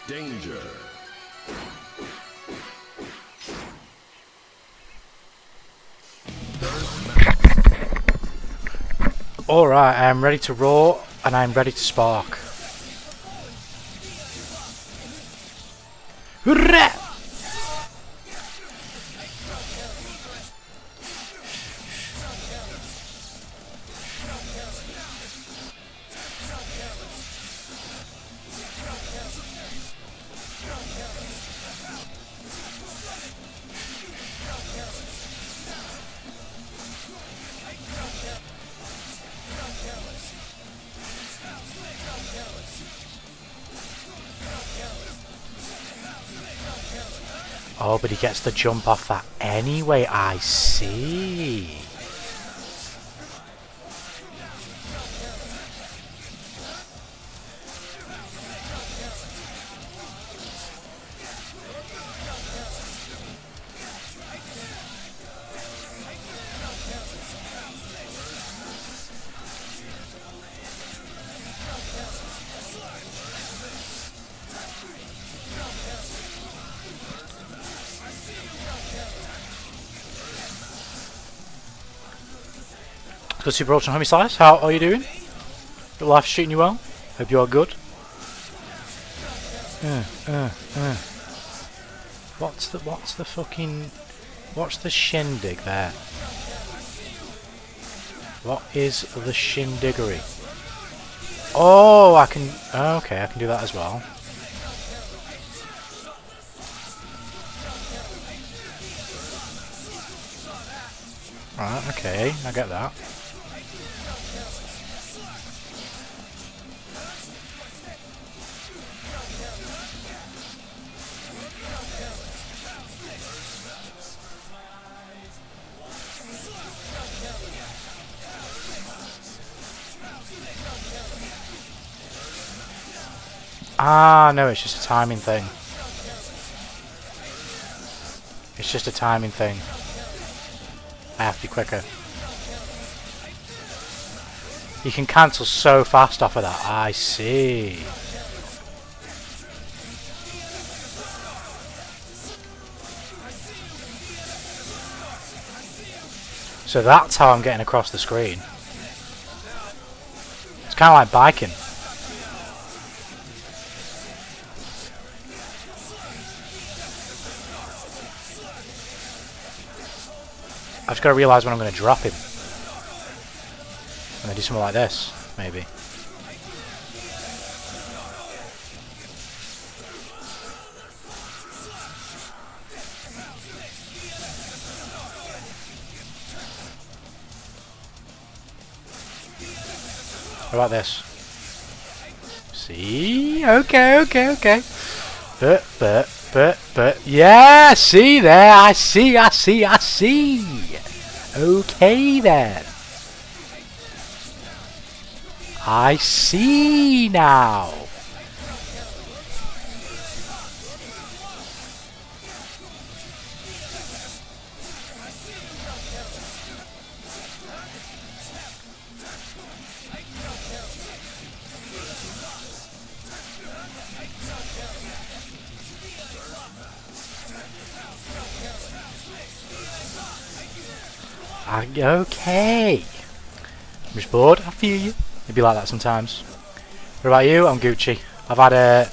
Danger. Alright, I'm ready to roar and I'm ready to spark. Hurrah! Oh, but he gets the jump off that anyway, I see. Good Super Ultra Homie Slice, how are you doing? Your life's treating you well? Hope you are good. What's the fucking... What's the shindig there? What is the shindiggery? Oh, I can... Okay, I can do that as well. Right, okay, I get that. Ah, no, it's just a timing thing. It's just a timing thing. I have to be quicker. You can cancel so fast off of that. I see. So that's how I'm getting across the screen. It's kind of like biking. I've just got to realise when I'm going to drop him. I'm going to do something like this, maybe. What about this? See? Okay. But, yeah, see there, I see. Okay then. I see now. Okay. I'm just bored. I feel you. It'd be like that sometimes. What about you? I'm Gucci. I've had a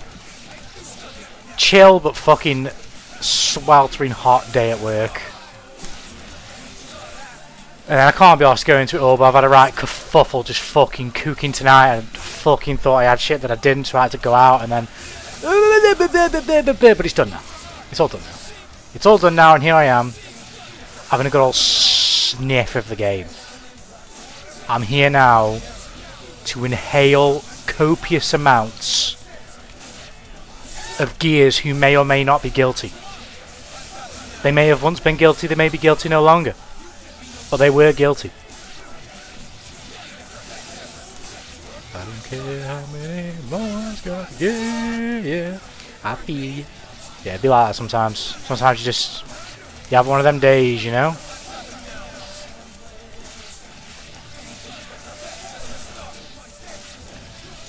chill but fucking sweltering hot day at work. And I can't be asked going to it all, but I've had a right kerfuffle just fucking cooking tonight and fucking thought I had shit that I didn't, so I had to go out and then... But it's done now. It's all done now. It's all done now, and here I am, having a good old sniff of the game. I'm here now to inhale copious amounts of gears who may or may not be guilty. They may have once been guilty, they may be guilty no longer. But they were guilty. I don't care how many more it's got. Yeah. I feel you. Yeah, it'd be like that sometimes. Sometimes you have one of them days, you know?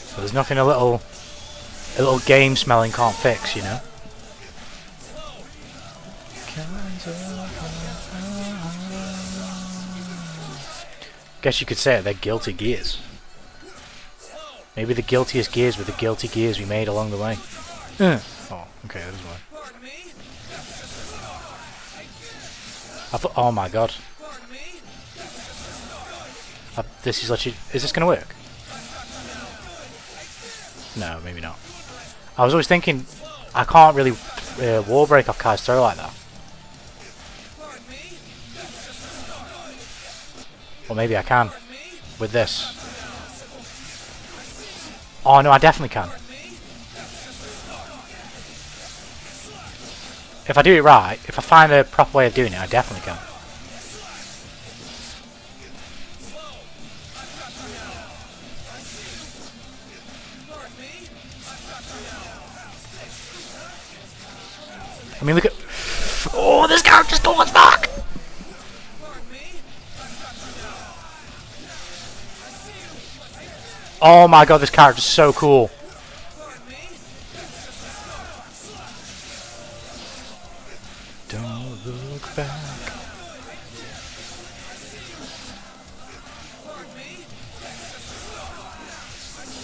So there's nothing a little game smelling can't fix, you know? Guess you could say it, they're guilty gears. Maybe the guiltiest gears were the guilty gears we made along the way. Oh, okay, that is why. I thought, oh my god. This is literally... Is this going to work? No, maybe not. I was always thinking, I can't really wall break off Kai's throw like that. Or maybe I can. With this. Oh no, I definitely can. If I do it right, if I find a proper way of doing it, I definitely can. I mean, look at... Oh, this character's cool as fuck! Oh my god, this character's so cool. Don't look back.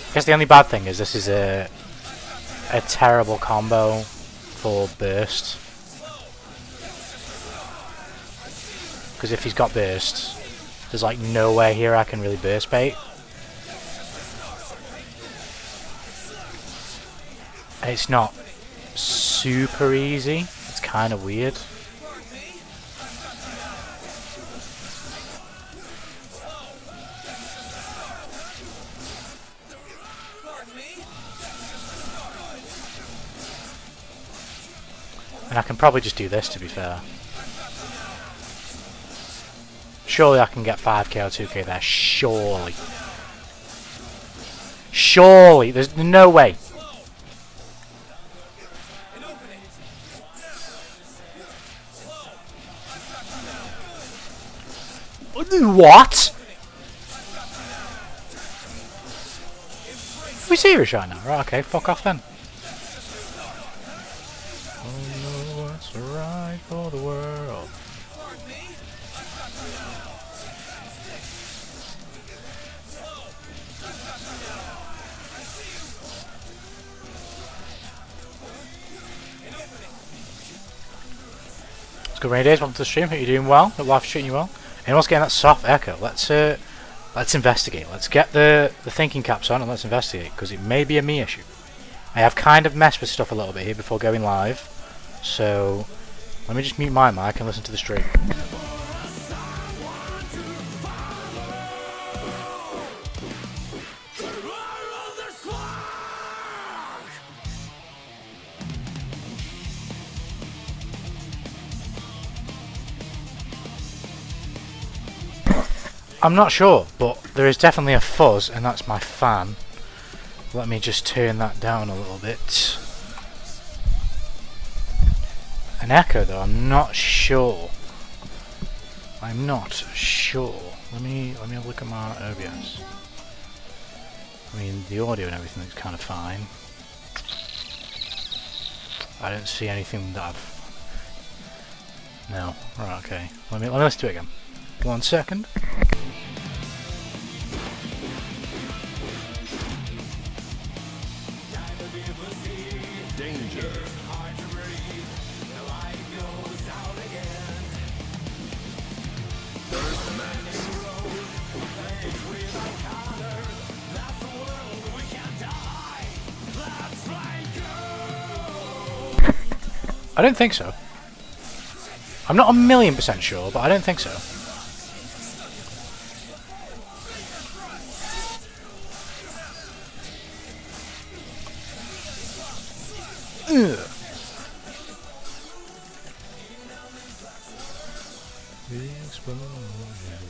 I guess the only bad thing is this is a terrible combo for burst. Because if he's got burst, there's like no way here I can really burst bait. It's not super easy. It's kind of weird. And I can probably just do this, to be fair. Surely I can get 5k or 2k there. Surely. Surely. There's no way. What? Are we serious right now? Right, okay, fuck off then. Oh, no, what's right for the world? It's good rainy days, welcome to the stream, hope you're doing well, hope life's treating you well. Anyone's getting that soft echo? Let's investigate. Let's get the thinking caps on and let's investigate, because it may be a me issue. I have kind of messed with stuff a little bit here before going live, so let me just mute my mic and listen to the stream. I'm not sure, but there is definitely a fuzz, and that's my fan. Let me just turn that down a little bit. An echo though, I'm not sure. I'm not sure. Let me have a look at my OBS. I mean, the audio and everything looks kind of fine. I don't see anything that I've... No. Right, okay. Let me listen to it again. 1 second. I don't think so. I'm not 1,000,000% sure, but I don't think so. Ugh.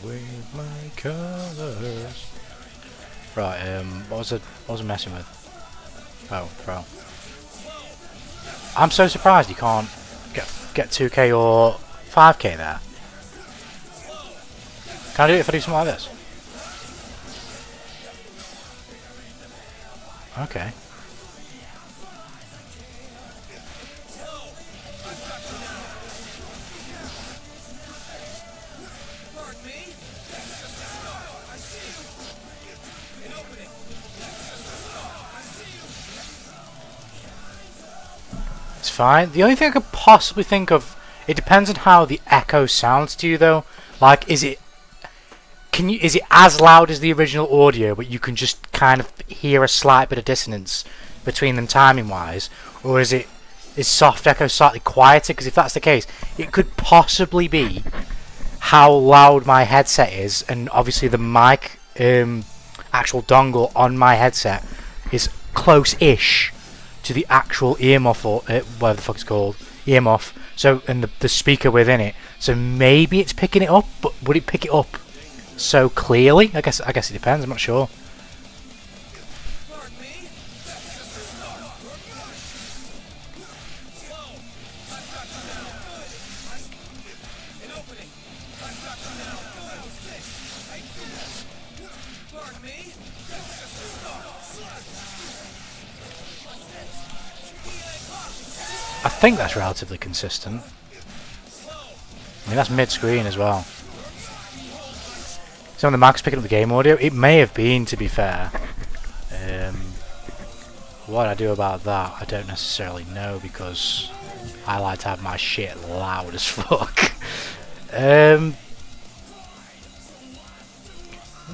With my colours. Right, what was I messing with? Oh, throw. I'm so surprised you can't get 2k or 5k there. Can I do it if I do something like this? Okay. It's fine. The only thing I could possibly think of, it depends on how the echo sounds to you though. Like, is it as loud as the original audio, but you can just kind of hear a slight bit of dissonance between them timing wise, or is soft echo slightly quieter? Because if that's the case, it could possibly be how loud my headset is, and obviously the mic actual dongle on my headset is close-ish to the actual earmuff, or whatever the fuck it's called, earmuff. So, and the speaker within it. So maybe it's picking it up, but would it pick it up so clearly? I guess it depends. I'm not sure. I think that's relatively consistent. I mean, that's mid-screen as well. So when the mic's picking up the game audio, it may have been, to be fair. What I do about that, I don't necessarily know, because I like to have my shit loud as fuck.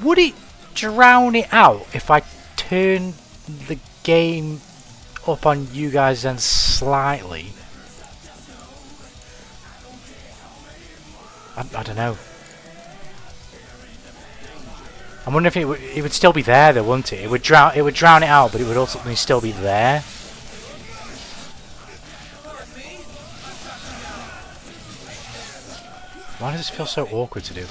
Would it drown it out if I turn the game up on you guys then slightly? I don't know. I'm wondering if it would still be there though, wouldn't it? It would drown it out, but it would ultimately still be there. Why does this feel so awkward to do?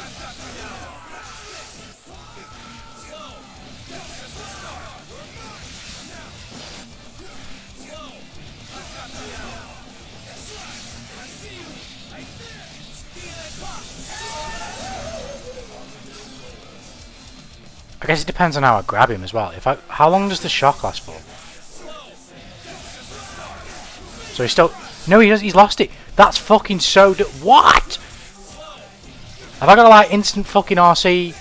I guess it depends on how I grab him as well. How long does the shock last for? So he's still... No, he does. He's lost it. That's fucking so... What? Have I got to like instant fucking RC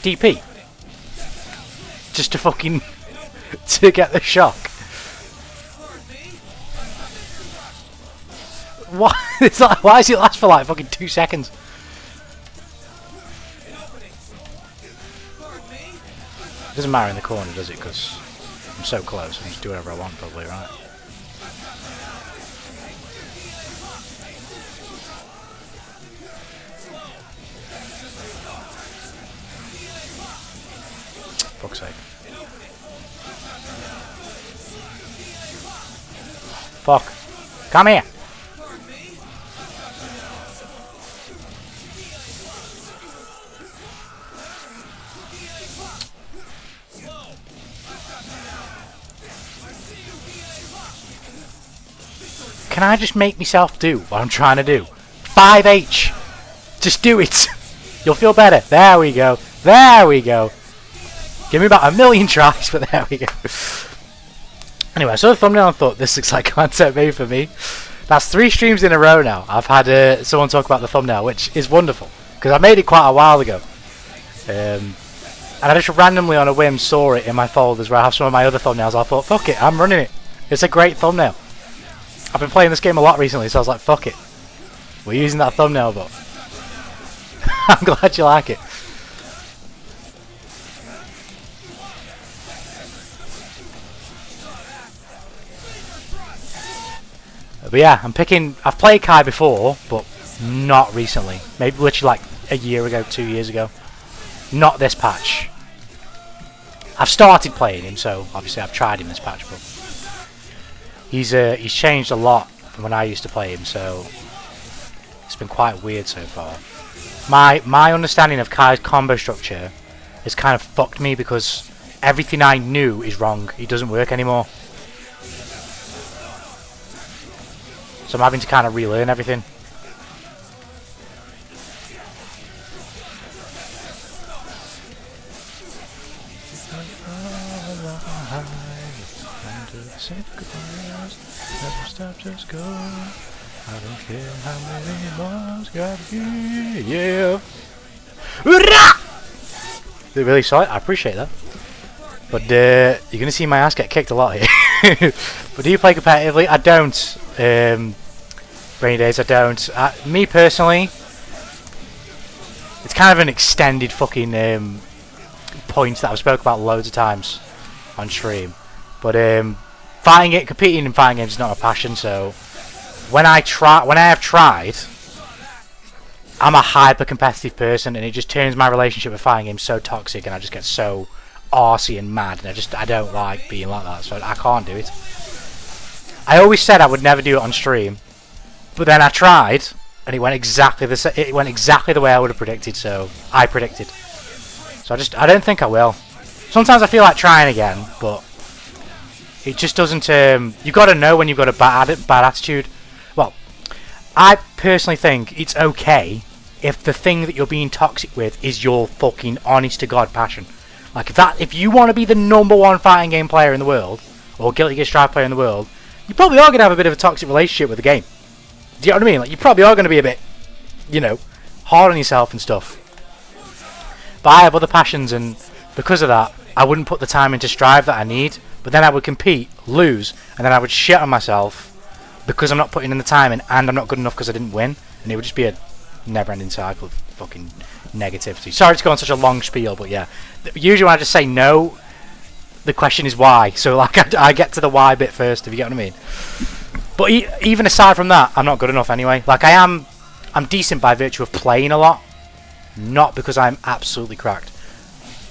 DP? Just to fucking... to get the shock. What? It's like, why does it last for like fucking 2 seconds? It doesn't matter in the corner, does it? Because I'm so close. I can just do whatever I want, probably, right? Fuck's sake. Fuck. Come here! Can I just make myself do what I'm trying to do? 5H! Just do it! You'll feel better. There we go. There we go. Give me about 1,000,000 tries, but there we go. Anyway, I saw the thumbnail and thought, this looks like content made for me. That's 3 streams in a row now. I've had someone talk about the thumbnail, which is wonderful. Because I made it quite a while ago. And I just randomly on a whim saw it in my folders where I have some of my other thumbnails. I thought, fuck it, I'm running it. It's a great thumbnail. I've been playing this game a lot recently, so I was like, fuck it. We're using that thumbnail, but I'm glad you like it. But But yeah, I've played Kai before, but not recently. Maybe literally like a year ago, 2 years ago. Not this patch. I've started playing him, so obviously I've tried him this patch, but he's changed a lot from when I used to play him, so it's been quite weird so far. My understanding of Kai's combo structure has kind of fucked me because everything I knew is wrong. It doesn't work anymore. So I'm having to kind of relearn everything. Never stop, just go. I don't care how many miles gotta be. Yeah. They really saw it. I appreciate that. But you're gonna see my ass get kicked a lot here. But do you play competitively? I don't. Rainy days, I don't. Me personally, it's kind of an extended fucking point that I've spoke about loads of times on stream. But competing in fighting games is not a passion. So when I have tried, I'm a hyper competitive person, and it just turns my relationship with fighting games so toxic, and I just get so arsey and mad, and I don't like being like that. So I can't do it. I always said I would never do it on stream, but then I tried, and it went exactly the way I would have predicted. So I predicted. So I don't think I will. Sometimes I feel like trying again, but it just doesn't. You got to know when you've got a bad attitude. Well, I personally think it's okay if the thing that you're being toxic with is your fucking honest to god passion. Like if you want to be the #1 fighting game player in the world, or Guilty Gear Strive player in the world, you probably are going to have a bit of a toxic relationship with the game. Do you know what I mean? Like you probably are going to be a bit, hard on yourself and stuff. But I have other passions, and because of that, I wouldn't put the time into Strive that I need. But then I would compete, lose, and then I would shit on myself because I'm not putting in the time in, and I'm not good enough because I didn't win, and it would just be a never-ending cycle of fucking negativity. Sorry to go on such a long spiel, but yeah. Usually when I just say no, the question is why. So like I get to the why bit first, if you get what I mean. But even aside from that, I'm not good enough anyway. Like I'm decent by virtue of playing a lot, not because I'm absolutely cracked.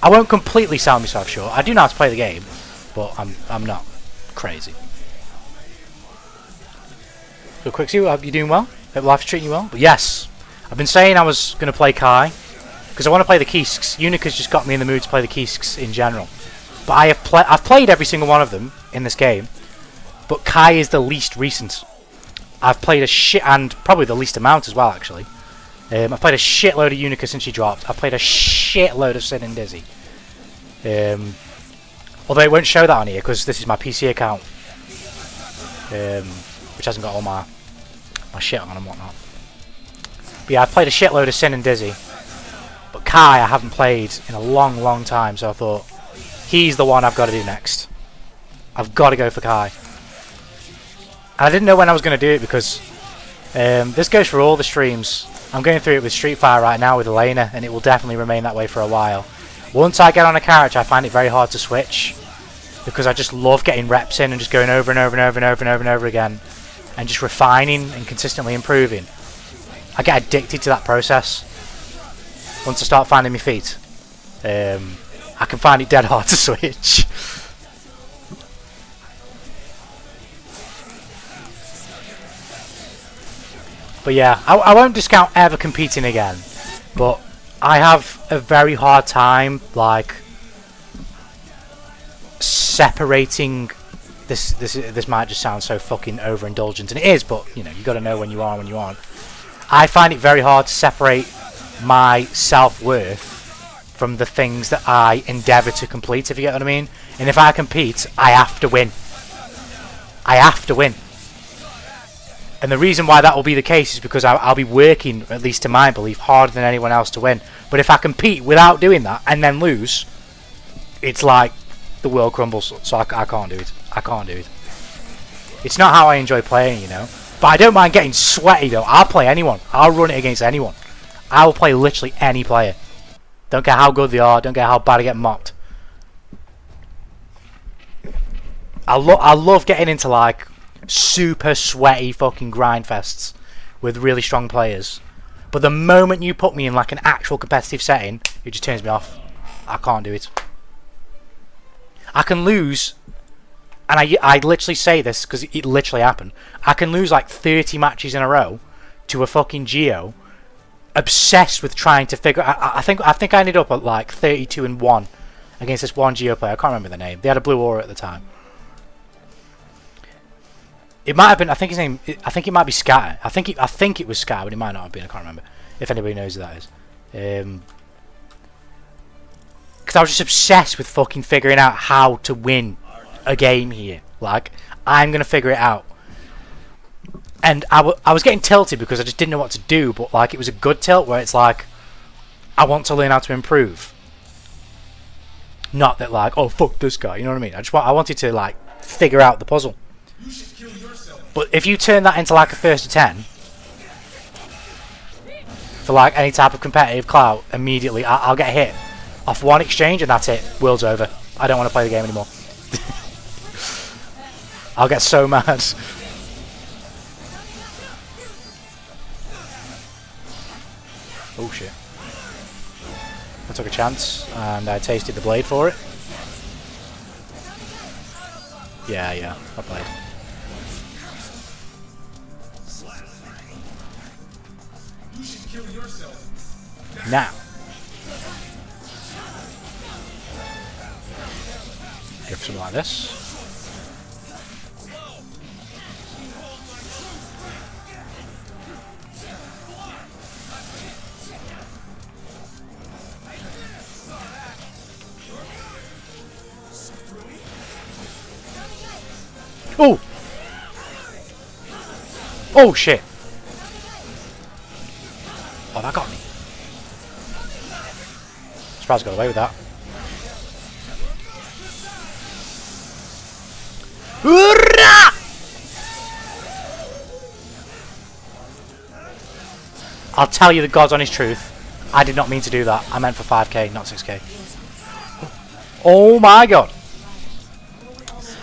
I won't completely sell myself short. I do know how to play the game, but I'm not crazy. So Quicksilver, hope you're doing well. Hope life's treating you well. But yes, I've been saying I was going to play Kai because I want to play the Keisks. Unika's just got me in the mood to play the Keisks in general. But I've played every single one of them in this game, but Kai is the least recent. I've played a shit, and probably the least amount as well actually. I've played a shitload of Unika since she dropped. I've played a shitload of Sin and Dizzy. Although it won't show that on here because this is my PC account, which hasn't got all my shit on and whatnot. But yeah, I've played a shitload of Sin and Dizzy, but Kai I haven't played in a long time, so I thought he's the one I've got to do next. I've got to go for Kai. And I didn't know when I was going to do it because this goes for all the streams. I'm going through it with Street Fighter right now with Elena, and it will definitely remain that way for a while. Once I get on a character, I find it very hard to switch because I just love getting reps in and just going over and over again and just refining and consistently improving. I get addicted to that process. Once I start finding my feet, I can find it dead hard to switch. But yeah, I won't discount ever competing again, but I have a very hard time like separating this might just sound so fucking overindulgent, and it is, but you got to know when you are and when you aren't. I find it very hard to separate my self-worth from the things that I endeavour to complete, if you get what I mean. And if I compete, I have to win. I have to win. And the reason why that will be the case is because I'll be working, at least to my belief, harder than anyone else to win. But if I compete without doing that and then lose, it's like the world crumbles. So I can't do it. I can't do it. It's not how I enjoy playing, But I don't mind getting sweaty, though. I'll play anyone. I'll run it against anyone. I will play literally any player. Don't care how good they are. Don't care how bad I get mocked. I love getting into like super sweaty fucking grind fests with really strong players. But the moment you put me in like an actual competitive setting, it just turns me off. I can't do it. I can lose, and I literally say this because it literally happened. I can lose like 30 matches in a row to a fucking Geo, obsessed with trying to figure. I think I ended up at like 32-1 against this one Geo player. I can't remember the name. They had a blue aura at the time. It might have been. I think his name. I think it might be Scatter. I think it was Scatter, but it might not have been. I can't remember. If anybody knows who that is. Because I was just obsessed with fucking figuring out how to win a game here. Like, I'm gonna figure it out. And I was getting tilted because I just didn't know what to do. But like, it was a good tilt where it's like, I want to learn how to improve. Not that like, oh fuck this guy. You know what I mean? I wanted to like figure out the puzzle. But if you turn that into like a first to 10 for like any type of competitive clout, immediately I'll get hit off one exchange and that's it. World's over. I don't want to play the game anymore. I'll get so mad. Oh shit. I took a chance and I tasted the blade for it. Yeah, I played. Now, go for something like this. Oh! Oh shit! Oh, that got me. Surprised I got away with that. I'll tell you the God's honest truth. I did not mean to do that. I meant for 5k, not 6k. Oh my god.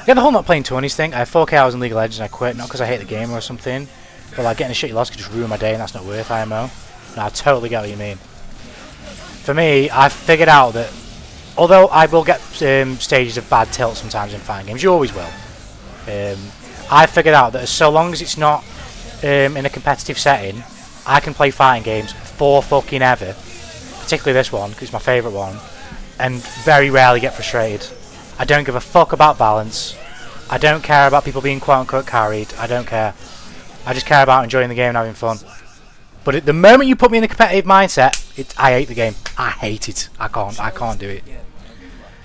Again, the whole not playing 20s thing. I had 4k hours in League of Legends and I quit. Not because I hate the game or something. But like getting a shitty loss could just ruin my day and that's not worth IMO. No, I totally get what you mean. For me, I've figured out that although I will get stages of bad tilt sometimes in fighting games, you always will. I've figured out that so long as it's not in a competitive setting, I can play fighting games for fucking ever. Particularly this one, because it's my favourite one, and very rarely get frustrated. I don't give a fuck about balance. I don't care about people being quote-unquote carried. I don't care. I just care about enjoying the game and having fun. But at the moment you put me in the competitive mindset, I hate the game. I hate it. I can't do it.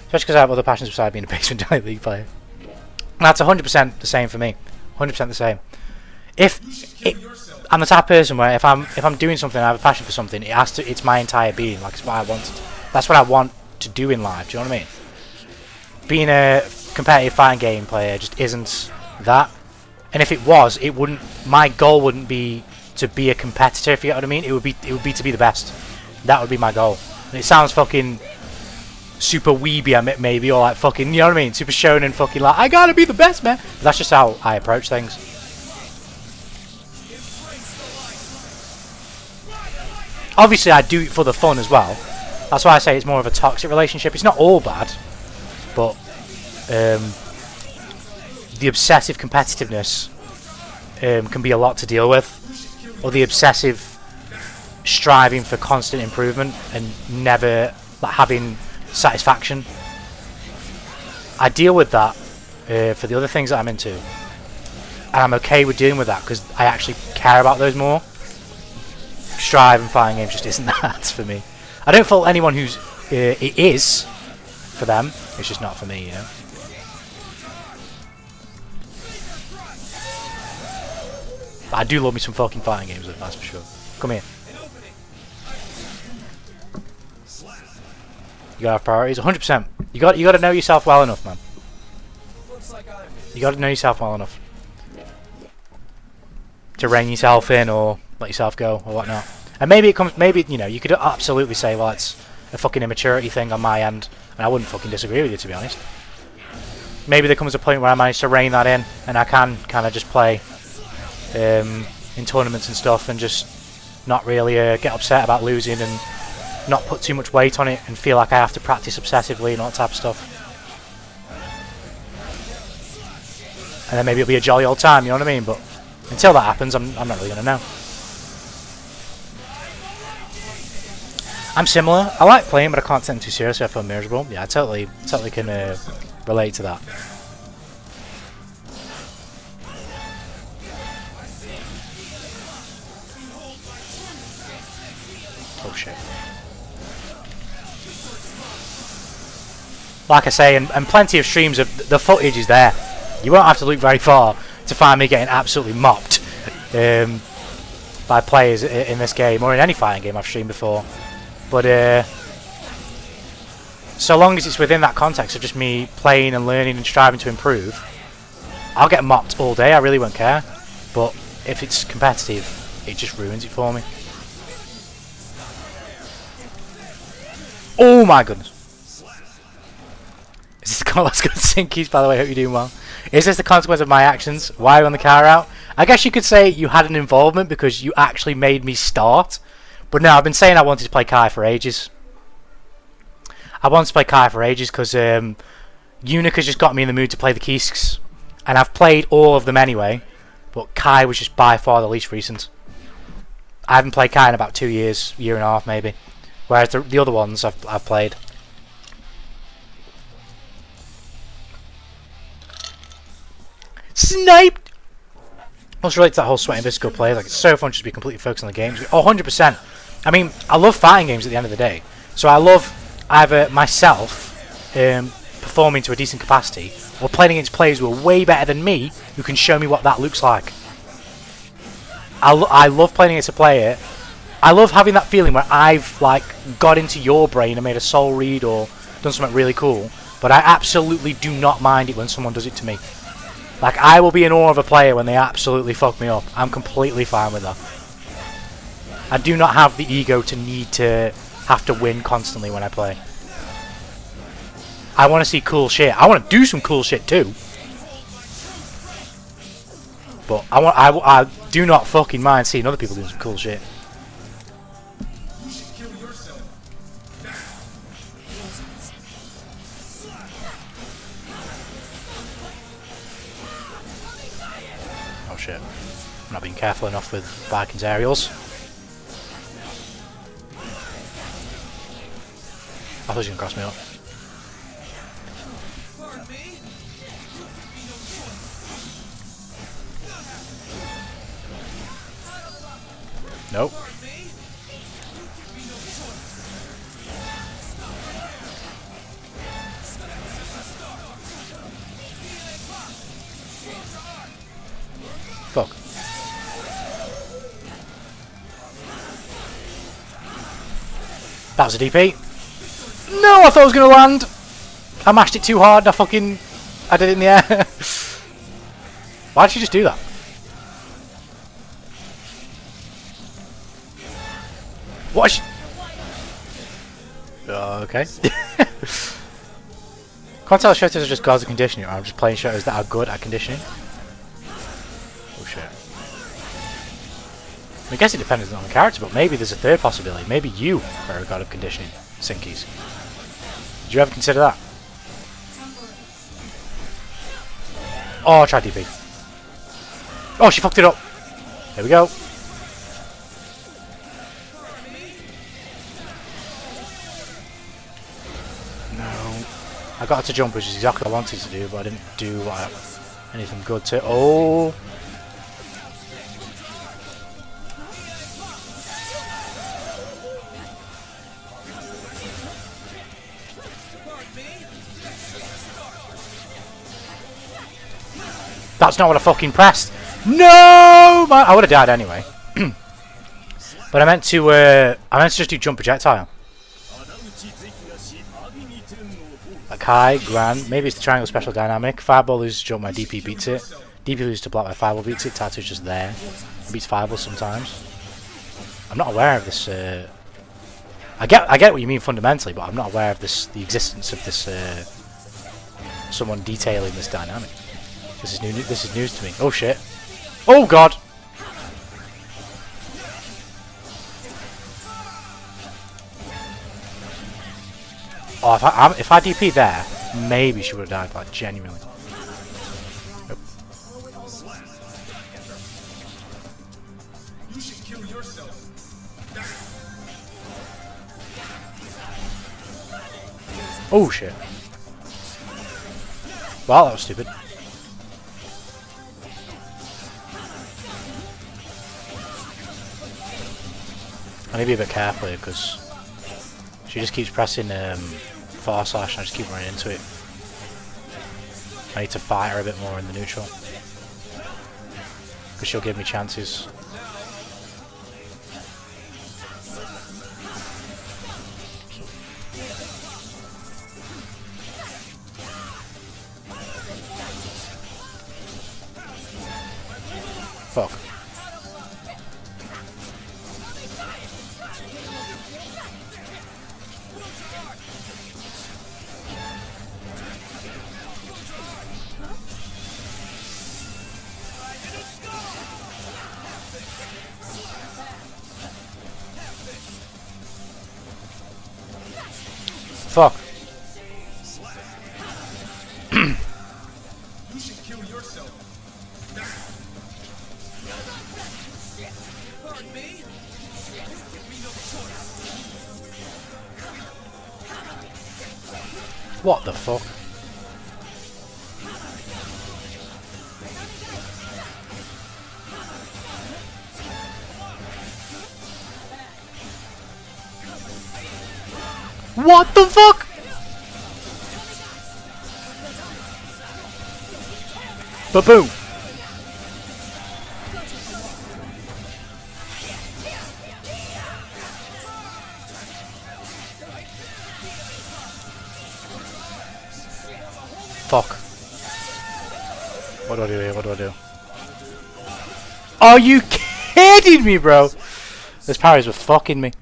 Especially because I have other passions besides being a basement Giant League player. And that's 100% the same for me. 100% the same. I'm the type of person where if I'm doing something, I have a passion for something, it's my entire being. Like, it's what I want. That's what I want to do in life. Do you know what I mean? Being a competitive fighting game player just isn't that. And if it was, it wouldn't. My goal wouldn't be to be a competitor, if you get what I mean. It would be to be the best. That would be my goal. And it sounds fucking super weeby, maybe, or like fucking, you know what I mean, super shonen, fucking like, I gotta be the best, man. But that's just how I approach things. Obviously, I do it for the fun as well. That's why I say it's more of a toxic relationship. It's not all bad, but the obsessive competitiveness can be a lot to deal with. Or the obsessive striving for constant improvement and never like having satisfaction. I deal with that for the other things that I'm into, and I'm okay with dealing with that because I actually care about those more. Strive and fighting games just isn't that for me. I don't fault anyone who's it is for them. It's just not for me, you know. But I do love me some fucking fighting games, that's for sure. Come here. You gotta have priorities, 100%. You gotta know yourself well enough, man. You gotta know yourself well enough to rein yourself in or let yourself go or whatnot. And maybe you know, you could absolutely say, well, it's a fucking immaturity thing on my end, and I wouldn't fucking disagree with you, to be honest. maybe there comes a point where I manage to rein that in, and I can kind of just play in tournaments and stuff, and just not really get upset about losing, and not put too much weight on it, and feel like I have to practice obsessively and all that type of stuff. And then maybe it'll be a jolly old time, you know what I mean? But until that happens, I'm not really going to know. I'm similar. I like playing, but I can't take them too seriously. I feel miserable. Yeah, I totally can relate to that. Oh shit. Like I say, and plenty of streams of the footage is there. You won't have to look very far to find me getting absolutely mopped by players in this game, or in any fighting game I've streamed before. But so long as it's within that context of just me playing and learning and striving to improve, I'll get mopped all day, I really won't care. But if it's competitive, it just ruins it for me. Oh my goodness. Is this the let's go Sinkies, by the way, hope you're doing well. Is this the consequence of my actions? Why on the car out? I guess you could say you had an involvement because you actually made me start. But no, I've been saying I wanted to play Kai for ages. I wanted to play Kai for ages because Unic has just got me in the mood to play the Keisks. And I've played all of them anyway. But Kai was just by far the least recent. I haven't played Kai in about 2 years, year and a half maybe. Whereas the other ones I've played. Sniped! What's related to that whole sweating Visco play? Like, it's so fun just to be completely focused on the games. Oh, 100%. I mean, I love fighting games at the end of the day. So I love either myself performing to a decent capacity, or playing against players who are way better than me, who can show me what that looks like. I love playing against a player. I love having that feeling where I've like got into your brain and made a soul read or done something really cool. But I absolutely do not mind it when someone does it to me. Like, I will be in awe of a player when they absolutely fuck me up. I'm completely fine with that. I do not have the ego to need to have to win constantly when I play. I want to see cool shit. I want to do some cool shit too. But I do not fucking mind seeing other people doing some cool shit. Shit. I'm not being careful enough with Vikings aerials. I thought he was going to cross me up. Nope. Fuck. That was a DP. No, I thought I was going to land. I mashed it too hard. I did it in the air. Why did you just do that? What? Okay. Can't tell if shotos are just gods of conditioning, or I'm just playing shotos that are good at conditioning. Oh shit. I guess it depends on the character, but maybe there's a third possibility. Maybe you are a god of conditioning, Sinkies. Did you ever consider that? Oh, try DP. Oh, she fucked it up. There we go. No. I got her to jump, which is exactly what I wanted to do, but I didn't do anything good to... Oh! That's not what I fucking pressed. No, man. I would have died anyway. But I meant to just do jump projectile. Like high, grand. Maybe it's the triangle special dynamic. Fireball loses jump, my DP beats it. DP loses to block, my Fireball beats it. Tattoo's just there. It beats Fireball sometimes. I'm not aware of this. I get what you mean fundamentally, but I'm not aware of this. The existence of this someone detailing this dynamic. This is new. This is news to me. Oh shit! Oh god! Oh, if I DP there, maybe she would have died. Like genuinely. Nope. Oh shit! Well, that was stupid. I need to be a bit careful here because she just keeps pressing forward slash and I just keep running into it. I need to fight her a bit more in the neutral because she'll give me chances. Fuck. Fuck. You should kill yourself. Pardon me? Give me no choice. What the fuck? What the fuck? Ba-boom. Fuck. What do I do here? What do I do? Are you kidding me, bro? Those parries were fucking me.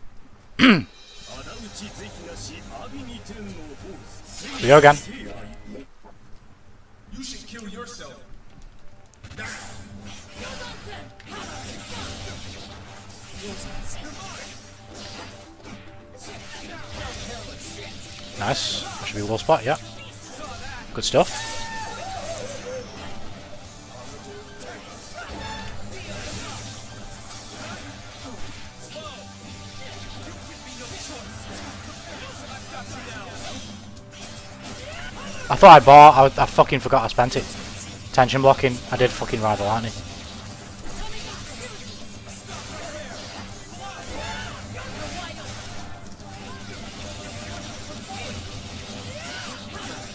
We go again. You should kill yourself. Nice. That should be a low spot, yeah. Good stuff. I thought I bought, I fucking forgot I spent it. Tension blocking, I did fucking ride the lightning.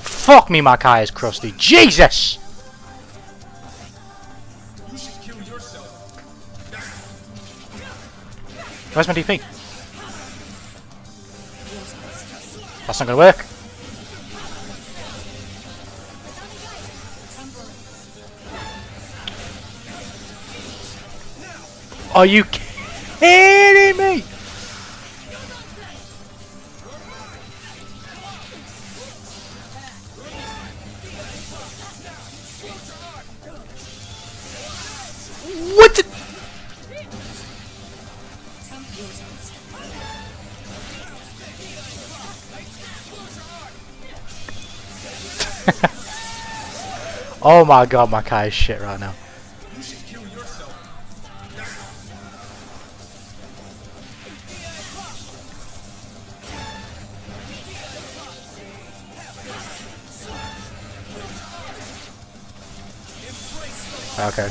Fuck me, my Kai is crusty. Jesus! You should kill yourself. Where's my DP? That's not gonna work. Are you kidding me? What the? Oh my god, my Kai is shit right now. You should kill yourself. Okay.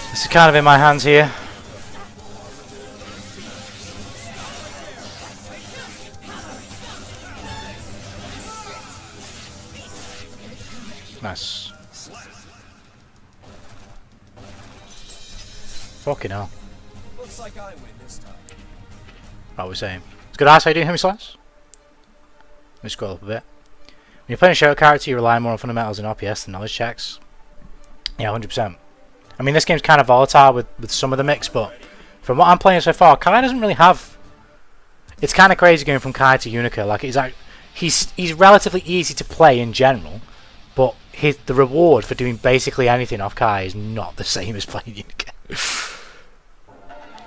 This is kind of in my hands here. Nice. Fucking hell. Looks like I win this time. What we're saying. It's good eyes, how you doing, Hemi Slice? Let me scroll up a bit. When you're playing a show character, you rely more on fundamentals and RPS than knowledge checks. Yeah, 100%. I mean, this game's kind of volatile with some of the mix, but from what I'm playing so far, Kai doesn't really have... It's kind of crazy going from Kai to Unica. Like, he's relatively easy to play in general, but the reward for doing basically anything off Kai is not the same as playing Unica.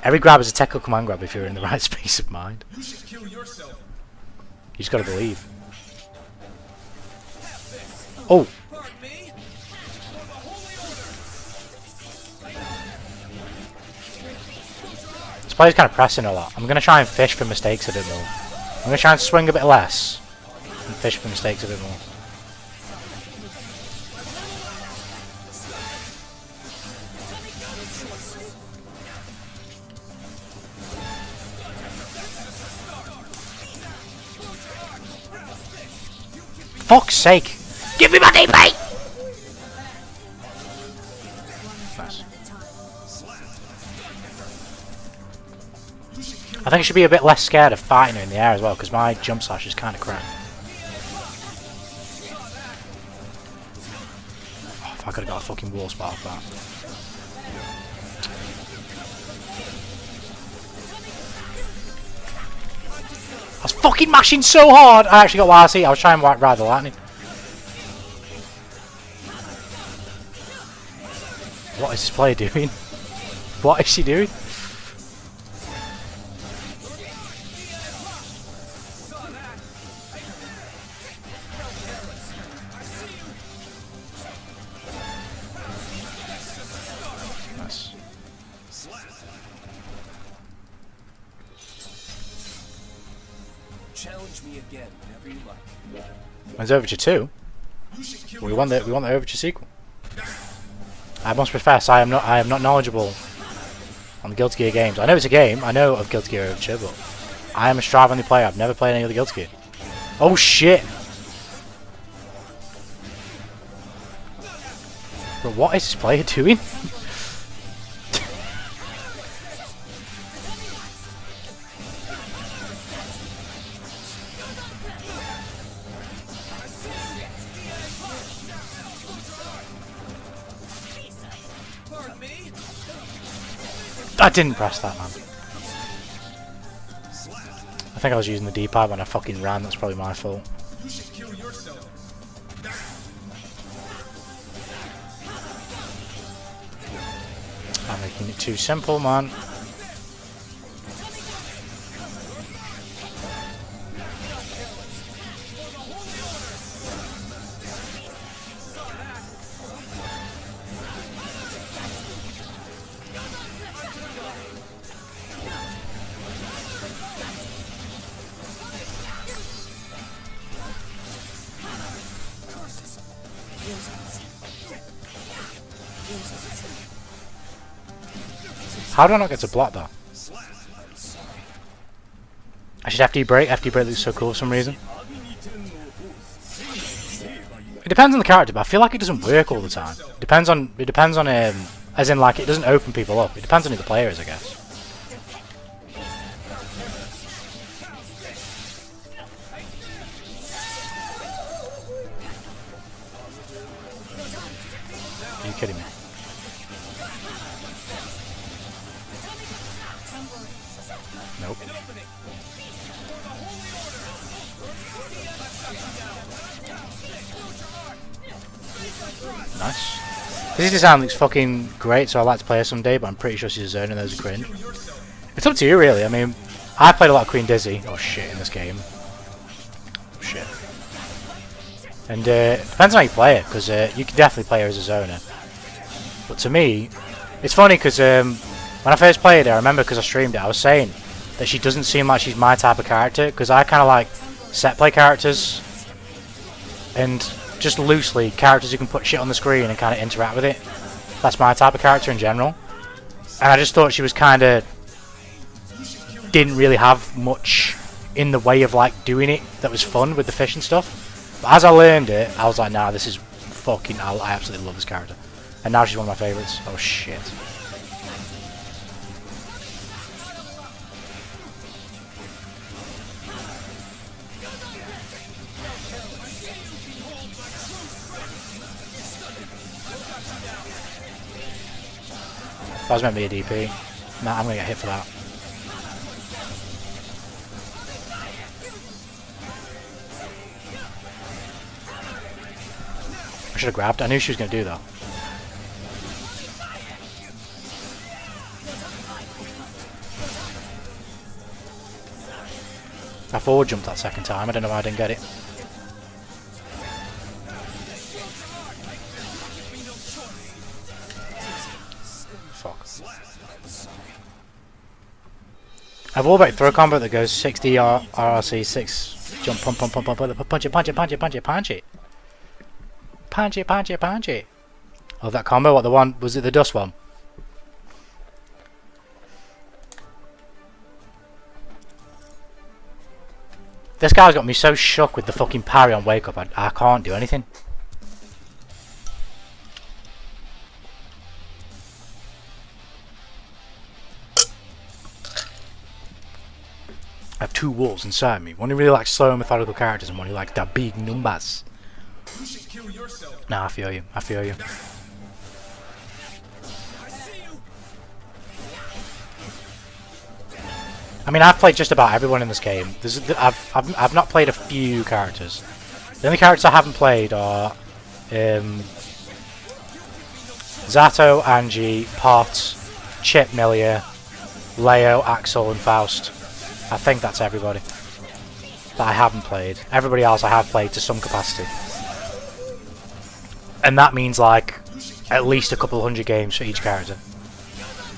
Every grab is a technical command grab if you're in the right space of mind. You should kill yourself. You just gotta believe. Oh! Pardon me? For the holy order. This player's kind of pressing a lot. I'm gonna try and fish for mistakes a bit more. I'm gonna try and swing a bit less and fish for mistakes a bit more. Fuck's sake! Give me my DP! Nice. I think I should be a bit less scared of fighting her in the air as well, because my jump slash is kind of crap. Oh, if I could have got a fucking wall spot off that. I was fucking mashing so hard! I actually got YRC. I was trying to ride the lightning. What is this player doing? What is she doing? Nice. Challenge me again whenever you like. When's Overture 2? You should kill We want the Overture sequel. I must profess, I am not knowledgeable on the Guilty Gear games. I know it's a game. I know of Guilty Gear Overture, but I am a Strive only player. I've never played any other Guilty Gear. Oh shit! But what is this player doing? Pardon me? I didn't press that, man. I think I was using the D-pad when I fucking ran. That's probably my fault. You should kill yourself. I'm making it too simple, man. How do I not get to block that? I should FD break. FD break looks so cool for some reason. It depends on the character, but I feel like it doesn't work all the time. It depends on as in like it doesn't open people up. It depends on who the player is, I guess. Are you kidding me? Nope. Nice. This design looks fucking great, so I'd like to play her someday, but I'm pretty sure she's a zone and there's a Grin. It's up to you, really. I mean, I played a lot of Queen Dizzy. Oh shit, in this game. Oh, shit. And depends on how you play it, because you can definitely play her as a zoner. But to me, it's funny because when I first played her, I remember because I streamed it, I was saying that she doesn't seem like she's my type of character, because I kind of like set play characters and just loosely characters who can put shit on the screen and kind of interact with it. That's my type of character in general. And I just thought she was kind of didn't really have much in the way of like doing it that was fun with the fish and stuff. But as I learned it, I was like, nah, this is fucking, I absolutely love this character. And now she's one of my favourites. Oh shit. That was meant to be a DP. Nah, I'm gonna get hit for that. I should have grabbed. I knew she was going to do that. I forward jumped that second time. I don't know why I didn't get it. Fuck. I've all about throw combo that goes 60 RRC, 6 jump, pump, pump, pump, pump, punch it, punch it, punch it, punch it, punch it. Punch it, punch it, punch it. Oh, that combo, what, the one, was it the dust one? This guy's got me so shook with the fucking parry on wake up, I can't do anything. I have two wolves inside me. One who really likes slow and methodical characters and one who likes the big numbers. You should kill yourself. Nah, I feel you. I feel you. I mean, I've played just about everyone in this game. I've not played a few characters. The only characters I haven't played are Zato, Angie, Pot, Chip, Milia, Leo, Axel, and Faust. I think that's everybody that I haven't played. Everybody else I have played to some capacity. And that means like at least a couple hundred games for each character.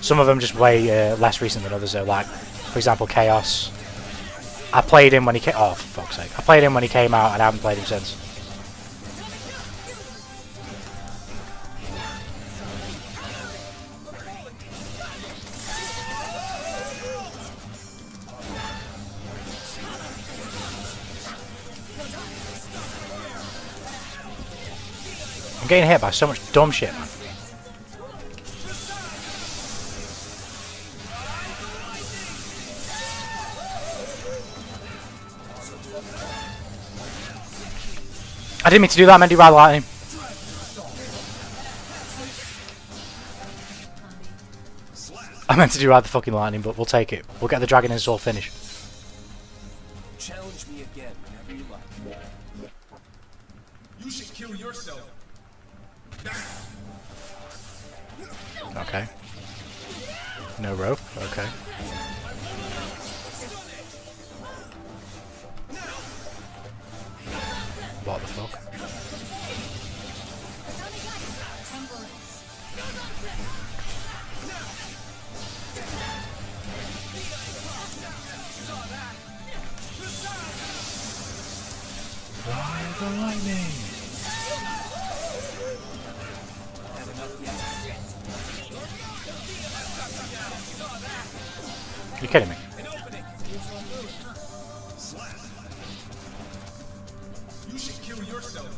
Some of them just way less recent than others though, like for example Chaos. I played him when he came. Oh, for fuck's sake! I played him when he came out, and I haven't played him since. I'm getting hit by so much dumb shit, man. I didn't mean to do that, I meant to ride lightning. I meant to do ride the fucking lightning, but we'll take it. We'll get the dragon install finished. Challenge me again whenever you like. You should kill yourself. Okay. No rope. Okay. What the fuck? Ride the lightning! You're kidding me. You should kill yourself.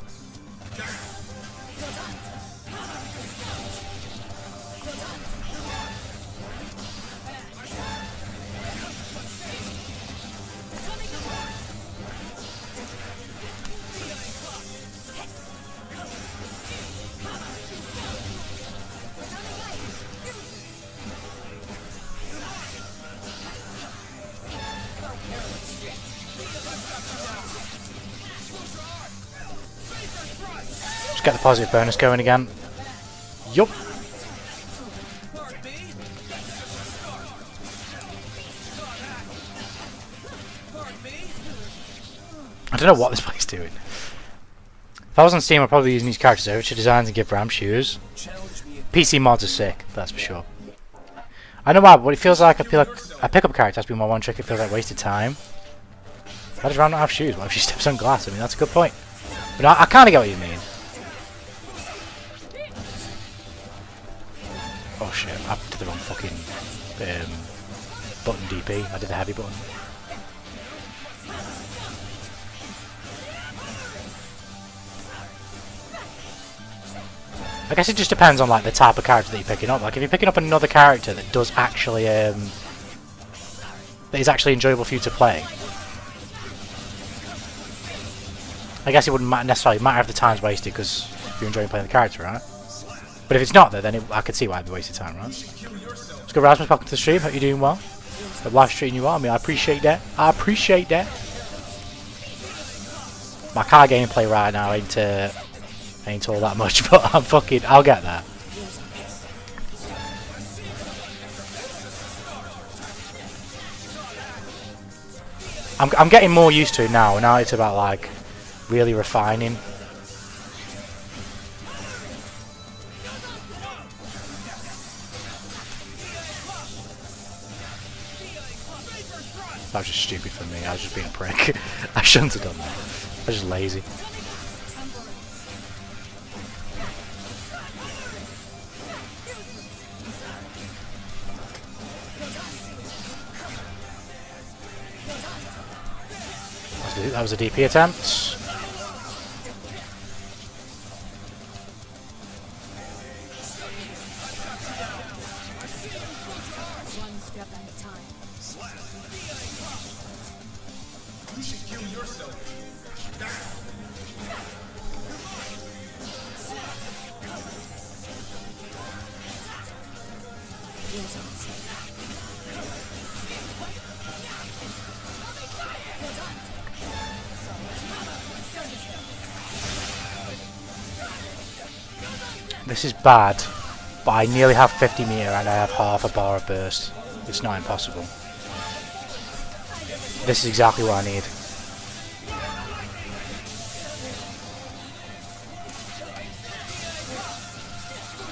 Just get the positive bonus going again. Yup. I don't know what this play's doing. If I was on Steam, I'd probably be using these characters over to designs and give Ram shoes. PC mods are sick, that's for sure. I know why, but it feels like I pick up a character has to be my one trick, it feels like wasted time. Why does Ram not have shoes? What if she steps on glass? I mean, that's a good point. But I kind of get what you mean. Oh shit, I did the wrong fucking button DP. I did the heavy button. I guess it just depends on like the type of character that you're picking up. Like if you're picking up another character that does actually that is actually enjoyable for you to play, I guess it wouldn't necessarily matter if the time's wasted because you're enjoying playing the character, right? But if it's not though, then I could see why it'd be wasted time, right? Let's go, Rasmus, welcome to the stream. Hope you're doing well. The live stream you are. I mean, I appreciate that. I appreciate that. My car gameplay right now ain't ain't all that much, but I'll get there. I'm getting more used to it now. Now it's about like really refining. That was just stupid for me. I was just being a prick. I shouldn't have done that. I was just lazy. That was a DP attempt. You should kill yourself. This is bad, but I nearly have 50 meter and I have half a bar of burst. It's not impossible. This is exactly what I need.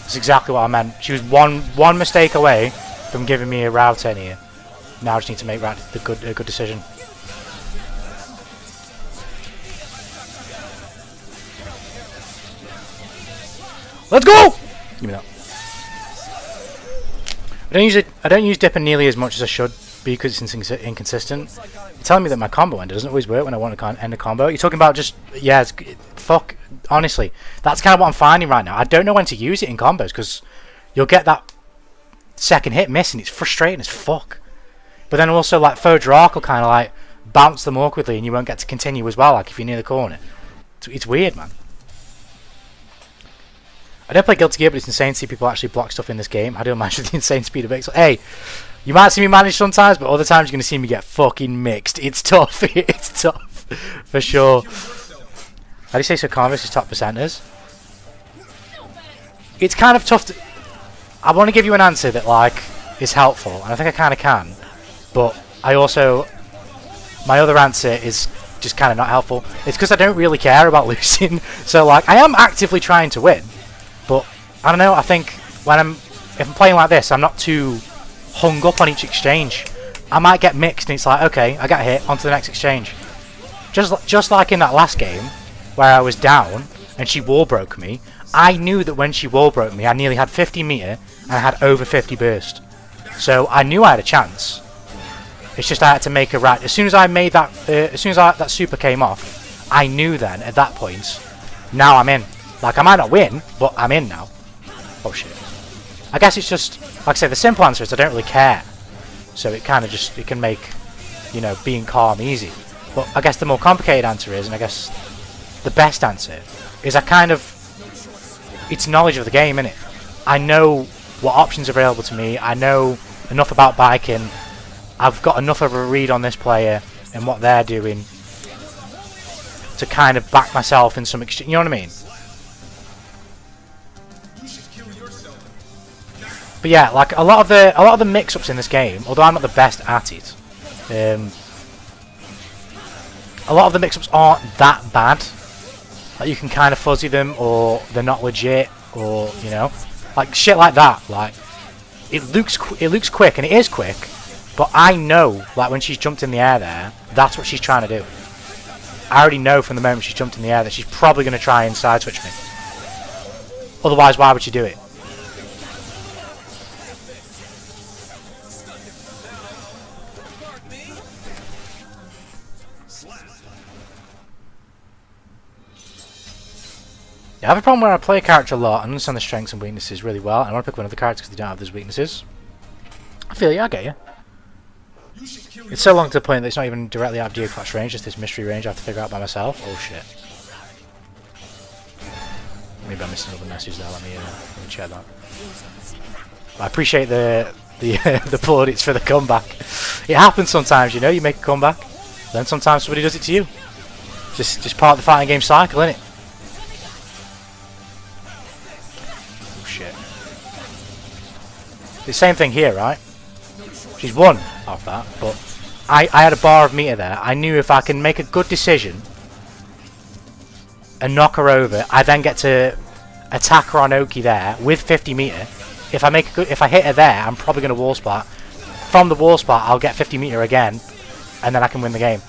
That's exactly what I meant. She was one mistake away from giving me a route in here. Now I just need to make a good decision. Let's go! Give me that. I don't use dipping nearly as much as I should because it's inconsistent. You're telling me that my combo ender doesn't always work when I want to end a combo. You're talking about just fuck. Honestly, that's kind of what I'm finding right now. I don't know when to use it in combos because you'll get that second hit missing. It's frustrating as fuck. But then also like faux Drak will kind of like bounce them awkwardly and you won't get to continue as well. Like if you're near the corner, it's weird, man. I don't play Guilty Gear, but it's insane to see people actually block stuff in this game. I do imagine the insane speed of Pixel. Hey, you might see me manage sometimes, but other times you're going to see me get fucking mixed. It's tough. It's tough. For sure. How do you say Sokan versus top percenters? It's kind of tough to... I want to give you an answer that, like, is helpful, and I think I kind of can. But I also... My other answer is just kind of not helpful. It's because I don't really care about losing. So, like, I am actively trying to win. But I don't know. I think if I'm playing like this, I'm not too hung up on each exchange. I might get mixed, and it's like, okay, I got hit, on to the next exchange. Just like in that last game, where I was down and she wall broke me. I knew that when she wall broke me, I nearly had 50 meter and I had over 50 burst. So I knew I had a chance. It's just I had to make a right. As soon as I made that, that super came off, I knew then at that point. Now I'm in. Like, I might not win, but I'm in now. Oh, shit. I guess it's just, like I say, the simple answer is I don't really care. So it kind of just, it can make, you know, being calm easy. But I guess the more complicated answer is, and I guess the best answer, is I kind of, it's knowledge of the game, innit? I know what options are available to me. I know enough about biking. I've got enough of a read on this player and what they're doing to kind of back myself in some exchange. You know what I mean? But yeah, like a lot of the mix-ups in this game, although I'm not the best at it, a lot of the mix-ups aren't that bad. Like you can kind of fuzzy them, or they're not legit, or you know, like shit like that. Like it looks quick, and it is quick, but I know, like when she's jumped in the air there, that's what she's trying to do. I already know from the moment she's jumped in the air that she's probably going to try and side switch me. Otherwise, why would she do it? I have a problem where I play a character a lot and understand the strengths and weaknesses really well, and I want to pick one of the characters because they don't have those weaknesses. I feel you, I get you. It's so long to the point that it's not even directly out of Geoclash range, just this mystery range I have to figure out by myself. Oh shit. Maybe I'm missing another message there, let me check that. I appreciate the plaudits for the comeback. It happens sometimes, you know, you make a comeback, then sometimes somebody does it to you. Just part of the fighting game cycle, innit? shit. The same thing here, right? She's won off that, but I had a bar of meter there. I knew if I can make a good decision and knock her over, I then get to attack her on Oki there with 50 meter. If I hit her there, I'm probably going to wall splat. From the wall splat, I'll get 50 meter again, and then I can win the game.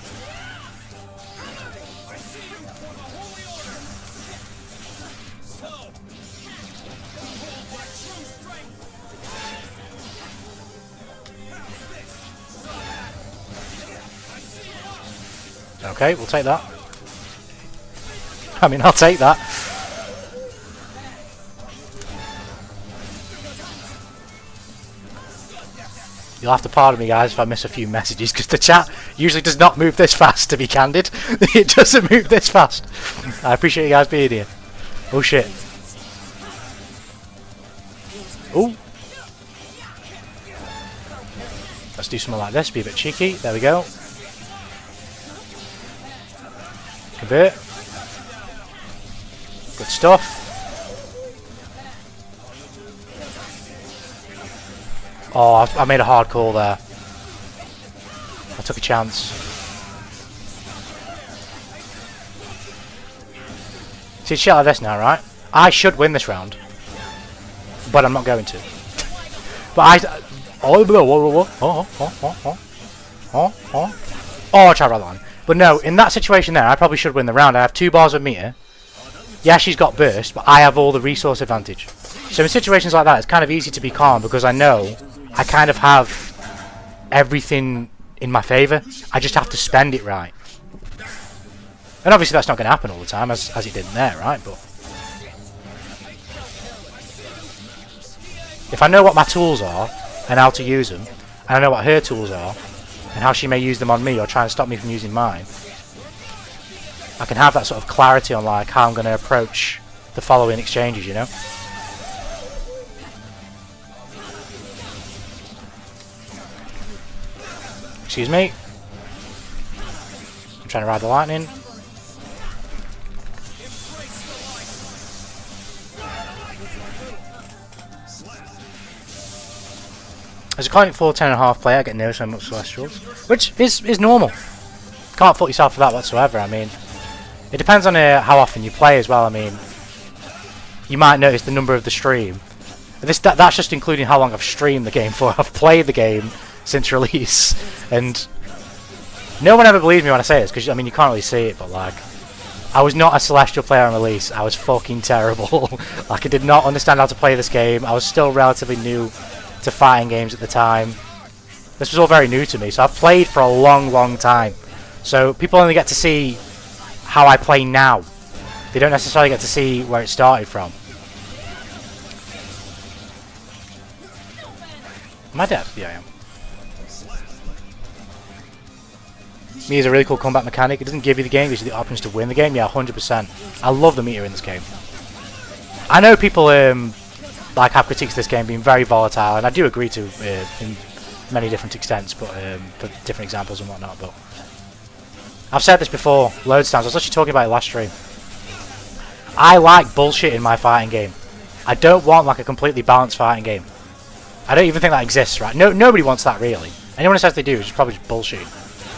Okay, we'll take that. I mean, I'll take that. You'll have to pardon me, guys, if I miss a few messages, because the chat usually does not move this fast, to be candid. It doesn't move this fast. I appreciate you guys being here. Oh, shit. Oh. Let's do something like this, be a bit cheeky. There we go. Convert. Good stuff. Oh, I made a hard call there. I took a chance. See, shit like this now, right? I should win this round, but I'm not going to. But I tried right line. But no, in that situation there, I probably should win the round. I have 2 bars of meter. Yeah, she's got burst, but I have all the resource advantage. So in situations like that, it's kind of easy to be calm because I know I kind of have everything in my favour. I just have to spend it right. And obviously that's not going to happen all the time, as it didn't there, right? But if I know what my tools are and how to use them, and I know what her tools are and how she may use them on me or try and stop me from using mine, I can have that sort of clarity on like how I'm going to approach the following exchanges, you know? Excuse me. I'm trying to ride the lightning. As a Conic 4 10.5 player, I get no so much Celestials, which is normal. Can't fault yourself for that whatsoever. I mean, it depends on how often you play as well. I mean, you might notice the number of the stream. That's just including how long I've streamed the game for. I've played the game since release, and no one ever believes me when I say this because I mean you can't really see it, but like I was not a Celestial player on release. I was fucking terrible. Like I did not understand how to play this game. I was still relatively new to fighting games at the time. This was all very new to me, so I've played for a long time. So people only get to see how I play now. They don't necessarily get to see where it started from. Am I dead? Yeah, I am. Me is a really cool combat mechanic. It doesn't give you the game, it gives you the options to win the game. Yeah, 100%. I love the meter in this game. I know people like have critiques of this game being very volatile, and I do agree to in many different extents, but for different examples and whatnot. But I've said this before loads of times. I was actually talking about it last stream. I like bullshit in my fighting game. I don't want like a completely balanced fighting game. I don't even think that exists, right? Nobody wants that really. Anyone who says they do is just probably just bullshit.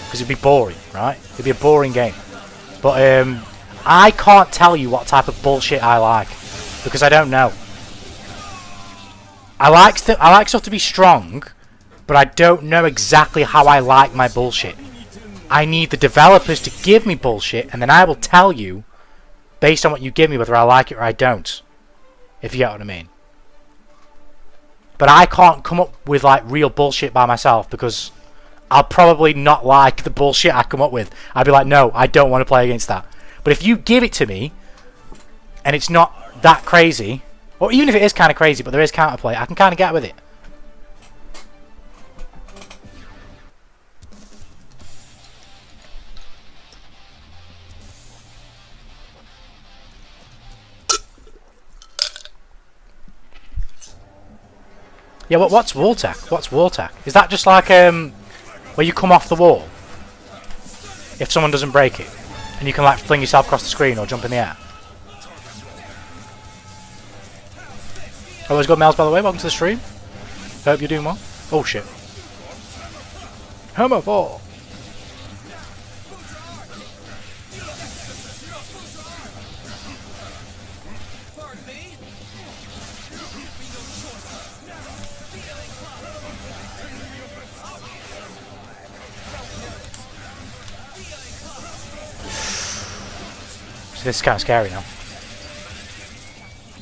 Because it'd be boring, right? It'd be a boring game. But I can't tell you what type of bullshit I like because I don't know. I like stuff to be strong, but I don't know exactly how I like my bullshit. I need the developers to give me bullshit, and then I will tell you, based on what you give me, whether I like it or I don't. If you get what I mean. But I can't come up with like real bullshit by myself because I'll probably not like the bullshit I come up with. I'd be like, no, I don't want to play against that. But if you give it to me, and it's not that crazy, or even if it is kind of crazy, but there is counterplay, I can kind of get with it. Yeah, what's wall tack? What's wall tack? Is that just like where you come off the wall if someone doesn't break it, and you can like fling yourself across the screen or jump in the air? Otherwise, good Mels, by the way. Welcome to the stream. Hope you're doing well. Oh shit. Hammer ball. So this is kind of scary now.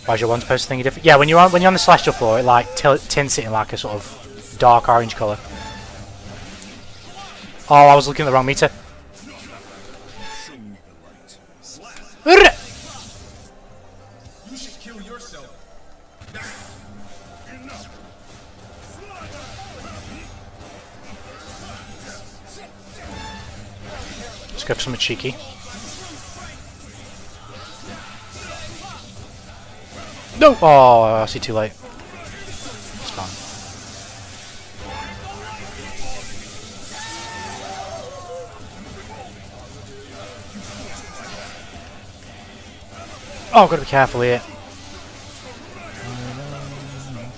Why is your one supposed to think different? Yeah, when you're on the celestial floor, it like tints it in like a sort of dark orange colour. Oh, I was looking at the wrong meter. You should kill yourself. Let's go for something cheeky. No! Oh, I see too late. It's fine. Oh, I've got to be careful here.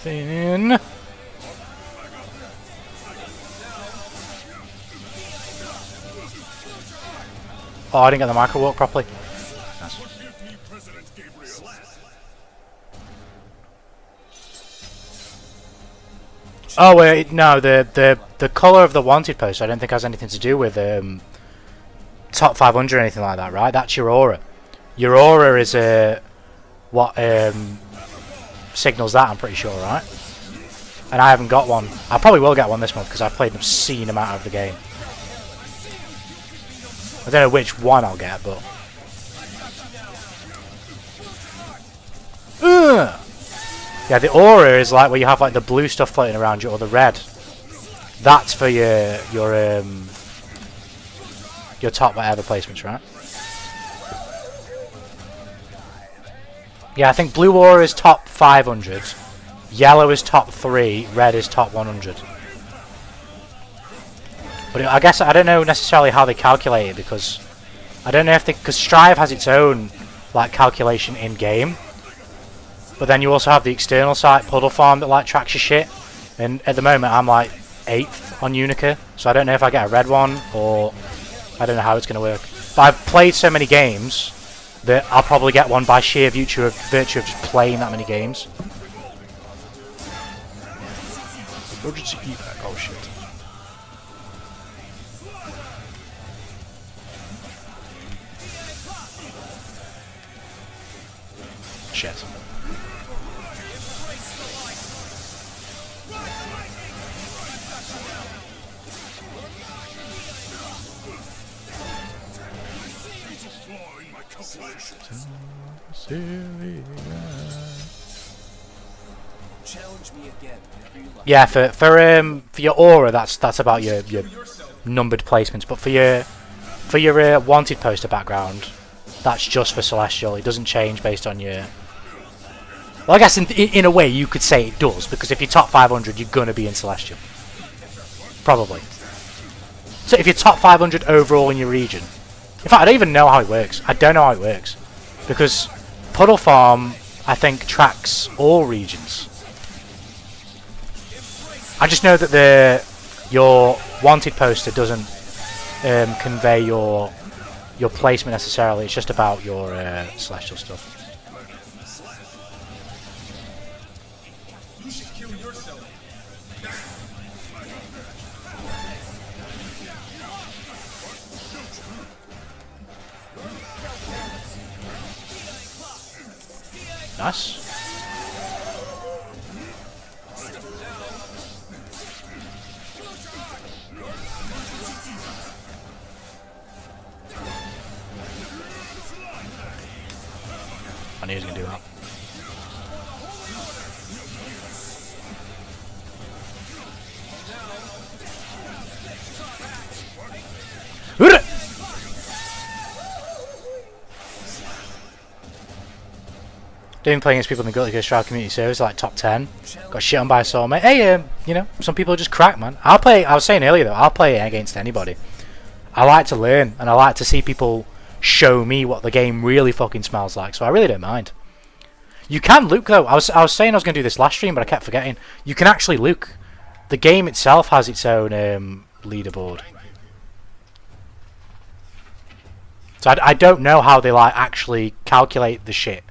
Thin. Oh, I didn't get the micro walk properly. Nice. Oh wait, no, the colour of the wanted poster I don't think has anything to do with top 500 or anything like that, right? That's your aura. Your aura is what signals that, I'm pretty sure, right? And I haven't got one. I probably will get one this month because I've played an obscene amount of the game. I don't know which one I'll get, but... Yeah, the aura is like where you have like the blue stuff floating around you, or the red. That's for your top whatever placements, right? Yeah, I think blue aura is top 500, yellow is top 3, red is top 100. But I guess I don't know necessarily how they calculate it, because I don't know if because Strive has its own like calculation in game. But then you also have the external site, Puddle Farm, that like tracks your shit. And at the moment I'm like 8th on Unica, so I don't know if I get a red one or I don't know how it's going to work. But I've played so many games that I'll probably get one by sheer virtue of just playing that many games. Emergency evac. Oh shit. Shit. Yeah, for your aura, that's about your numbered placements. But for your wanted poster background, that's just for Celestial. It doesn't change based on your. Well, I guess in a way you could say it does, because if you're top 500, you're gonna be in Celestial, probably. So if you're top 500 overall in your region, in fact, I don't even know how it works. I don't know how it works, because Puddle Farm, I think, tracks all regions. I just know that your wanted poster doesn't convey your placement necessarily. It's just about your Celestial stuff. You should kill yourself. Nice. I knew he was going to do that. Doing playing against people in the Guilty Gear Strive community service, like top 10. Got shit on by a soulmate. Hey, you know, some people just crack, man. I was saying earlier though, I'll play against anybody. I like to learn, and I like to see people show me what the game really fucking smells like, so I really don't mind. You can Luke though. I was saying I was going to do this last stream, but I kept forgetting. You can actually Luke. The game itself has its own leaderboard. So I don't know how they like actually calculate the shit.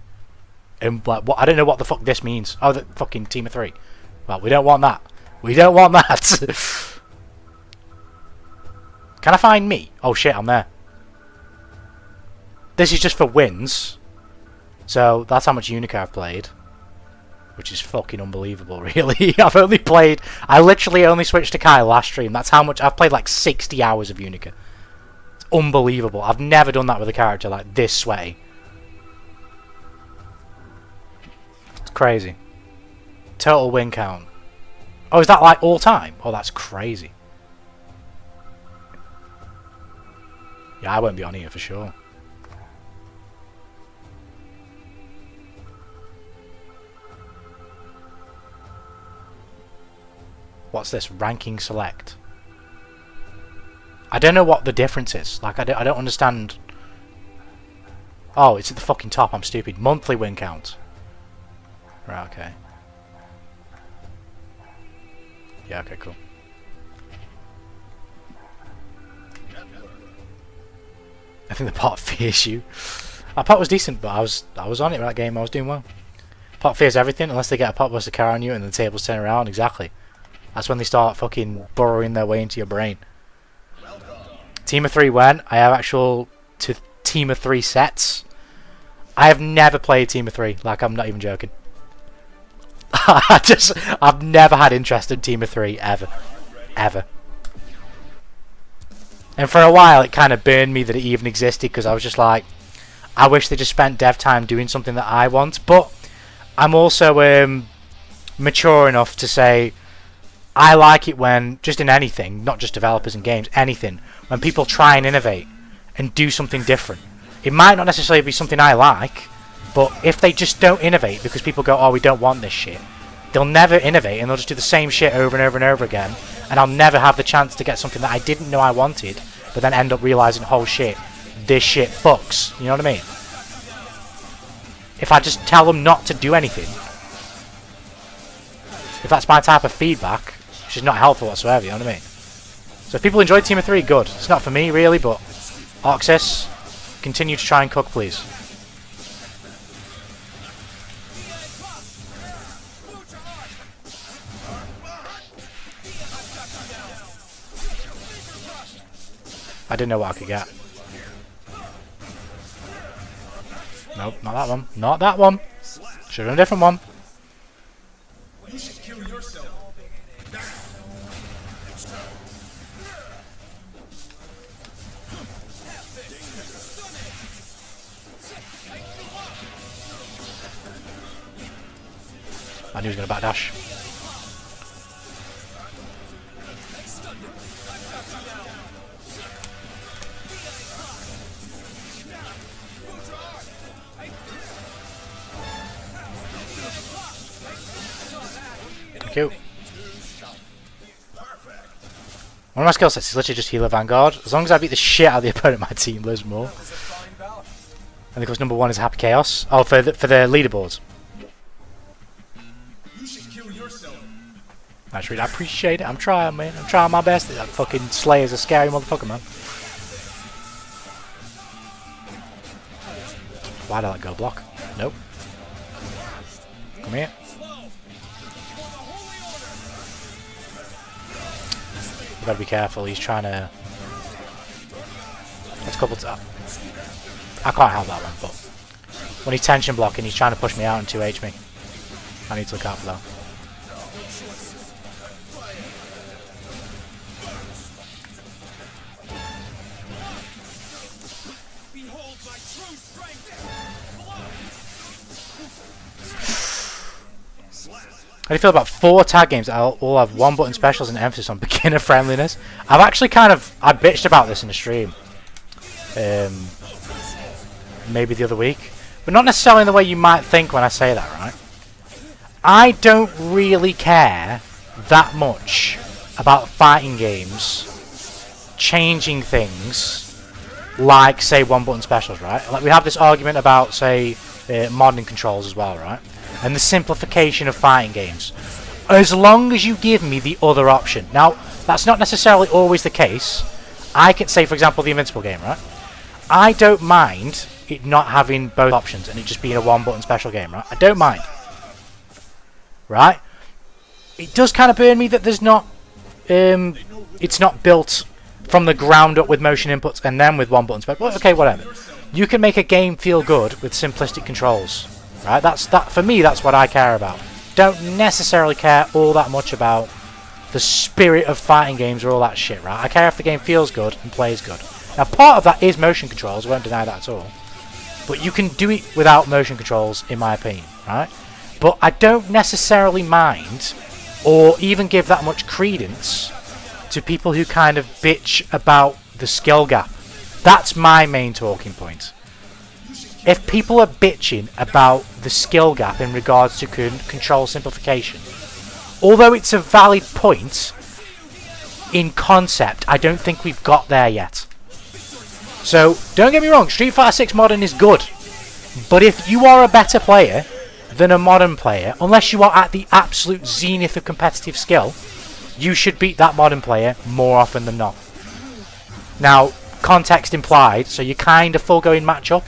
And like, what I don't know what the fuck this means. Oh, the fucking team of 3. Well, we don't want that. We don't want that. Can I find me? Oh shit, I'm there. This is just for wins. So that's how much Unica I've played. Which is fucking unbelievable, really. I literally only switched to Kai last stream. That's how much, I've played like 60 hours of Unica. It's unbelievable. I've never done that with a character like this sweaty. It's crazy. Total win count. Oh, is that like all time? Oh, that's crazy. Yeah, I won't be on here for sure. What's this? Ranking select. I don't know what the difference is. Like, I don't understand. Oh, it's at the fucking top. I'm stupid. Monthly win count. Right, okay. Yeah, okay, cool. I think the pot fears you. Our pot was decent, but I was on it with that game. I was doing well. Pot fears everything unless they get a pot buster car on you and the tables turn around. Exactly. That's when they start fucking burrowing their way into your brain. Team of 3 when? I have actual Team of 3 sets. I have never played Team of 3. Like, I'm not even joking. I've never had interest in Team of 3 ever. Ever. And for a while it kind of burned me that it even existed, because I was just like, I wish they just spent dev time doing something that I want. But I'm also mature enough to say I like it when, just in anything, not just developers and games, anything, when people try and innovate and do something different. It might not necessarily be something I like, but if they just don't innovate because people go, oh, we don't want this shit, they'll never innovate and they'll just do the same shit over and over and over again, and I'll never have the chance to get something that I didn't know I wanted, but then end up realising, oh shit, this shit fucks. You know what I mean? If I just tell them not to do anything, if that's my type of feedback, which is not helpful whatsoever, you know what I mean? So if people enjoy Team of 3, good. It's not for me really, but Oxys, continue to try and cook, please. I didn't know what I could get. Nope, not that one. Not that one. Should have done a different one. You should kill yourself. I knew he was going to backdash. Thank you. One of my skill sets is literally just healer Vanguard. As long as I beat the shit out of the opponent, my team lives more. And of course, number 1 is Happy Chaos. Oh, for the leaderboards. Actually, I appreciate it. I'm trying, man. I'm trying my best. That fucking Slayer's a scary motherfucker, man. Why did I let go block? Nope. Come here. You gotta be careful. He's trying to. That's a couple times. I can't help that one, but when he's tension blocking, he's trying to push me out and 2H me. I need to look out for that. How do you feel about 4 tag games that all have 1-button specials and emphasis on beginner friendliness? I've actually I bitched about this in the stream. Maybe the other week. But not necessarily in the way you might think when I say that, right? I don't really care that much about fighting games changing things like, say, 1-button specials, right? Like, we have this argument about, say, modern controls as well, right? And the simplification of fighting games. As long as you give me the other option. Now, that's not necessarily always the case. I can say, for example, the Invincible game, right? I don't mind it not having both options and it just being a one-button special game, right? I don't mind. Right? It does kind of burn me that there's not... it's not built from the ground up with motion inputs and then with one-button special... Well, okay, whatever. You can make a game feel good with simplistic controls. Right? For me, that's what I care about. Don't necessarily care all that much about the spirit of fighting games or all that shit, right? I care if the game feels good and plays good. Now, part of that is motion controls. I won't deny that at all. But you can do it without motion controls, in my opinion, right? But I don't necessarily mind or even give that much credence to people who kind of bitch about the skill gap. That's my main talking point. If people are bitching about the skill gap in regards to control simplification, although it's a valid point, in concept, I don't think we've got there yet. So, don't get me wrong, Street Fighter 6 Modern is good. But if you are a better player than a modern player, unless you are at the absolute zenith of competitive skill, you should beat that modern player more often than not. Now, context implied, so you kind of full going match up.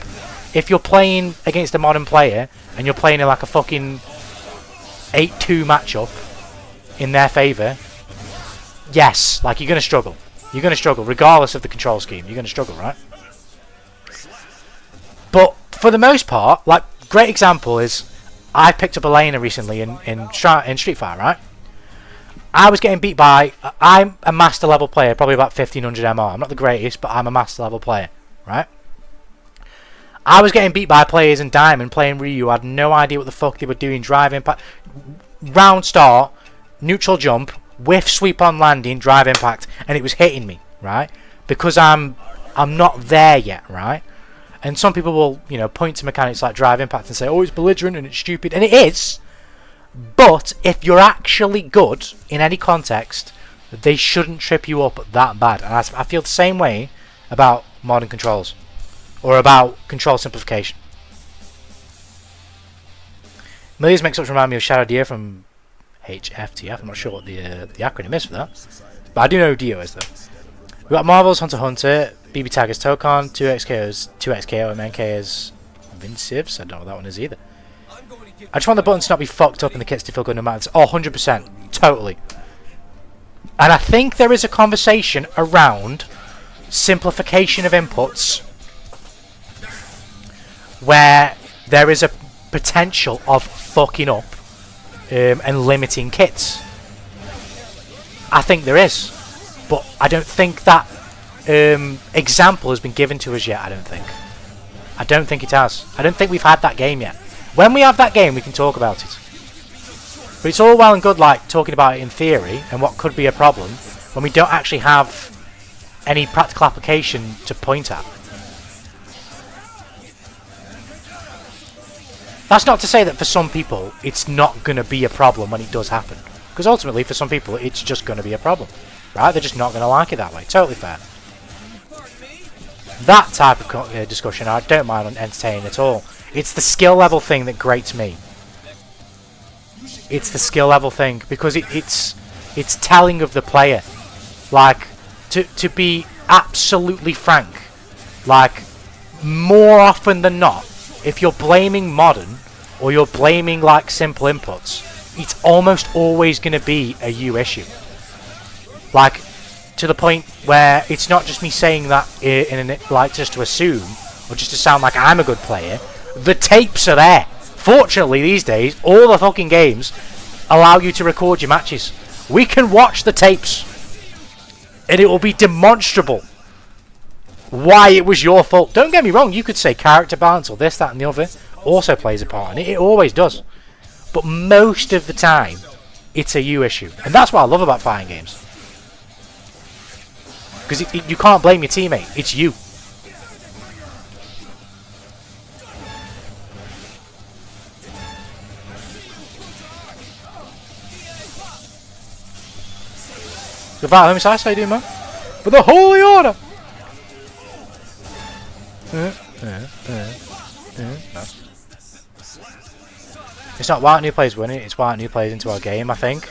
If you're playing against a modern player and you're playing in like a fucking 8-2 matchup in their favour, yes, like you're going to struggle. You're going to struggle, regardless of the control scheme. You're going to struggle, right? But for the most part, like, great example is I picked up Elena recently in Street Fighter, right? I was getting beat by... I'm a master level player, probably about 1500 MR. I'm not the greatest, but I'm a master level player, right? I was getting beat by players in Diamond playing Ryu. I had no idea what the fuck they were doing. Drive impact, round start, neutral jump, whiff sweep on landing, drive impact, and it was hitting me, right? Because I'm not there yet, right? And some people will, you know, point to mechanics like drive impact and say, oh, it's belligerent and it's stupid, and it is. But if you're actually good in any context, they shouldn't trip you up that bad. And I feel the same way about modern controls. Or about control simplification. Millions mix-ups remind me of Shadow Deer from HFTF. I'm not sure what the acronym is for that. But I do know who Dio is, though. We've got Marvel's Hunter Hunter, BB Tag is Tokon, 2XKO, and MK is Vincivs. I don't know what that one is either. I just want the buttons to not be fucked up and the kits to feel good no matter. Oh, 100%. Totally. And I think there is a conversation around simplification of inputs where there is a potential of fucking up and limiting kits. I think there is. But I don't think that example has been given to us yet, I don't think. I don't think it has. I don't think we've had that game yet. When we have that game, we can talk about it. But it's all well and good, like, talking about it in theory and what could be a problem when we don't actually have any practical application to point at. That's not to say that for some people it's not going to be a problem when it does happen. Because ultimately, for some people, it's just going to be a problem. Right? They're just not going to like it that way. Totally fair. That type of discussion I don't mind entertaining at all. It's the skill level thing that grates me. It's the skill level thing. Because it's telling of the player. Like, to be absolutely frank, like, more often than not, if you're blaming modern, or you're blaming, like, simple inputs, it's almost always going to be a you issue. Like, to the point where it's not just me saying that like, just to assume, or just to sound like I'm a good player. The tapes are there. Fortunately, these days, all the fucking games allow you to record your matches. We can watch the tapes, and it will be demonstrable why it was your fault. Don't get me wrong, you could say character balance or this, that and the other also plays a part in it. It always does. But most of the time, it's a you issue. And that's what I love about fighting games. Because you can't blame your teammate, it's you. The Val Homicide, how you doing, man? For the Holy Order! Nice. It's not why aren't new players winning, it's why aren't new players into our game, I think.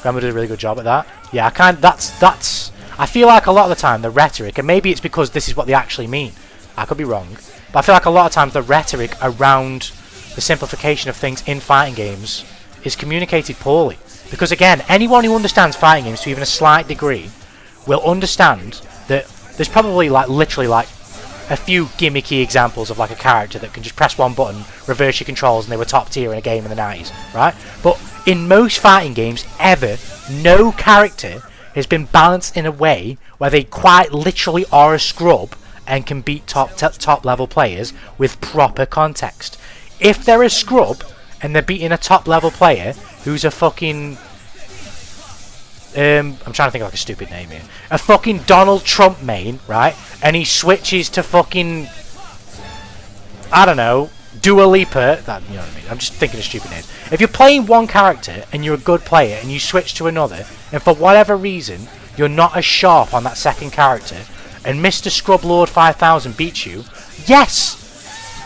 Granblue did a really good job at that. Yeah, that's I feel like a lot of the time the rhetoric, and maybe it's because this is what they actually mean, I could be wrong, but I feel like a lot of times the rhetoric around the simplification of things in fighting games is communicated poorly. Because again, anyone who understands fighting games to even a slight degree will understand that there's probably like literally like a few gimmicky examples of like a character that can just press one button, reverse your controls, and they were top tier in a game in the 90s, right? But in most fighting games ever, no character has been balanced in a way where they quite literally are a scrub and can beat top level players with proper context. If they're a scrub and they're beating a top level player who's a fucking I'm trying to think of like a stupid name here. A fucking Donald Trump main, right? And he switches to fucking, I don't know, Dua Lipa. That, you know what I mean? I'm just thinking of stupid names. If you're playing one character and you're a good player and you switch to another, and for whatever reason you're not as sharp on that second character, and Mr. Scrub Lord 5000 beats you, yes,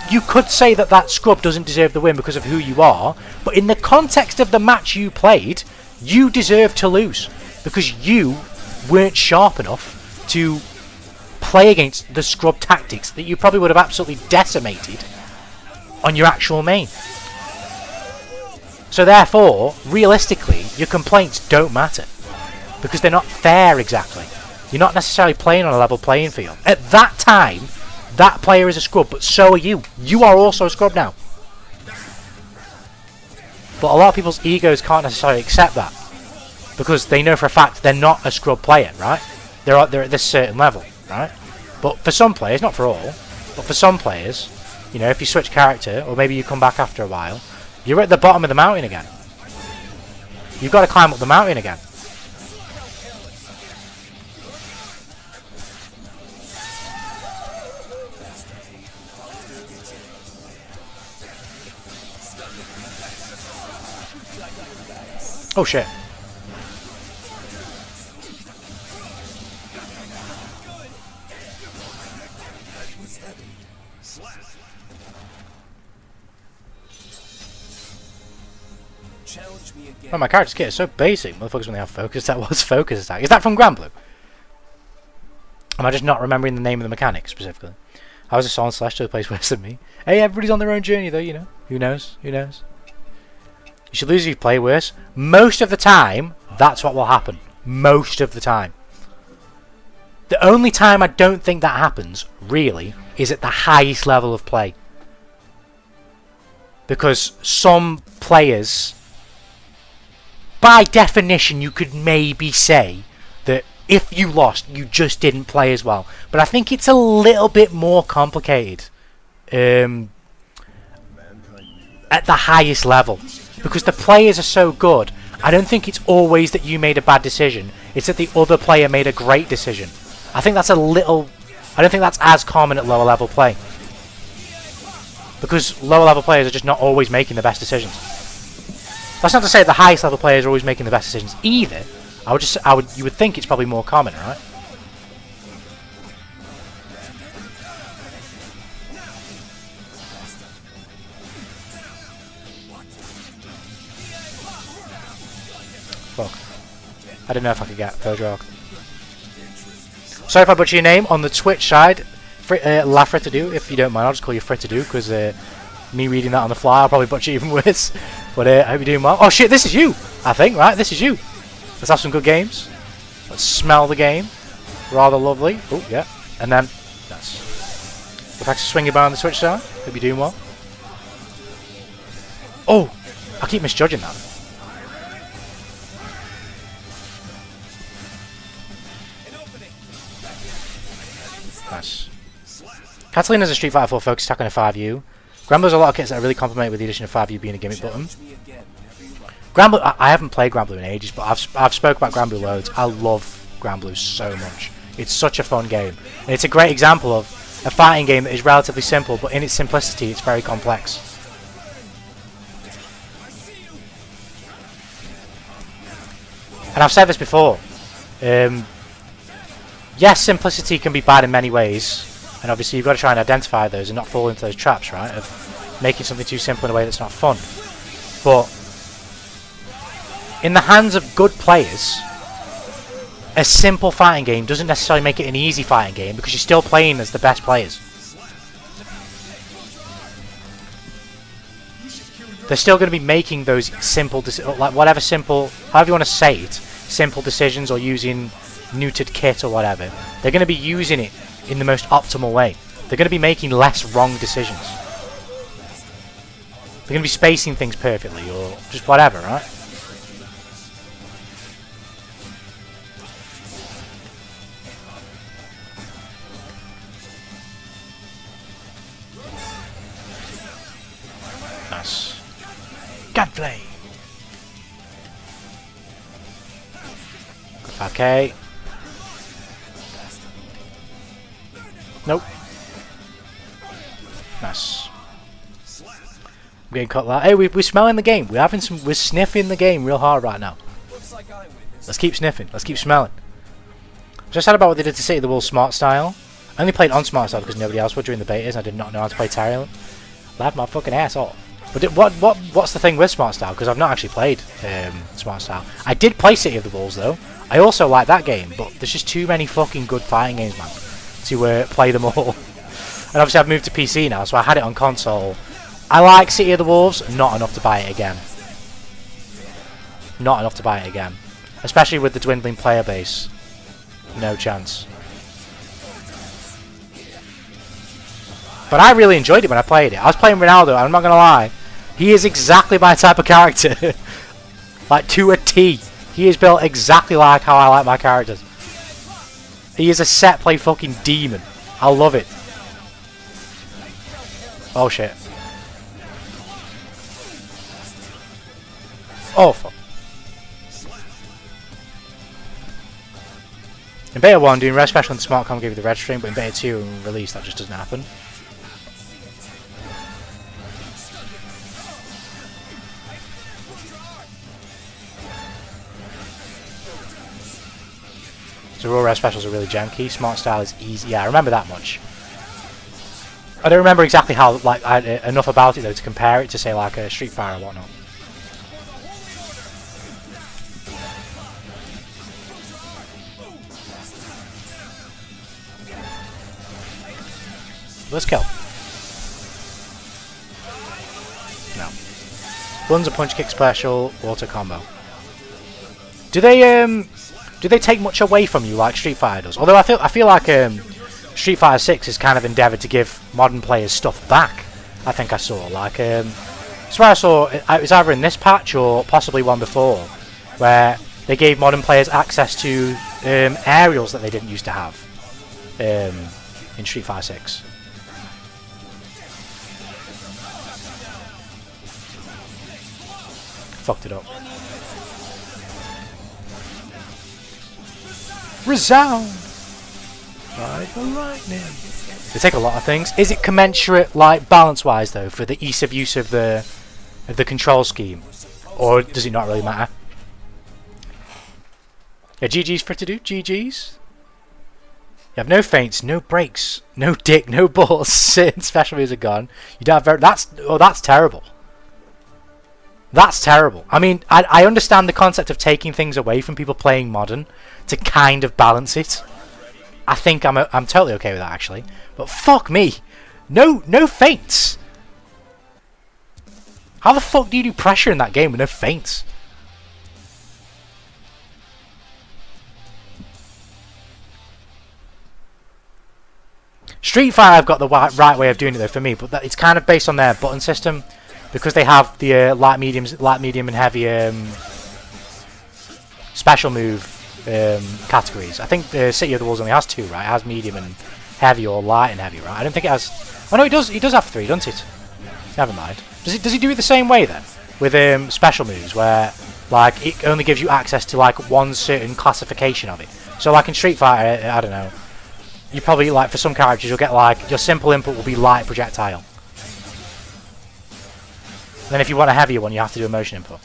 you could say that that scrub doesn't deserve the win because of who you are, but in the context of the match you played, you deserve to lose because you weren't sharp enough to play against the scrub tactics that you probably would have absolutely decimated on your actual main. So therefore, realistically, your complaints don't matter because they're not fair exactly. You're not necessarily playing on a level playing field. At that time, that player is a scrub, but so are you. You are also a scrub now. But a lot of people's egos can't necessarily accept that because they know for a fact they're not a scrub player, right? They're at this certain level, right? But for some players, not for all, but for some players, you know, if you switch character or maybe you come back after a while, you're at the bottom of the mountain again. You've got to climb up the mountain again. Oh shit. Oh, my character's kit is so basic. Motherfuckers when they have focus. That was focus attack. Is that from Granblue? Am I just not remembering the name of the mechanic specifically? How is a Solon Celestial who plays worse than me? Hey, everybody's on their own journey though, you know. Who knows? Who knows? You should lose if you play worse. Most of the time, that's what will happen. Most of the time. The only time I don't think that happens, really, is at the highest level of play. Because some players, by definition, you could maybe say that if you lost, you just didn't play as well. But I think it's a little bit more complicated at the highest level. Because the players are so good, I don't think it's always that you made a bad decision. It's that the other player made a great decision. I think that's a little... I don't think that's as common at lower level play. Because lower level players are just not always making the best decisions. That's not to say that the highest level players are always making the best decisions either. You would think it's probably more common, right? Fuck. I didn't know if I could get Prodrog. Sorry if I butcher your name on the Twitch side. La Frittadoo, if you don't mind. I'll just call you Frittadoo because me reading that on the fly, I'll probably butcher even worse. But I hope you're doing well. Oh shit, this is you! I think, right? This is you. Let's have some good games. Let's smell the game. Rather lovely. Oh, yeah. And then, nice. Go back to swinging by on the Twitch side. Hope you're doing well. Oh! I keep misjudging that. Nice. Catalina's a Street Fighter 4 focus attack on a 5U. Granblue's a lot of kits that are really complimented with the addition of 5U being a gimmick button. Granblue, I haven't played Granblue in ages, but I've spoke about Granblue loads. I love Granblue so much. It's such a fun game. And it's a great example of a fighting game that is relatively simple, but in its simplicity, it's very complex. And I've said this before. Yes, simplicity can be bad in many ways, and obviously you've got to try and identify those and not fall into those traps, right? Of making something too simple in a way that's not fun. But in the hands of good players, a simple fighting game doesn't necessarily make it an easy fighting game because you're still playing as the best players. They're still going to be making those simple, like whatever simple, however you want to say it, simple decisions or using neutered kit or whatever. They're going to be using it in the most optimal way. They're going to be making less wrong decisions. They're going to be spacing things perfectly or just whatever, right? Nice. Gunplay! 5k. Nope. Nice. I'm getting caught that. Hey, we're smelling the game. We're sniffing the game real hard right now. Let's keep sniffing. Let's keep smelling. Just sad about what they did to City of the Wolves Smart Style. I only played on Smart Style because nobody else would during the betas and I did not know how to play Tyrant. Laughed my fucking ass off. But what's the thing with Smart Style? Because I've not actually played Smart Style. I did play City of the Wolves though. I also like that game, but there's just too many fucking good fighting games, man, to play them all. And obviously I've moved to PC now, so I had it on console. I like City of the Wolves, not enough to buy it again. Not enough to buy it again. Especially with the dwindling player base. No chance. But I really enjoyed it when I played it. I was playing Ronaldo, I'm not going to lie. He is exactly my type of character. Like, to a T. He is built exactly like how I like my characters. He is a set play fucking demon. I love it. Oh shit. Oh fuck. In Beta 1, doing Red Special and Smart Com gave you the red string, but in Beta 2 and Release that just doesn't happen. So raw red specials are really janky. Smart Style is easy. Yeah, I remember that much. I don't remember exactly how, like, enough about it though to compare it to say like a Street Fighter or whatnot. Let's kill. No. One's a punch kick special, auto combo. Do they take much away from you like Street Fighter does? Although I feel like Street Fighter 6 has kind of endeavoured to give modern players stuff back. I think I saw like that's where I saw it was either in this patch or possibly one before, where they gave modern players access to aerials that they didn't used to have in Street Fighter 6. Fucked it up. Resound like the lightning. They take a lot of things. Is it commensurate, like balance-wise, though, for the ease of use of the control scheme, or does it not really matter? Yeah, GG's for to do. GG's. You have no feints, no breaks, no dick, no balls. Special moves are gone. You don't have that's terrible. That's terrible. I mean, I understand the concept of taking things away from people playing modern to kind of balance it. I think I'm totally okay with that actually. But fuck me, no feints. How the fuck do you do pressure in that game with no feints? Street Fighter I've got the right way of doing it though for me, but it's kind of based on their button system. Because they have the light, medium, and heavy special move categories. I think the City of the Wolves only has 2, right? It has medium and heavy, or light and heavy, right? I don't think it has. Oh no, it does. It does have 3, doesn't it? Never mind. Does he do it the same way then with special moves, where like it only gives you access to like one certain classification of it? So like in Street Fighter, I don't know. You probably like for some characters you'll get like your simple input will be light projectile. Then if you want a heavier one, you have to do a motion input.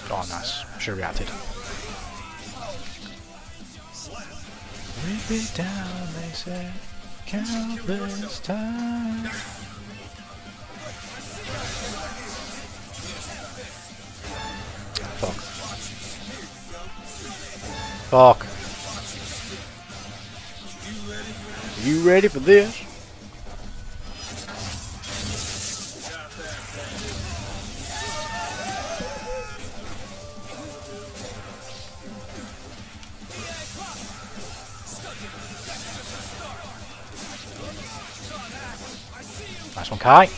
Oh, nice. Should have reacted. Rip it down, they say. Countless times. Fuck. Fuck. You ready for this? Nice one, Kai.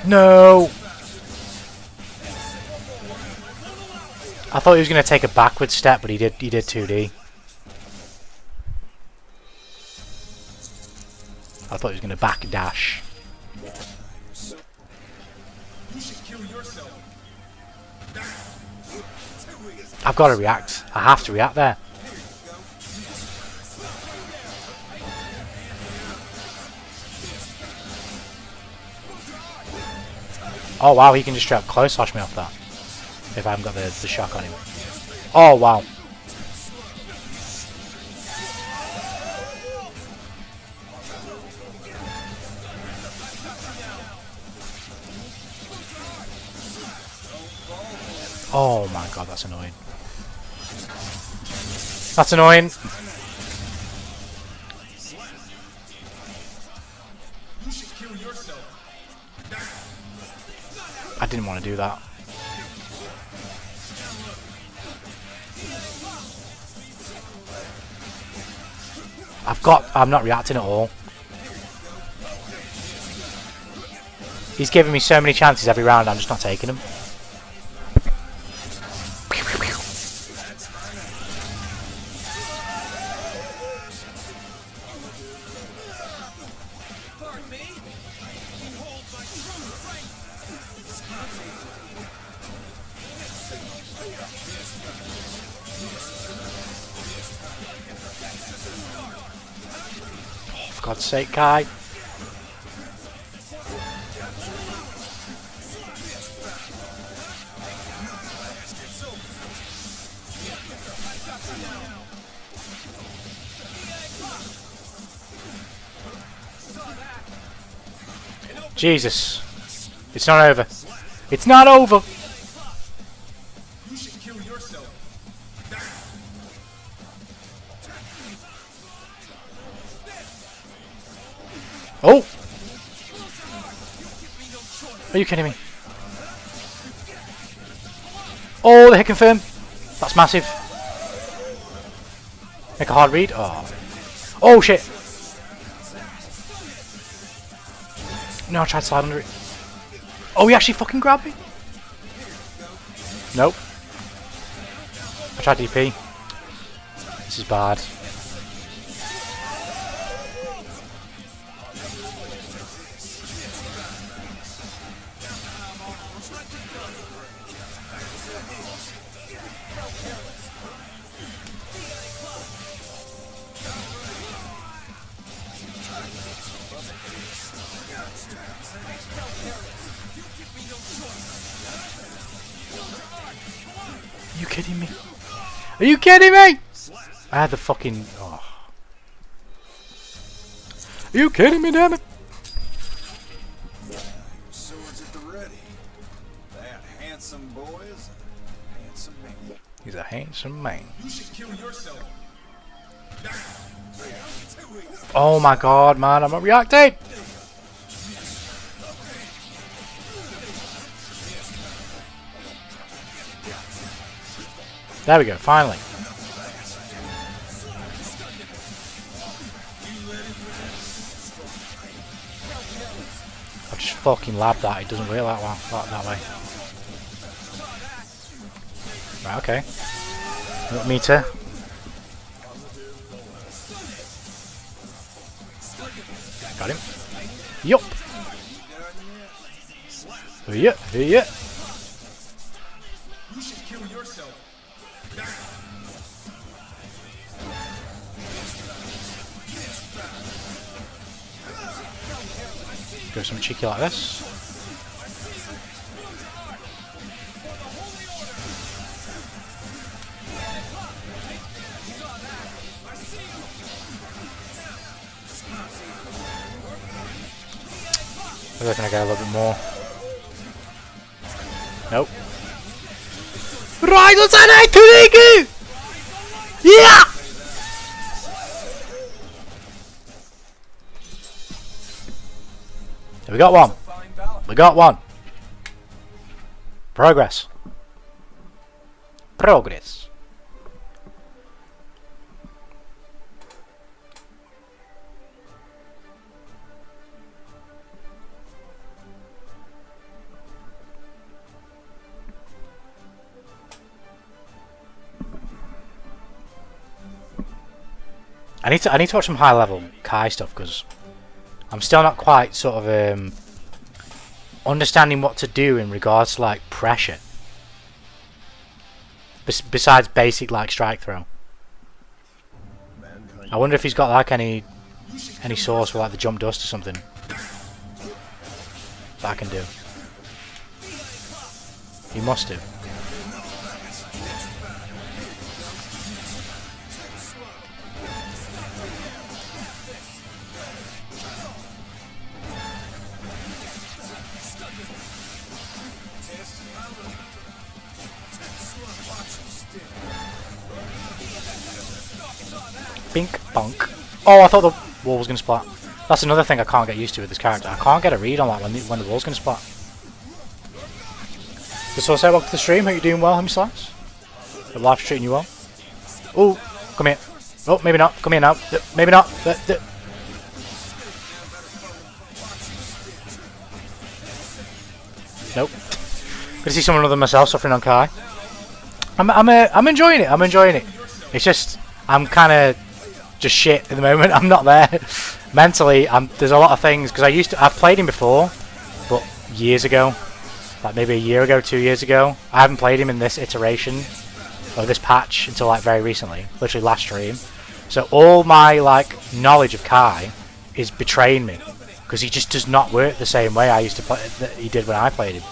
No! I thought he was going to take a backward step, but he did 2D. I thought he was going to back dash. I've got to react. I have to react there. Oh wow, he can just straight up close slash me off that. If I haven't got the shock on him. Oh wow. Oh my god, that's annoying. That's annoying. I didn't want to do that. I'm not reacting at all. He's giving me so many chances every round, I'm just not taking them. For God's sake, Kai. Jesus. It's not over. It's not over! You should kill yourself. Oh! Are you kidding me? Oh, the hit confirm! That's massive. Make a hard read. Oh. Oh shit! No, I tried to slide under it. Oh, he actually fucking grabbed me? Nope. I tried DP. This is bad. Are you kidding me? Are you kidding me? I had the fucking... Oh. Are you kidding me, damn it? Swords at the ready. That handsome boy is a handsome man. He's a handsome man. You should kill yourself. Oh my god, man, I'm not reacting! There we go, finally. I've just fucking labbed that, it doesn't work that way. Right, okay. Not meter. Got him. Yup. Yeah. You should kill yourself. Do something cheeky like this. Maybe I can get a little bit more. Nope. Right, let's AWanderingTanuki! Yeah! We got one. We got one. Progress. Progress. I need to watch some high level Kai stuff because I'm still not quite sort of understanding what to do in regards to like pressure. Besides basic like strike throw. I wonder if he's got like any source for like the jump dust or something that I can do. He must do. Bink, bonk. Oh, I thought the wall was going to splat. That's another thing I can't get used to with this character. I can't get a read on that when the wall's going to splat. So say welcome to the stream. Hope you're doing well, homie Slaps. Hope life's treating you well. Oh, come here. Oh, maybe not. Come here now. Maybe not. Nope. Good to see someone other than myself suffering on Kai. I'm enjoying it. I'm enjoying it. It's just I'm kind of just shit at the moment. I'm not there mentally. There's a lot of things because I've played him before, but years ago, like maybe a year ago, 2 years ago. I haven't played him in this iteration of this patch until like very recently, literally last stream. So all my like knowledge of Kai is betraying me because he just does not work the same way I used to play that he did when I played him.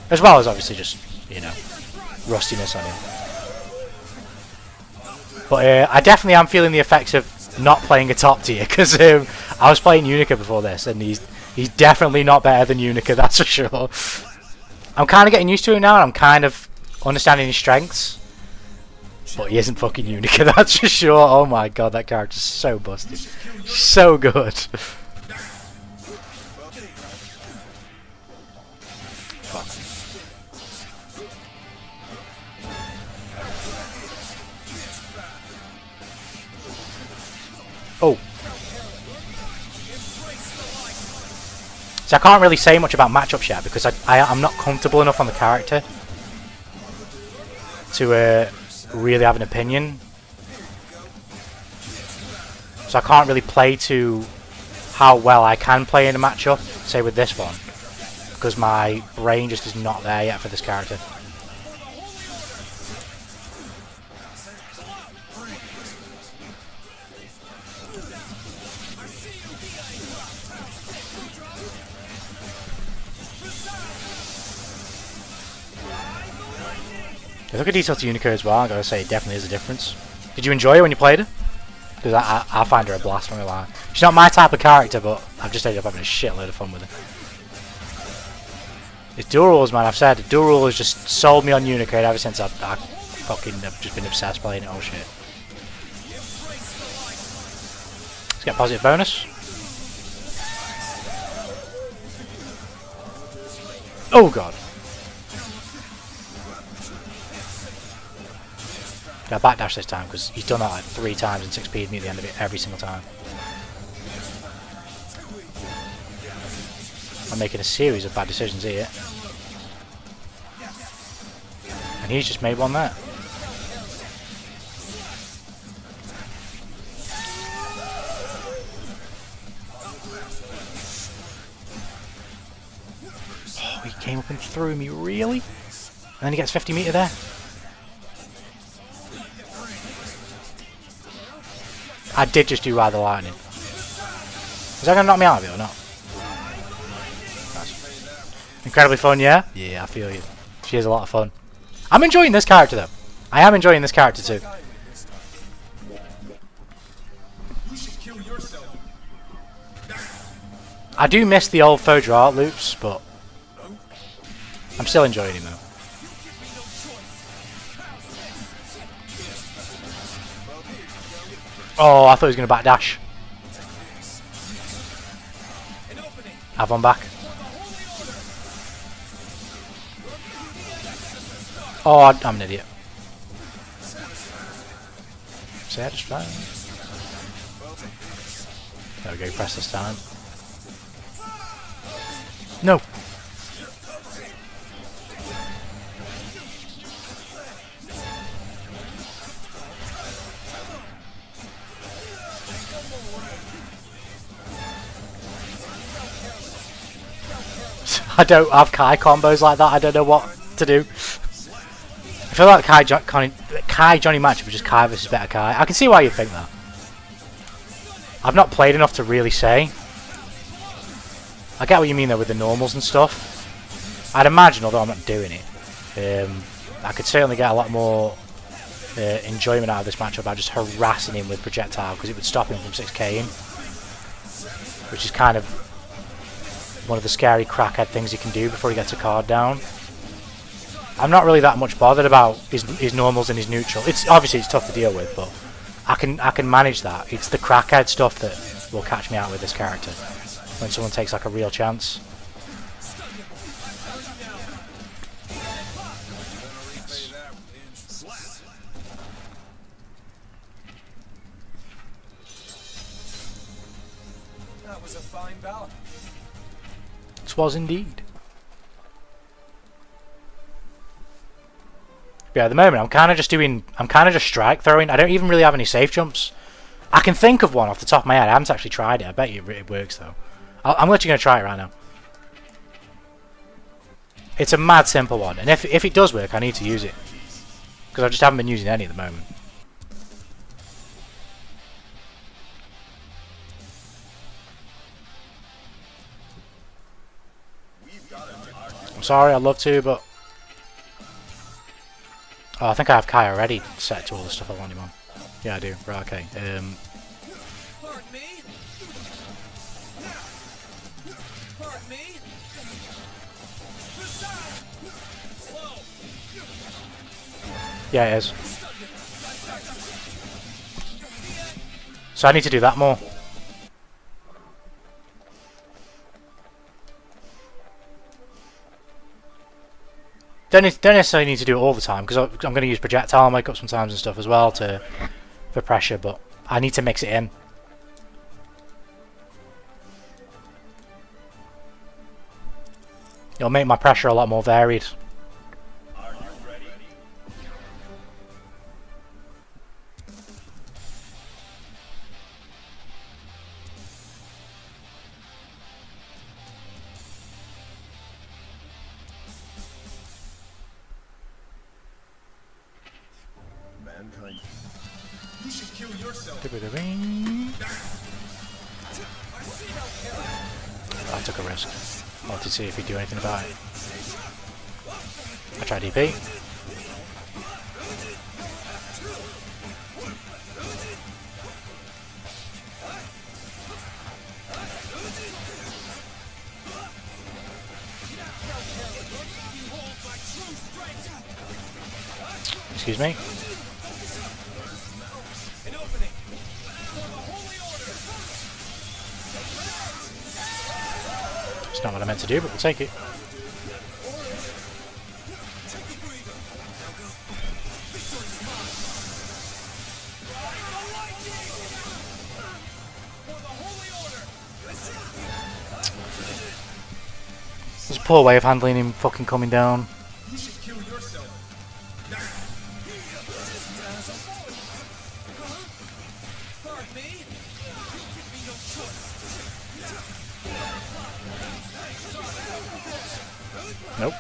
As well as obviously just, you know, rustiness on him. But I definitely am feeling the effects of not playing a top tier because I was playing Unica before this and he's definitely not better than Unica, that's for sure. I'm kind of getting used to him now and I'm kind of understanding his strengths. But he isn't fucking Unica, that's for sure. Oh my god, that character's so busted. So good. Oh. So I can't really say much about matchups yet because I'm not comfortable enough on the character to really have an opinion. So I can't really play to how well I can play in a matchup, say with this one, because my brain just is not there yet for this character. Look at detail to Unica as well. I gotta say, it definitely is a difference. Did you enjoy it when you played her? Because I find her a blast, I'm not gonna lie. She's not my type of character, but I've just ended up having a shitload of fun with her. It's dual rules, man. I've said dual rule has just sold me on Unica ever since I fucking have just been obsessed playing it. Oh shit! Let's get a positive bonus. Oh god! I backdash this time because he's done that like 3 times and 6P'd me at the end of it every single time. I'm making a series of bad decisions here. And he's just made one there. Oh, he came up and threw me, really? And then he gets 50 meter there. I did just do Ride the Lightning. Is that going to knock me out of it or not? Nice. Incredibly fun, yeah? Yeah, I feel you. She is a lot of fun. I'm enjoying this character though. I am enjoying this character too. I do miss the old faux draw loops, but I'm still enjoying him though. Oh, I thought he was going to backdash. Have one back. Oh, I'm an idiot. So yeah, just fine. There we go, press this time. No! I don't have Kai combos like that, I don't know what to do. I feel like Kai Johnny matchup is just Kai versus better Kai. I can see why you think that. I've not played enough to really say. I get what you mean though with the normals and stuff. I'd imagine, although I'm not doing it, I could certainly get a lot more enjoyment out of this matchup by just harassing him with projectile, because it would stop him from 6K'ing, which is kind of one of the scary crackhead things he can do before he gets a card down. I'm not really that much bothered about his normals and his neutral. It's obviously it's tough to deal with, but I can manage that. It's the crackhead stuff that will catch me out with this character when someone takes like a real chance. That was a fine bout. It was indeed. Yeah, at the moment I'm kind of just strike throwing. I don't even really have any safe jumps. I can think of one off the top of my head. I haven't actually tried it. I bet you it works though. I'm literally going to try it right now. It's a mad simple one, and if it does work, I need to use it, because I just haven't been using any at the moment. I'm sorry, I'd love to, but oh, I think I have Kai already set to all the stuff I want him on. Yeah, I do. Right, okay. Yeah, it is. So I need to do that more. Don't necessarily need to do it all the time, because I'm going to use projectile and wake up sometimes and stuff as well for pressure, but I need to mix it in. It'll make my pressure a lot more varied. Are you ready? Mankind. You should kill yourself. I took a risk. I wanted to see if he'd do anything about it. I tried DP. Excuse me. It's not what I meant to do, but we'll take it. It's a poor way of handling him fucking coming down. Nope.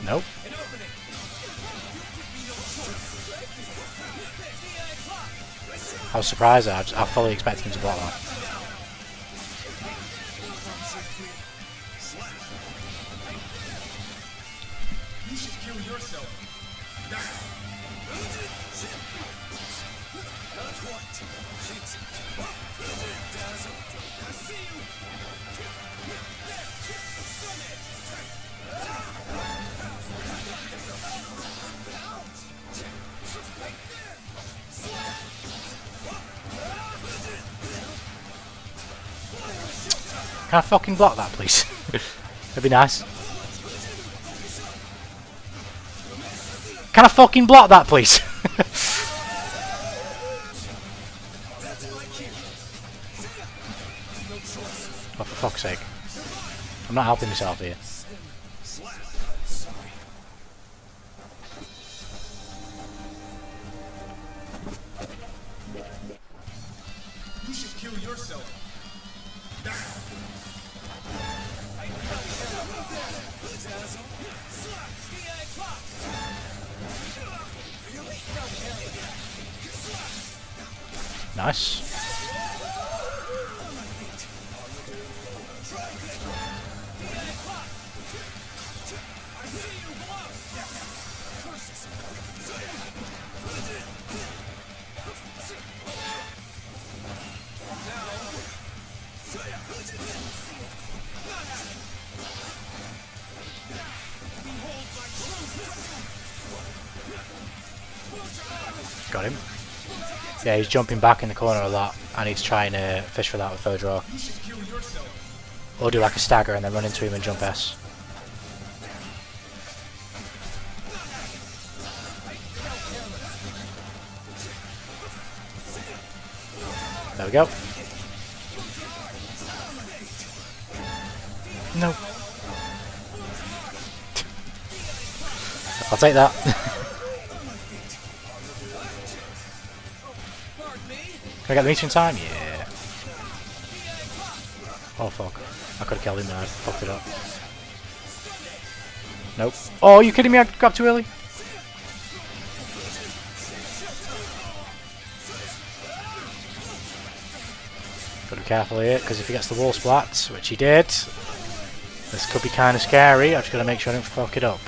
Nope. I was surprised. I fully expected him to block that. Can I fucking block that, please? That'd be nice. Can I fucking block that, please? Oh, for fuck's sake. I'm not helping myself here. You should kill yourself. Nice. Got him. Yeah, he's jumping back in the corner a lot. I need to try and fish for that with third draw. Or do like a stagger and then run into him and jump S. There we go. No. I'll take that. Can I get the meter in time? Yeah. Oh fuck. I could have killed him there. I fucked it up. Nope. Oh, are you kidding me? I grabbed too early. Gotta be careful here, because if he gets the wall splat, which he did, this could be kind of scary. I just gotta make sure I don't fuck it up.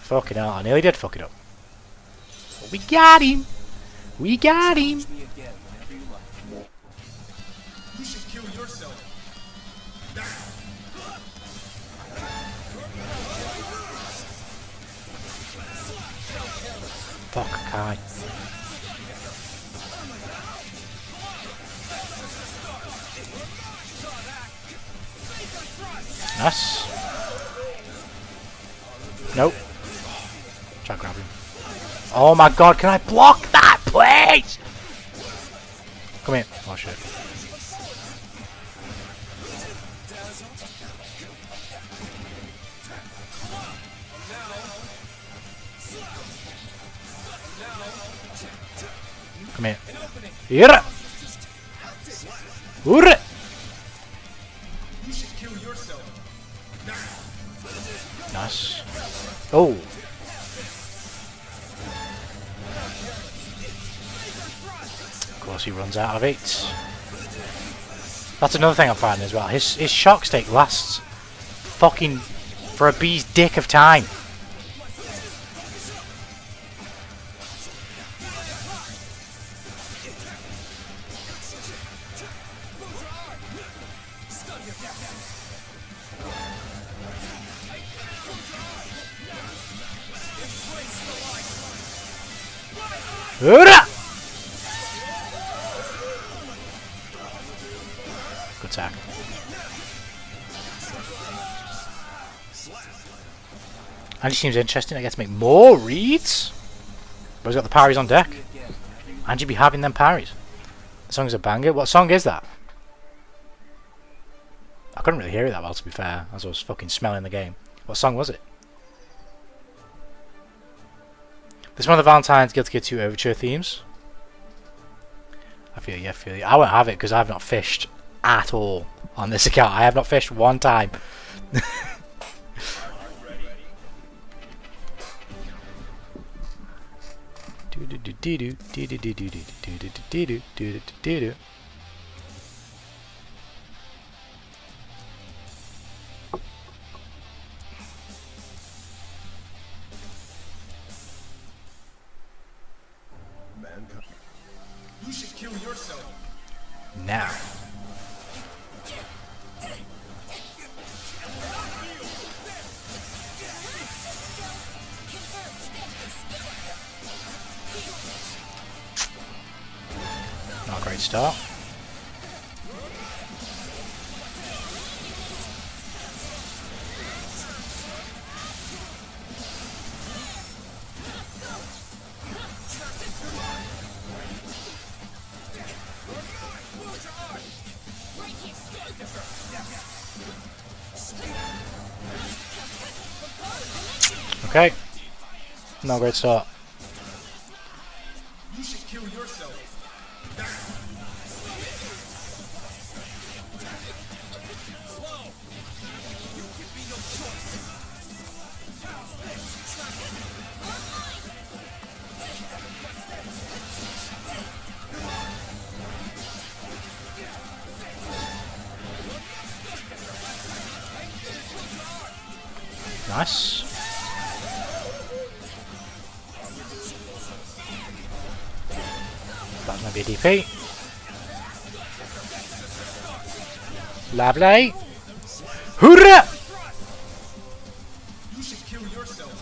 Fucking hell, I nearly did fuck it up. But we got him! We got him! You should kill yourself. Fuck, Kai. Nice. Nope. Try to grab him. Oh my god, can I block that, please? Come here. Oh shit. Come here. Here. Ure. You should kill yourself. Nice. Oh. Of course he runs out of it. That's another thing I'm finding as well. His shock stick lasts fucking for a bee's dick of time. Good attack. And he seems interesting. I get to make more reads. But he's got the parries on deck. And you'd be having them parries. The song's a banger. What song is that? I couldn't really hear it that well, to be fair, as I was fucking smelling the game. What song was it? This is one of the Valentine's Guild Gear 2 Overture themes. I feel you, I feel you. I won't have it because I've not fished at all on this account. I have not fished one time. You should kill yourself. Now. Not a great start. Okay. Not a great start. You should kill yourself. Nice. That's maybe a DP. Lovely. Hoorah! You should kill yourself.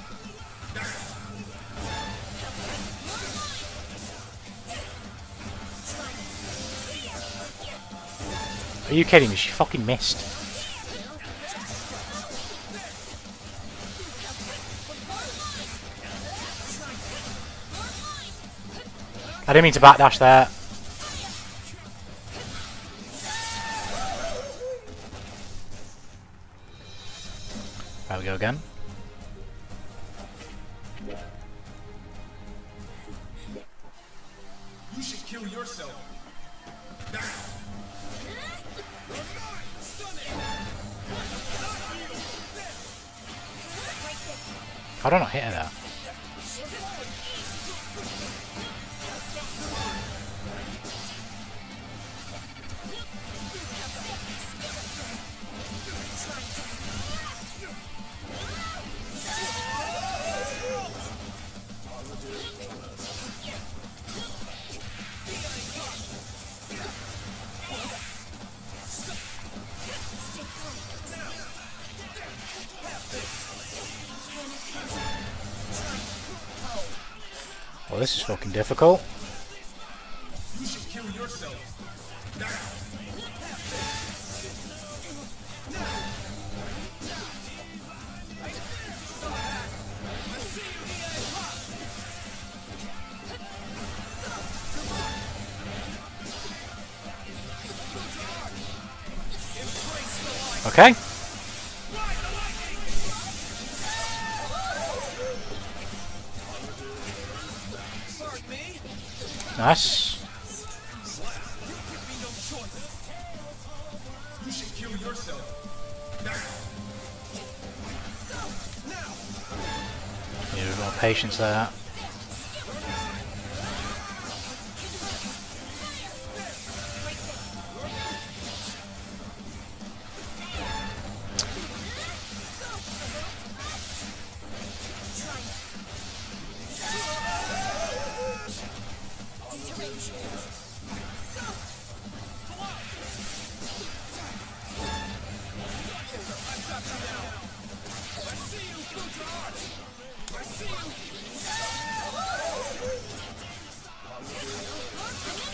Are you kidding me? She fucking missed. I didn't mean to backdash there. There we go again. You should kill yourself. How do I not hit her there? Well, this is fucking difficult. You should kill yourself. Okay. Nice. You should kill yourself. Need a bit more patience there.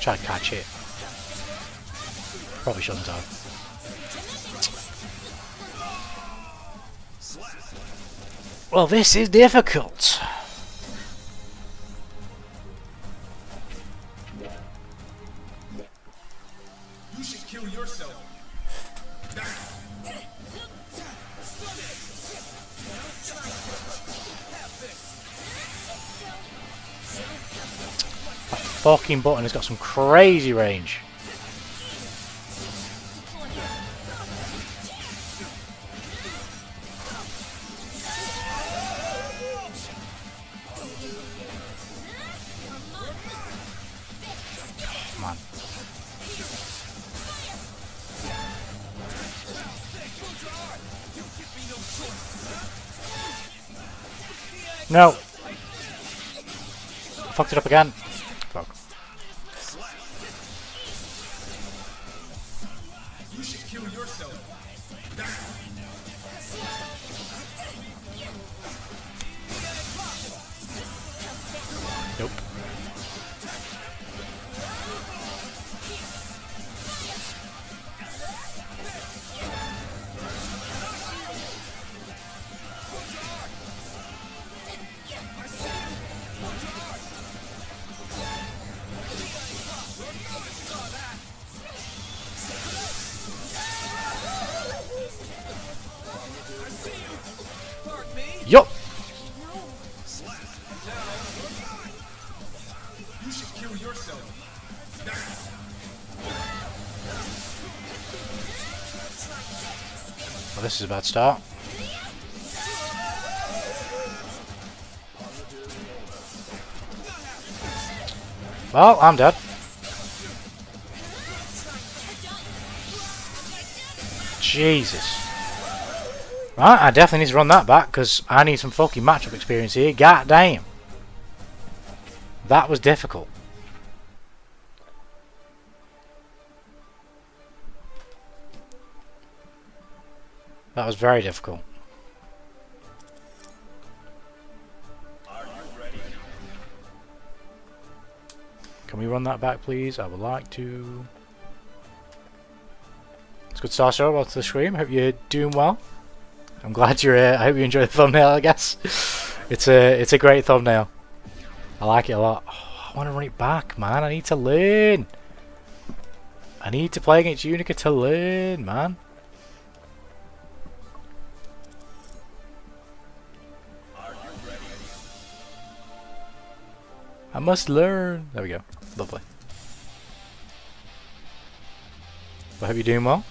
Try to catch it. Probably shouldn't have. Well, this is difficult. You should kill yourself. fucking button has got some crazy range. Man. No. Fucked it up again. Fuck. You should kill yourself. Nope. Yup. You should kill yourself. Well, this is a bad start. Well, I'm dead. Jesus. Right, I definitely need to run that back because I need some fucking matchup experience here. God damn. That was difficult. That was very difficult. Can we run that back, please? I would like to. It's good start, show. Welcome to the stream. Hope you're doing well. I'm glad you're here. I hope you enjoy the thumbnail, I guess. It's a great thumbnail. I like it a lot. Oh, I want to run it back, man. I need to learn. I need to play against Unica to learn, man. I must learn. There we go. Lovely. I hope you're doing well.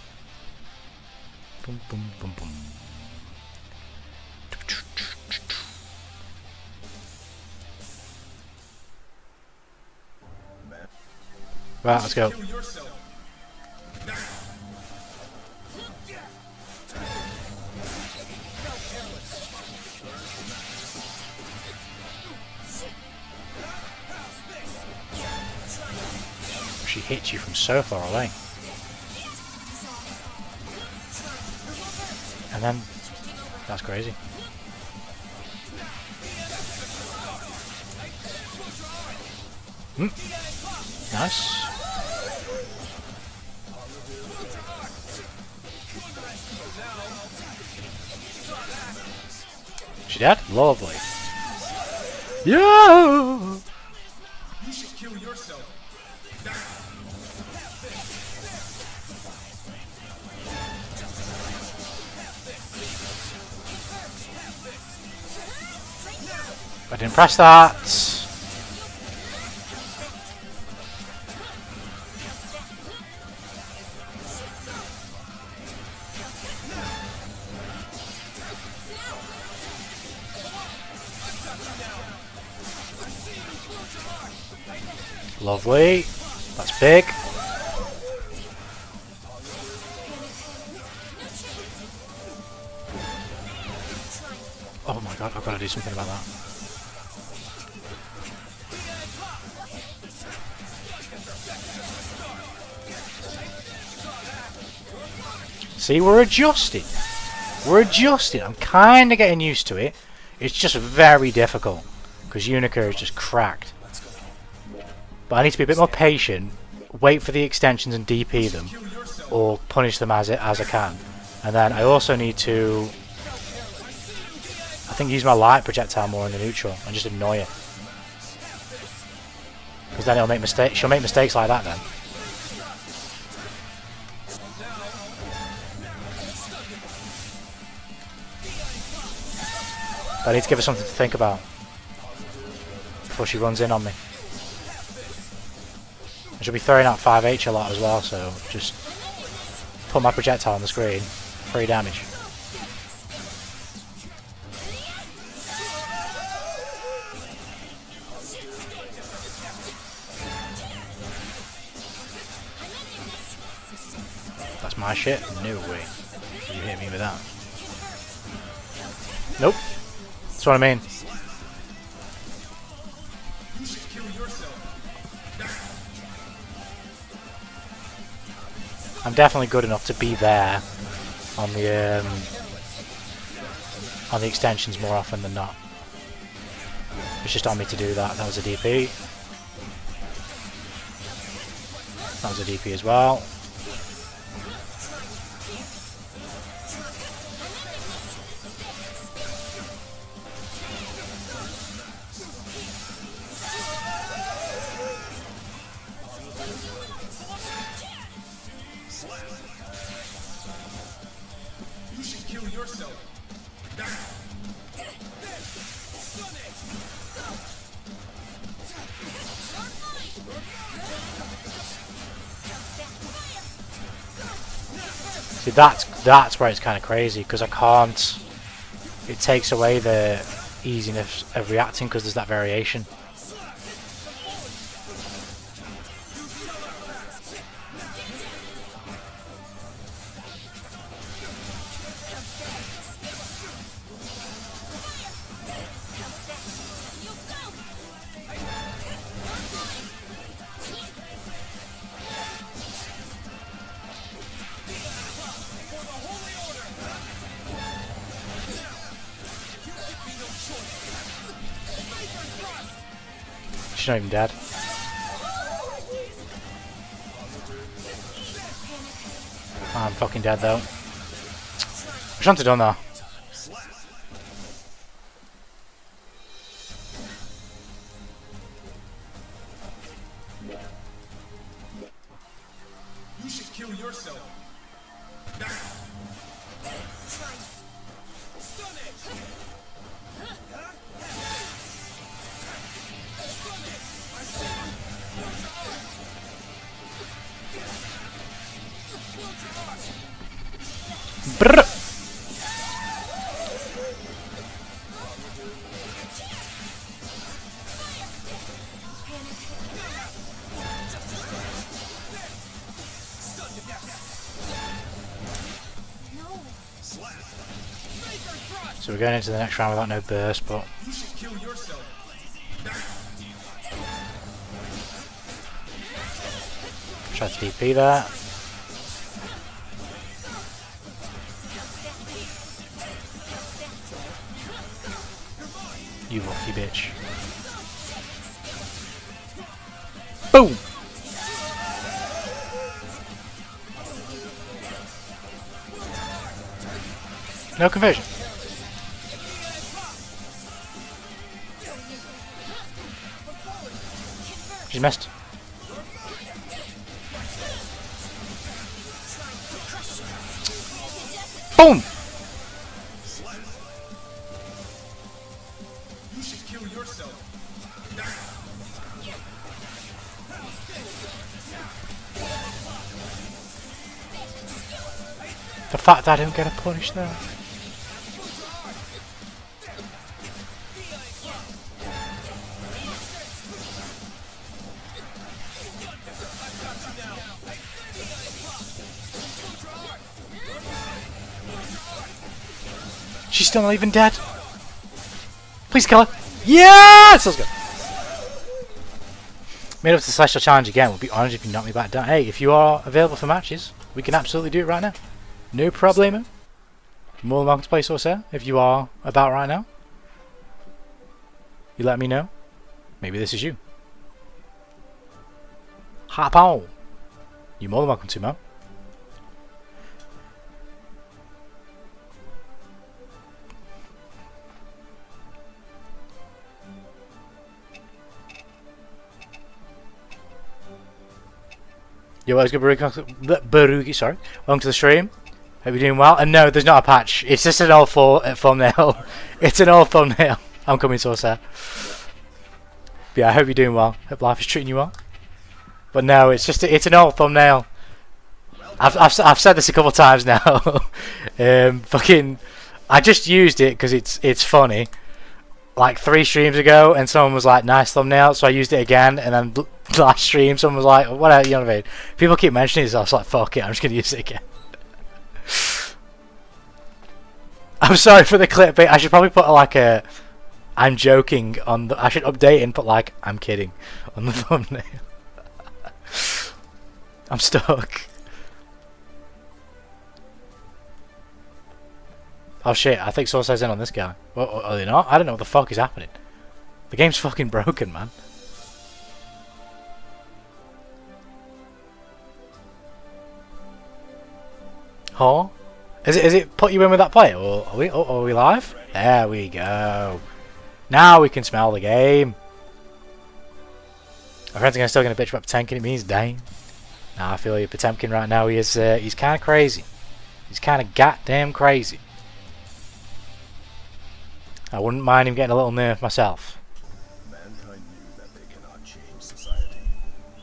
Boom, boom, boom, boom. Right, let's go. Kill yourself. She hits you from so far away. And then, that's crazy. Nice. She dead? Lovely. Yeah! You should kill yourself. I didn't press that. Lovely. That's big. Oh my god, I've got to do something about that. See, we're adjusting. We're adjusting. I'm kind of getting used to it. It's just very difficult because Unica is just cracked. But I need to be a bit more patient, wait for the extensions and DP them, or punish them as I can. And then I also need to, I think, use my light projectile more in the neutral and just annoy it. Because then it'll make mistakes. She'll make mistakes like that then. But I need to give her something to think about before she runs in on me. She'll be throwing out 5H a lot as well, so just put my projectile on the screen. 3 damage. That's my shit? No way. You hit me with that. Nope. That's what I mean. You should kill yourself. I'm definitely good enough to be there on the extensions more often than not. It's just on me to do that. That was a DP. That was a DP as well. You should kill yourself. See, that's where it's kind of crazy, because I can't. It takes away the easiness of reacting because there's that variation. She's not even dead. I'm fucking dead though. I shouldn't have done that. You should kill yourself. Brr. So we're going into the next round without no burst, but You should kill yourself. try to DP that. You lucky bitch. Boom! No conversion. She's missed. Boom! You should kill yourself. The fact that I don't get a punish though. She's still not even dead. Please kill her. Yes! Let's go. Made up to the Celestial Challenge again. Would be honoured if you knock me back down. Hey, if you are available for matches, we can absolutely do it right now. No problemo. More than welcome to play Sorcerer if you are about right now. You let me know. Maybe this is you. Hop on. You're more than welcome to, man. Yo, what's good, Baruki? Sorry. Welcome to the stream. Hope you're doing well. And no, there's not a patch. It's just an old thumbnail. It's an old thumbnail. I'm coming, Sorcerer. But yeah, I hope you're doing well. Hope life is treating you well. But no, it's just it's an old thumbnail. I've said this a couple of times now. Fucking, I just used it because it's funny. Like 3 streams ago, and someone was like, "Nice thumbnail," so I used it again. And then last stream, someone was like, "Whatever," you know what I mean? People keep mentioning it, so I was like, "Fuck it, I'm just gonna use it again." I'm sorry for the clickbait. I should probably put like a "I'm joking" on the. I should update and put like "I'm kidding" on the thumbnail. I'm stuck. Oh shit, I think Suicide's in on this guy. What, are they not? I don't know what the fuck is happening. The game's fucking broken, man. Huh? Is it put you in with that player? Or are we live? There we go. Now we can smell the game. My friends are still going to bitch about Potemkin. It means dang. Nah, I feel you. Potemkin right now, he's kind of crazy. He's kind of goddamn crazy. I wouldn't mind him getting a little nerf myself. Mankind knew that they cannot change society,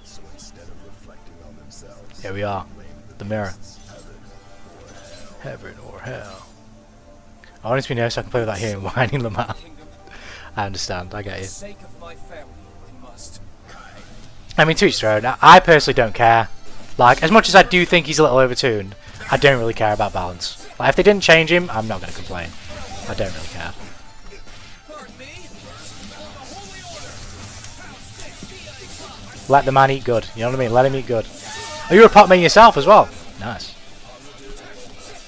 so instead of reflecting on themselves, Here we are, the mirror. Heaven or hell. Heaven or hell. I want it to be nerfed so I can play without hearing whining Lamar. I understand, I get you. Sake of my family, I must. I mean, to each their own. I personally don't care. Like, as much as I do think he's a little overtuned, I don't really care about balance. Like, if they didn't change him, I'm not going to complain. I don't really care. Let the man eat good. You know what I mean? Let him eat good. Oh, you're a pot man yourself as well. Nice.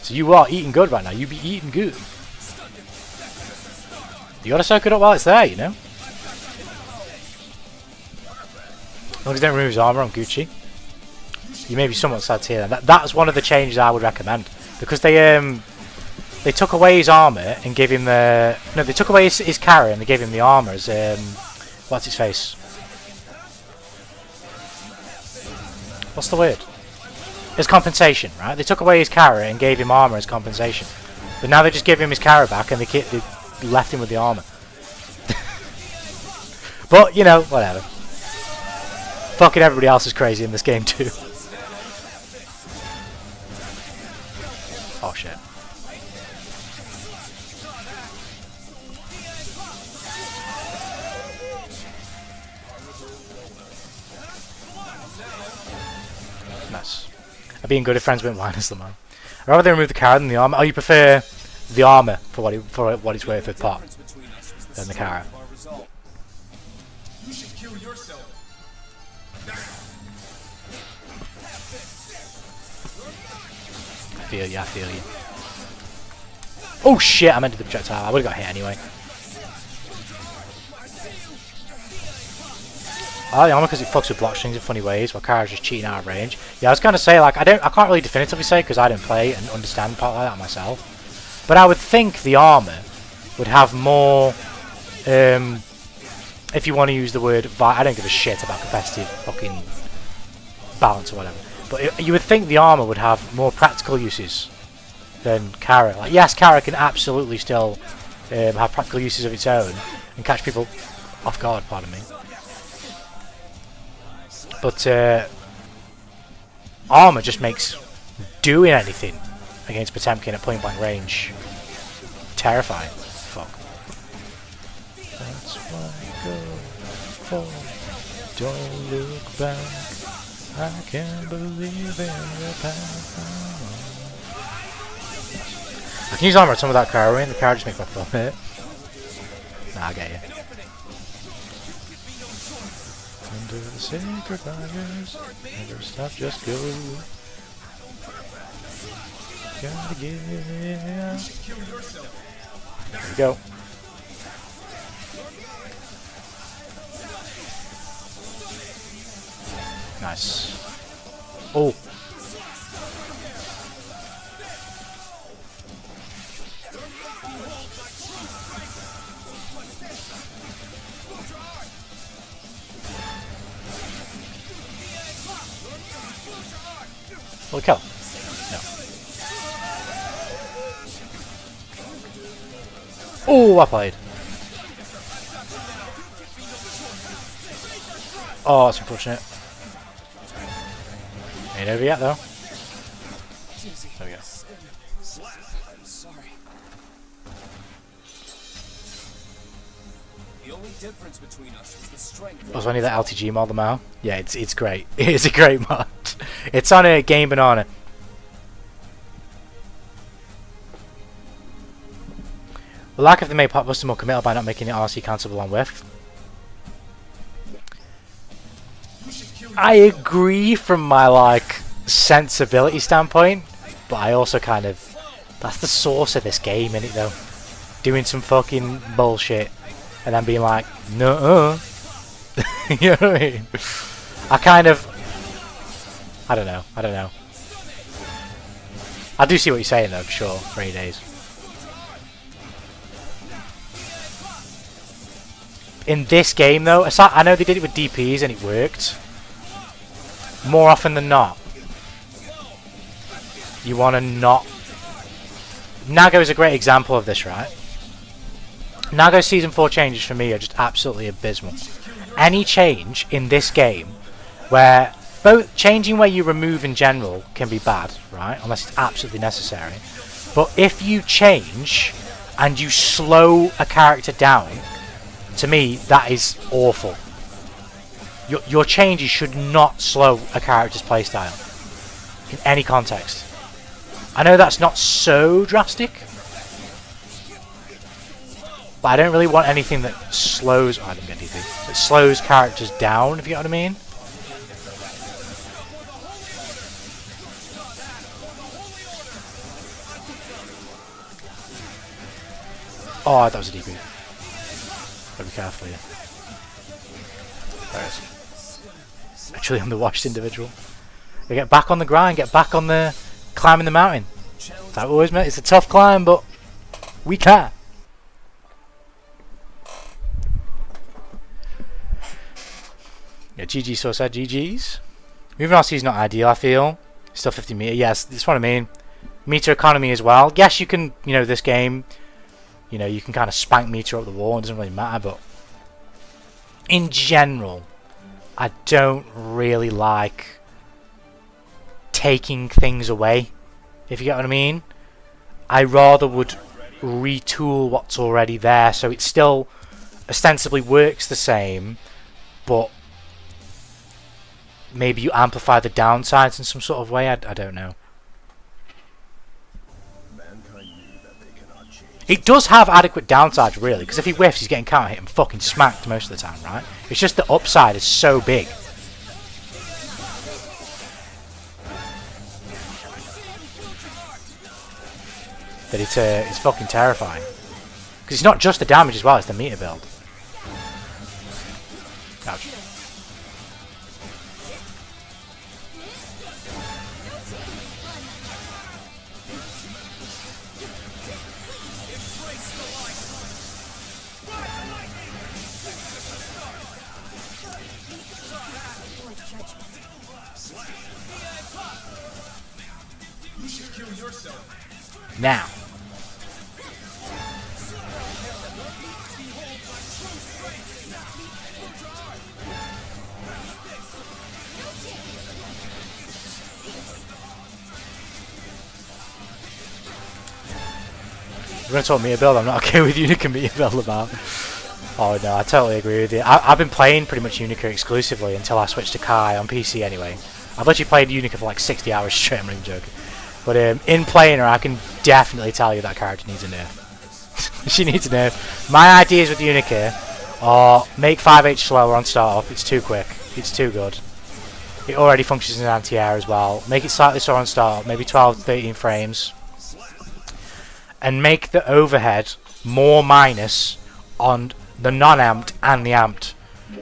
So you are eating good right now. You be eating good. You gotta soak it up while it's there, you know? As long as they don't remove his armor on Gucci. You may be somewhat sad to hear that. That's one of the changes I would recommend. Because they took away his armor and gave him the... No, they took away his carry and they gave him the armor as... what's his face? What's the word? As compensation, right? They took away his carry and gave him armor as compensation. But now they just give him his carry back and they left him with the armor. But, you know, whatever. Fucking everybody else is crazy in this game too. Oh shit. Nice. I've been good if friends wouldn't line as the man. I'd rather they remove the carrot than the armor. Oh, you prefer the armor for what it's worth with pot than the carrot. You should kill yourself. I feel you, I feel you. Oh shit, I meant to do the projectile. I would have got hit anyway. I like the armor because it fucks with block strings in funny ways while Kara's just cheating out of range. Yeah, I was gonna say, like, I can't really definitively say because I didn't play and understand part like that myself. But I would think the armor would have more, if you want to use the word, I don't give a shit about competitive fucking balance or whatever. But you would think the armor would have more practical uses than Kara. Like, yes, Kara can absolutely still have practical uses of its own and catch people off guard, pardon me. But armor just makes doing anything against Potemkin at point blank range terrifying. Fuck. That's why I go for. Don't look back. I can't believe in the past. I can use armor on some of that Kara and the Kara just makes my thumb hurt. Nah, I get you. Under the sacred fires, never stop, just go. Gotta get. There we go. Nice. Oh. Will it kill? No. Oh, I played. Oh, that's unfortunate. Ain't over yet though. Dizzy. There we go. I'm sorry. The only difference between us was the strength. Also, I need that LTG mod now. Yeah, it's great. It's a great mod. It's on a Game Banana. Well, like if they made Blockbuster more committal by not making it RC countable on Whiff. I agree from my like sensibility standpoint, but I also kind of that's the source of this game, innit though? Doing some fucking bullshit and then being like, no, you know what I mean? I don't know. I do see what you're saying though, for sure. Rainy days. In this game though, aside, I know they did it with DPs and it worked. More often than not, you want to not... Nago is a great example of this, right? Nago's Season 4 changes for me are just absolutely abysmal. Any change in this game, where both changing where you remove in general can be bad, right? Unless it's absolutely necessary. But if you change and you slow a character down, to me, that is awful. Your changes should not slow a character's playstyle in any context. I know that's not so drastic, but I don't really want anything that slows. Oh, I didn't get anything. That slows characters down, if you get what I mean. Oh, that was a DP. Gotta be careful here. There it is. Actually, I'm the washed individual. We get back on the grind, get back on the climbing the mountain. That always meant it's a tough climb, but we can. Yeah, GG so said GG's. Moving RC is not ideal, I feel. Still 50 meter. Yes, that's what I mean. Meter economy as well. Yes, you can, this game, you can kind of spank meter up the wall. It doesn't really matter, but in general, I don't really like taking things away, if you get what I mean. I rather would retool what's already there so it still ostensibly works the same, but maybe you amplify the downsides in some sort of way. I don't know. It does have adequate downsides, really, because if he whiffs, he's getting counter hit and fucking smacked most of the time, right? It's just the upside is so big. That it's fucking terrifying. Because it's not just the damage as well, it's the meter build. Ouch. Now. We're going to talk meter build. I'm not okay with Unica meter build about. Oh no, I totally agree with you. I've been playing pretty much Unica exclusively until I switched to Kai on PC anyway. I've literally played Unica for like 60 hours straight, I'm not even joking. But in playing her, I can definitely tell you that character needs a nerf. She needs a nerf. My ideas with Unica are make 5H slower on startup. It's too quick. It's too good. It already functions in anti-air as well. Make it slightly slower on startup, maybe 12 to 13 frames. And make the overhead more minus on the non-amped and the amped.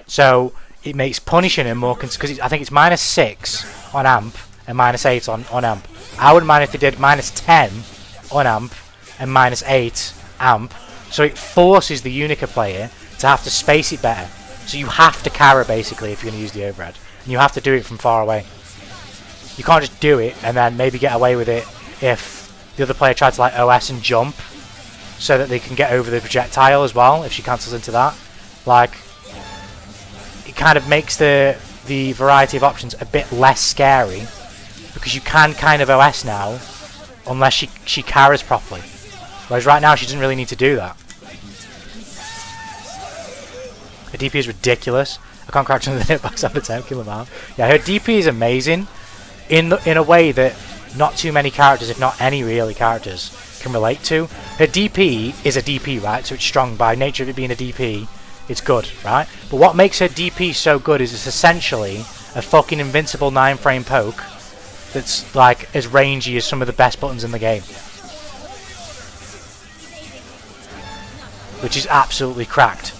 So it makes punishing him more, because I think it's -6 on amp and -8 on amp. I wouldn't mind if they did -10 on amp and -8 amp. So it forces the Unica player to have to space it better. So you have to carry basically if you're going to use the overhead. And you have to do it from far away. You can't just do it and then maybe get away with it if the other player tried to like OS and jump so that they can get over the projectile as well if she cancels into that. Like, it kind of makes the variety of options a bit less scary because you can kind of OS now, unless she carries properly. Whereas right now she doesn't really need to do that. Her DP is ridiculous. I can't crouch under the hitbox after 10 kill him out. Yeah, her DP is amazing in a way that not too many characters, if not any really characters, can relate to. Her DP is a DP, right? So it's strong by nature of it being a DP. It's good, right? But what makes her DP so good is it's essentially a fucking invincible 9-frame poke that's like as rangy as some of the best buttons in the game. Which is absolutely cracked.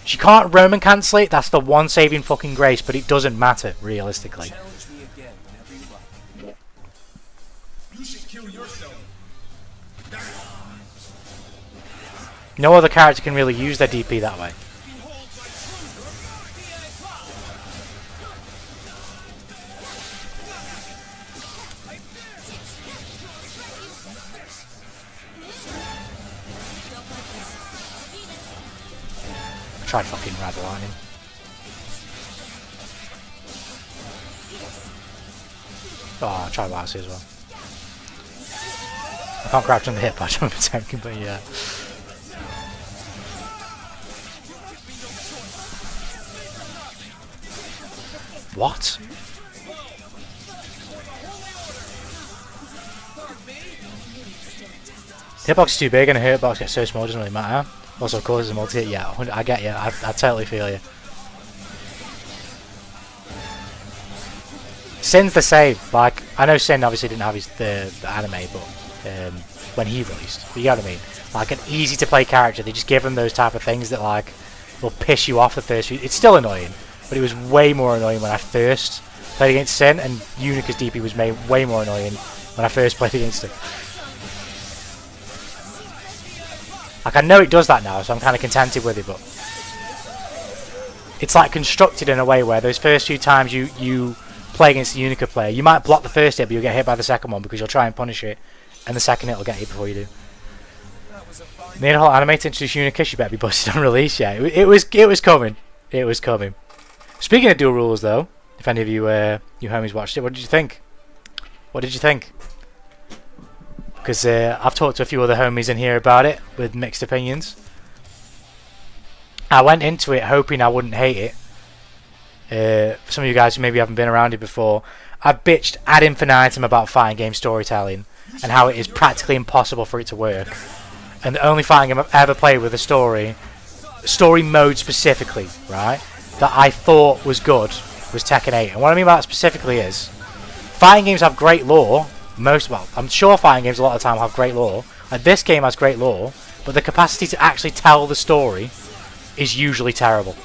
She can't Roman cancel it, that's the one saving fucking grace, but it doesn't matter, realistically. Challenge me again whenever you like. You should kill yourself. No other character can really use their DP that way. Tried fucking rattle on him. Oh, I tried Lassie as well. I can't crouch on the hip, I don't remember tanking, but yeah. What? The hitbox is too big and the hitbox gets so small, it doesn't really matter. Also, of course, it's a multi-hit. Yeah, I get you. I totally feel you. Sin's the same. Like, I know Sin obviously didn't have the anime, but when he released, but you know what I mean. Like an easy to play character, they just give him those type of things that like will piss you off the first few. It's still annoying, but it was way more annoying when I first played against Sin, and Unica's DP was made way more annoying when I first played against him. Like, I know it does that now, so I'm kind of contented with it, but it's like constructed in a way where those first few times you play against the Unica player, you might block the first hit, but you'll get hit by the second one because you'll try and punish it, and the second hit will get hit before you do. Need a whole anime to introduce Unica, she better be busted on release, yeah. It was coming. It was coming. Speaking of dual rules, though, if any of you homies watched it, what did you think? What did you think? Because I've talked to a few other homies in here about it with mixed opinions. I went into it hoping I wouldn't hate it. For some of you guys who maybe haven't been around it before, I've bitched ad infinitum about fighting game storytelling and how it is practically impossible for it to work. And the only fighting game I've ever played with a story mode specifically, right, that I thought was good was Tekken 8. And what I mean by that specifically is, fighting games have great lore. I'm sure fighting games a lot of the time have great lore. Like this game has great lore, but the capacity to actually tell the story is usually terrible.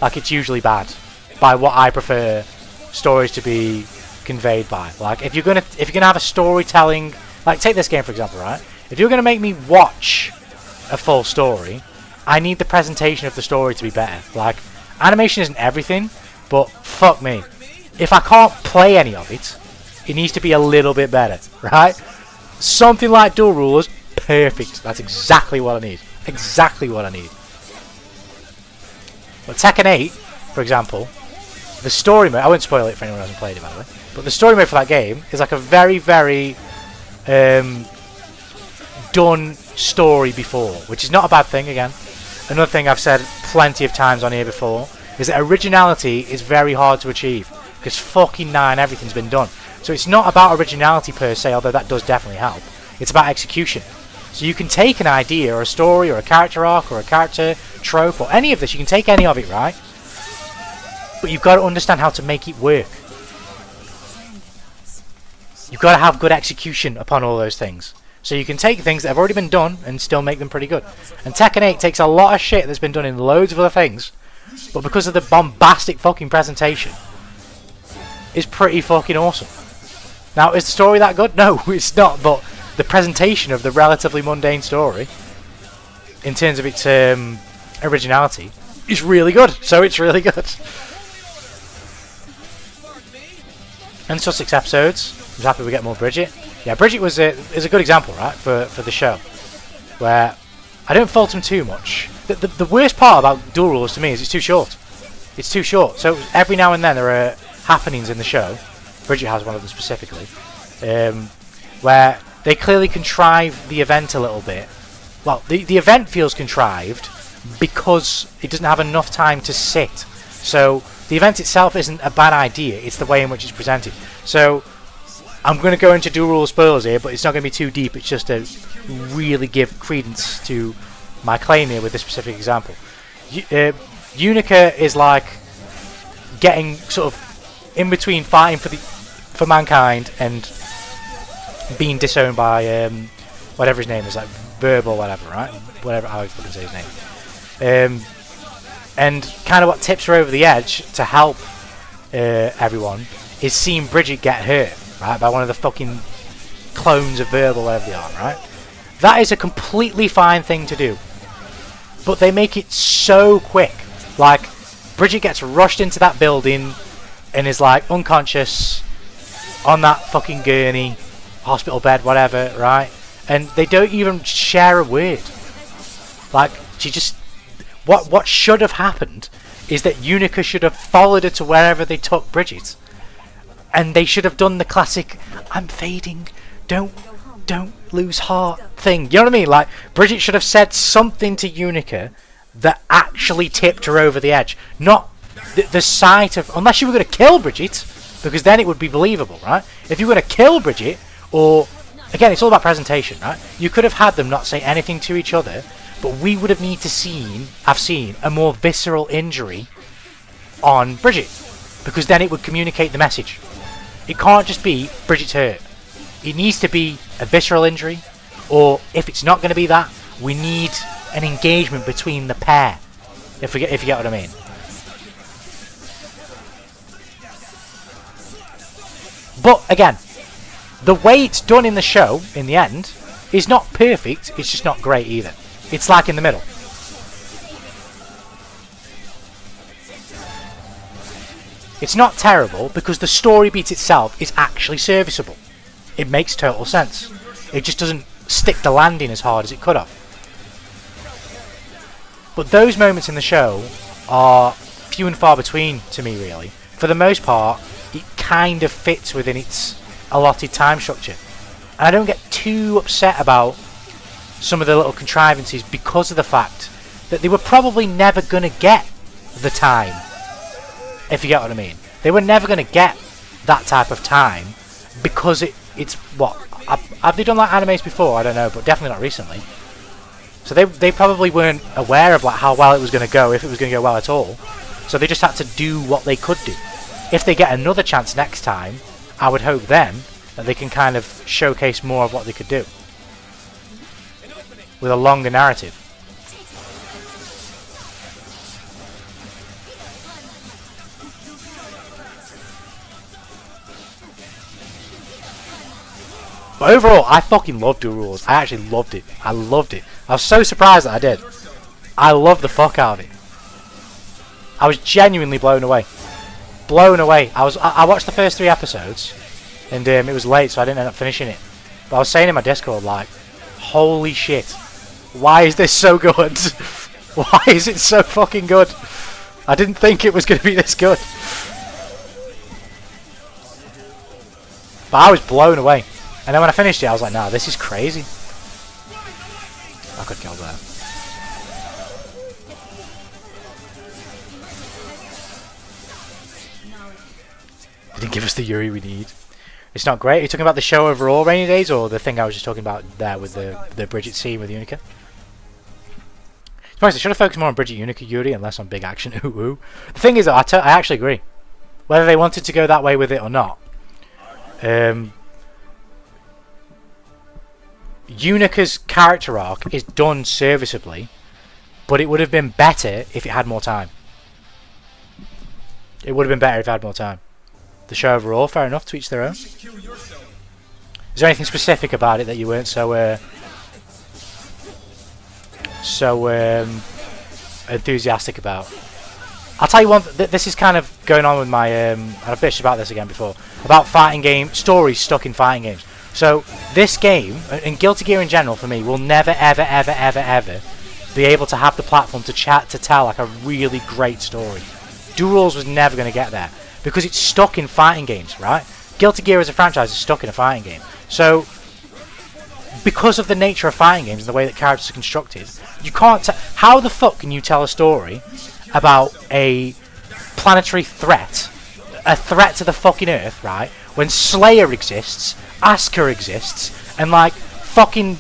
Like, it's usually bad by what I prefer stories to be conveyed by. Like, if you're gonna have a storytelling, like take this game for example, right? If you're gonna make me watch a full story, I need the presentation of the story to be better. Like, animation isn't everything, but fuck me, if I can't play any of it, it needs to be a little bit better, right? Something like dual rulers, perfect. That's exactly what I need. Exactly what I need. But Tekken 8, for example, the story mode, I won't spoil it for anyone who hasn't played it by the way, but the story mode for that game is like a very, very done story before, which is not a bad thing again. Another thing I've said plenty of times on here before is that originality is very hard to achieve, because fucking 9 everything's been done. So it's not about originality per se, although that does definitely help. It's about execution. So you can take an idea or a story or a character arc or a character trope or any of this, you can take any of it, right? But you've got to understand how to make it work. You've got to have good execution upon all those things. So you can take things that have already been done and still make them pretty good. And Tekken 8 takes a lot of shit that's been done in loads of other things, but because of the bombastic fucking presentation, it's pretty fucking awesome. Now, is the story that good? No, it's not, but the presentation of the relatively mundane story, in terms of its originality, is really good. So it's really good. And so 6 episodes. I was happy we get more Bridget. Yeah, Bridget is a good example, right, for the show, where I don't fault him too much. The worst part about dual rules to me is it's too short. It's too short. So every now and then there are happenings in the show. Bridget has one of them specifically, where they clearly contrive the event a little bit. Well, the event feels contrived because it doesn't have enough time to sit. So the event itself isn't a bad idea, it's the way in which it's presented. So I'm going to go into dual rule spoilers here, but it's not going to be too deep. It's just to really give credence to my claim here with this specific example. Unica is like getting sort of in between fighting for mankind and being disowned by whatever his name is, like Verb or whatever, right? Whatever, how I fucking say his name. And kind of what tips her over the edge to help everyone is seeing Bridget get hurt, right, by one of the fucking clones of Verb or whatever they are, right? That is a completely fine thing to do. But they make it so quick. Like, Bridget gets rushed into that building and is like unconscious on that fucking gurney, hospital bed, whatever, right? And they don't even share a word. Like, she just... What should have happened is that Unica should have followed her to wherever they took Bridget. And they should have done the classic, I'm fading, don't lose heart thing. You know what I mean? Like, Bridget should have said something to Unica that actually tipped her over the edge. Not the sight of... Unless you were going to kill Bridget, because then it would be believable, right? If you were going to kill Bridget, or... Again, it's all about presentation, right? You could have had them not say anything to each other, but we would have need to have seen a more visceral injury on Bridget, because then it would communicate the message. It can't just be Bridget's hurt. It needs to be a visceral injury, or if it's not going to be that, we need an engagement between the pair. If you get what I mean. But again, the way it's done in the show, in the end, is not perfect. It's just not great either. It's like in the middle. It's not terrible because the story beat itself is actually serviceable. It makes total sense. It just doesn't stick the landing as hard as it could have. But those moments in the show are few and far between to me, really. For the most part, it kind of fits within its allotted time structure. And I don't get too upset about some of the little contrivances because of the fact that they were probably never going to get the time. If you get what I mean. They were never going to get that type of time because it's what? Have they done like animes before? I don't know, but definitely not recently. So they probably weren't aware of like how well it was going to go, if it was going to go well at all. So they just had to do what they could do. If they get another chance next time, I would hope then that they can kind of showcase more of what they could do with a longer narrative. But overall, I fucking loved Dual Rules. I actually loved it. I loved it. I was so surprised that I did. I loved the fuck out of it. I was genuinely blown away. Blown away. I watched the first 3 episodes, and it was late, so I didn't end up finishing it. But I was saying in my Discord, like, holy shit. Why is this so good? Why is it so fucking good? I didn't think it was going to be this good. But I was blown away. And then when I finished it, I was like, nah, this is crazy. I could kill that. They didn't give us the Yuri we need. It's not great. Are you talking about the show overall, Rainy Days, or the thing I was just talking about there with the Bridget scene with Unica? I should have focused more on Bridget, Unica, Yuri, and less on big action. Ooh, ooh. The thing is, I actually agree. Whether they wanted to go that way with it or not, Unica's character arc is done serviceably, but it would have been better if it had more time. It would have been better if it had more time. The show overall, fair enough, to each their own. Is there anything specific about it that you weren't so enthusiastic about? I'll tell you one. This is kind of going on with my and I've bitched about this again before, about fighting game stories stuck in fighting games. So this game and Guilty Gear in general for me will never ever ever ever ever be able to have the platform to tell like a really great story. Dual Rules was never going to get there because it's stuck in fighting games, right? Guilty Gear as a franchise is stuck in a fighting game. So, because of the nature of fighting games and the way that characters are constructed, you can't how the fuck can you tell a story about a planetary threat, a threat to the fucking Earth, right, when Slayer exists, Asuka exists, and like fucking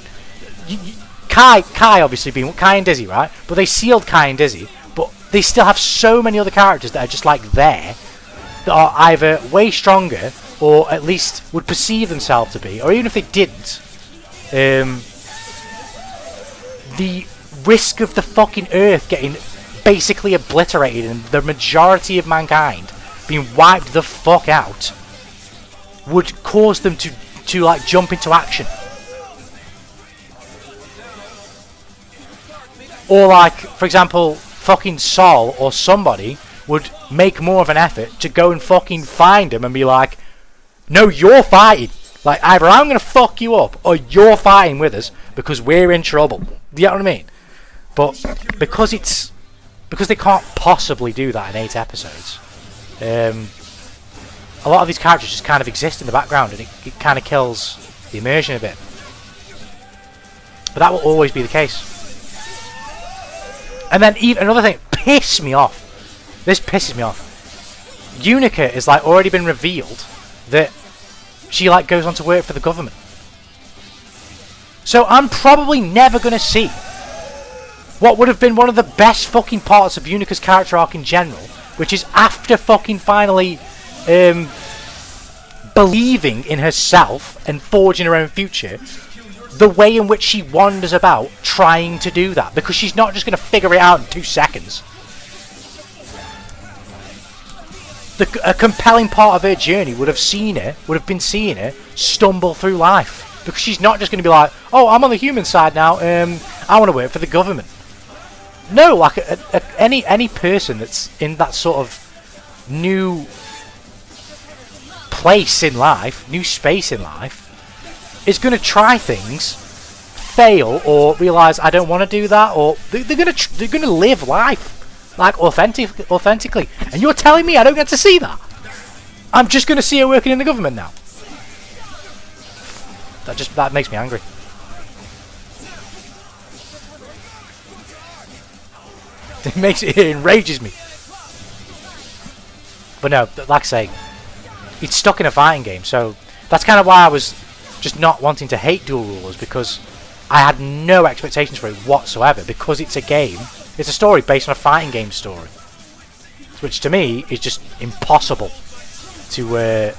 Kai obviously being Kai and Dizzy, right? But they sealed Kai and Dizzy, but they still have so many other characters that are just like there, that are either way stronger or at least would perceive themselves to be, or even if they didn't, the risk of the fucking Earth getting basically obliterated and the majority of mankind being wiped the fuck out would cause them to like jump into action. Or like, for example, fucking Sol or somebody would make more of an effort to go and fucking find him and be like, no, you're fighting. Like, either I'm going to fuck you up or you're fighting with us because we're in trouble. Do you know what I mean? But because they can't possibly do that in 8 episodes, a lot of these characters just kind of exist in the background, and it kind of kills the immersion a bit. But that will always be the case. And then even another thing pissed me off. This pisses me off. Unica is like already been revealed that she like goes on to work for the government. So I'm probably never going to see what would have been one of the best fucking parts of Unica's character arc in general, which is after fucking finally believing in herself and forging her own future, the way in which she wanders about trying to do that, because she's not just going to figure it out in 2 seconds. A compelling part of her journey would have been seeing her stumble through life, because she's not just going to be like, oh, I'm on the human side now, I want to work for the government. No, like any person that's in that sort of new place in life, new space in life, is going to try things, fail, or realise I don't want to do that, or they're going to live life like authentically. And you're telling me I don't get to see that? I'm just going to see her working in the government now. That makes me angry. It enrages me. But no, like I say, it's stuck in a fighting game, so that's kind of why I was just not wanting to hate Dual Rulers, because I had no expectations for it whatsoever, because it's a game, it's a story based on a fighting game story, which to me is just impossible to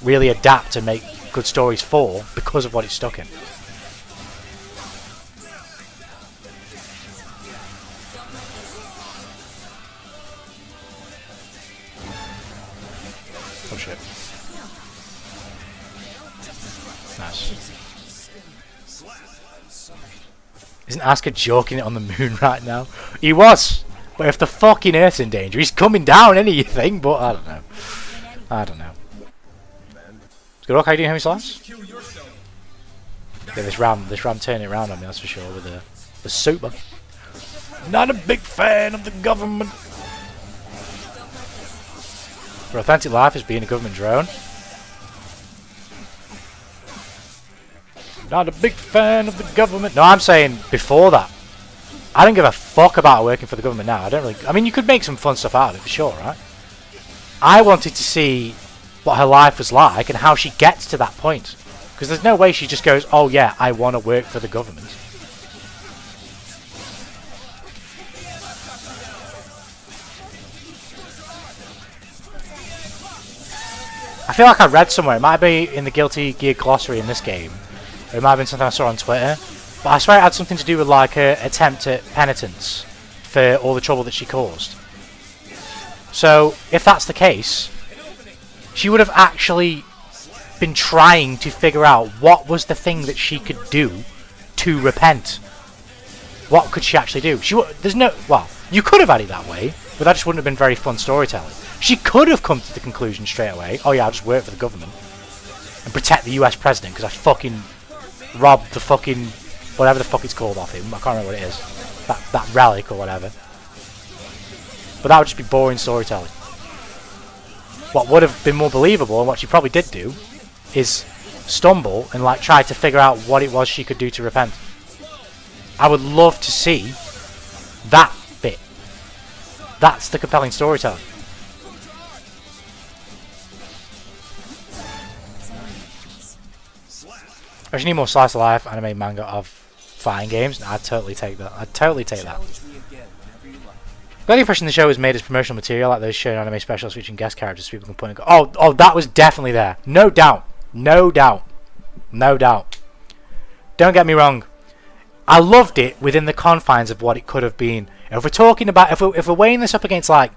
really adapt and make good stories for, because of what it's stuck in. Oh shit. Nice. Isn't Asuka joking it on the moon right now? He was! But if the fucking Earth's in danger, he's coming down, isn't he, you think? But I don't know. I don't know. Good luck, how you doing, Hemi-Slash? Yeah, this ram turning it around on me, that's for sure, with the super. Not a big fan of the government. For authentic life is being a government drone. Not a big fan of the government. No, I'm saying before that. I don't give a fuck about working for the government now. I mean, you could make some fun stuff out of it for sure, right? I wanted to see what her life was like and how she gets to that point. Because there's no way she just goes, oh yeah, I want to work for the government. I feel like I read somewhere, it might be in the Guilty Gear glossary in this game, or it might have been something I saw on Twitter, but I swear it had something to do with like her attempt at penitence for all the trouble that she caused. So, if that's the case, she would have actually been trying to figure out what was the thing that she could do to repent. What could she actually do? Well, you could have had it that way, but that just wouldn't have been very fun storytelling. She could have come to the conclusion straight away, oh yeah, I'll just work for the government and protect the US president because I fucking robbed the fucking whatever the fuck it's called off him. I can't remember what it is. That relic or whatever. But that would just be boring storytelling. what would have been more believable, and what she probably did do, is stumble and like try to figure out what it was she could do to repent. I would love to see that bit. That's the compelling storytelling. I just need more slice of life anime manga of fighting games. I'd totally take that. I'd totally take that. Challenge me again whenever you like. Got the impression the show was made as promotional material, like those shown anime specials featuring guest characters so people can point and go, oh, that was definitely there. No doubt. No doubt. No doubt. Don't get me wrong. I loved it within the confines of what it could have been. If we're talking about, if we're weighing this up against like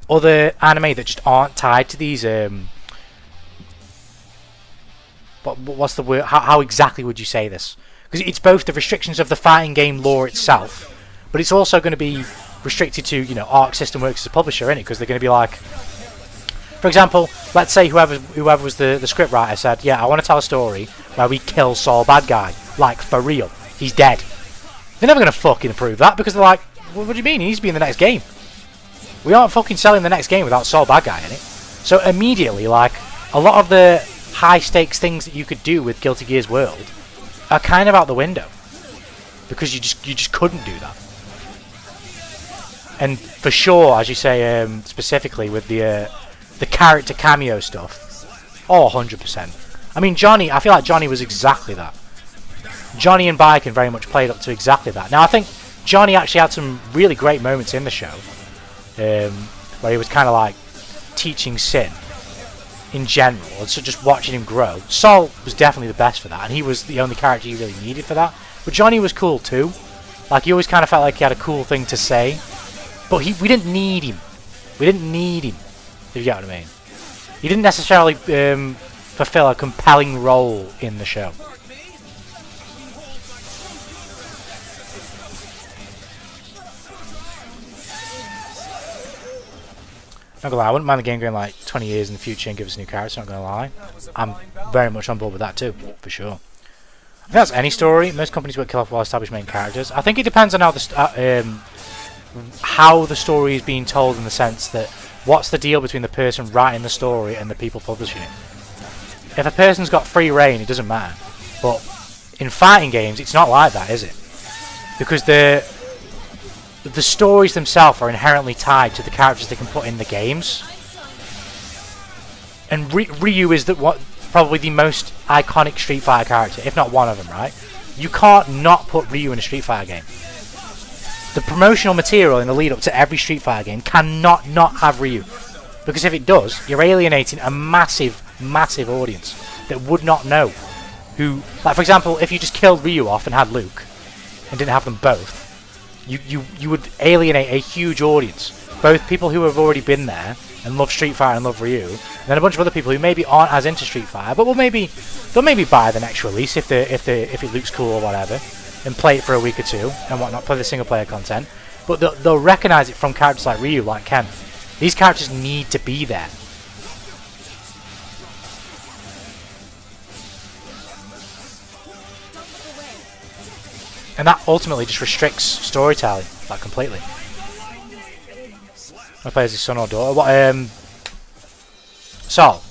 other anime that just aren't tied to these, what's the word? How exactly would you say this? Because it's both the restrictions of the fighting game lore itself, but it's also going to be restricted to, you know, Arc System Works as a publisher, innit? Because they're going to be like, for example, let's say whoever was the script writer said, yeah, I want to tell a story where we kill Saul bad guy, like for real, he's dead. They're never going to fucking approve that because they're like, what do you mean? He needs to be in the next game. We aren't fucking selling the next game without Saul bad guy in it. So immediately, like, a lot of the high stakes things that you could do with Guilty Gear's world are kind of out the window because you just couldn't do that. And for sure, as you say, specifically with the character cameo stuff, 100%. I mean, Johnny, I feel like Johnny was exactly that. Johnny and Biken very much played up to exactly that. Now, I think Johnny actually had some really great moments in the show, where he was kind of like teaching Sin in general, and so just watching him grow. Sol was definitely the best for that, and he was the only character you really needed for that. But Johnny was cool too. Like, he always kind of felt like he had a cool thing to say, but we didn't need him. We didn't need him, if you get what I mean. He didn't necessarily fulfill a compelling role in the show. Not gonna lie, I wouldn't mind the game going like 20 years in the future and give us a new character, not gonna lie. I'm very much on board with that too, for sure. I think that's any story. Most companies won't kill off well-established main characters. I think it depends on how the story is being told, in the sense that what's the deal between the person writing the story and the people publishing it. If a person's got free reign, it doesn't matter. But in fighting games, it's not like that, is it? Because the stories themselves are inherently tied to the characters they can put in the games. And Ryu is probably the most iconic Street Fighter character, if not one of them, right? You can't not put Ryu in a Street Fighter game. The promotional material in the lead up to every Street Fighter game cannot not have Ryu. Because if it does, you're alienating a massive, massive audience that would not know who... Like, for example, if you just killed Ryu off and had Luke, and didn't have them both, you would alienate a huge audience. Both people who have already been there and love Street Fighter and love Ryu, and then a bunch of other people who maybe aren't as into Street Fighter, but they'll maybe buy the next release if it looks cool or whatever, and play it for a week or two and whatnot, play the single player content. But they'll recognise it from characters like Ryu, like Ken. These characters need to be there. And that ultimately just restricts storytelling, like, completely. I play as his son or daughter. What? Sol.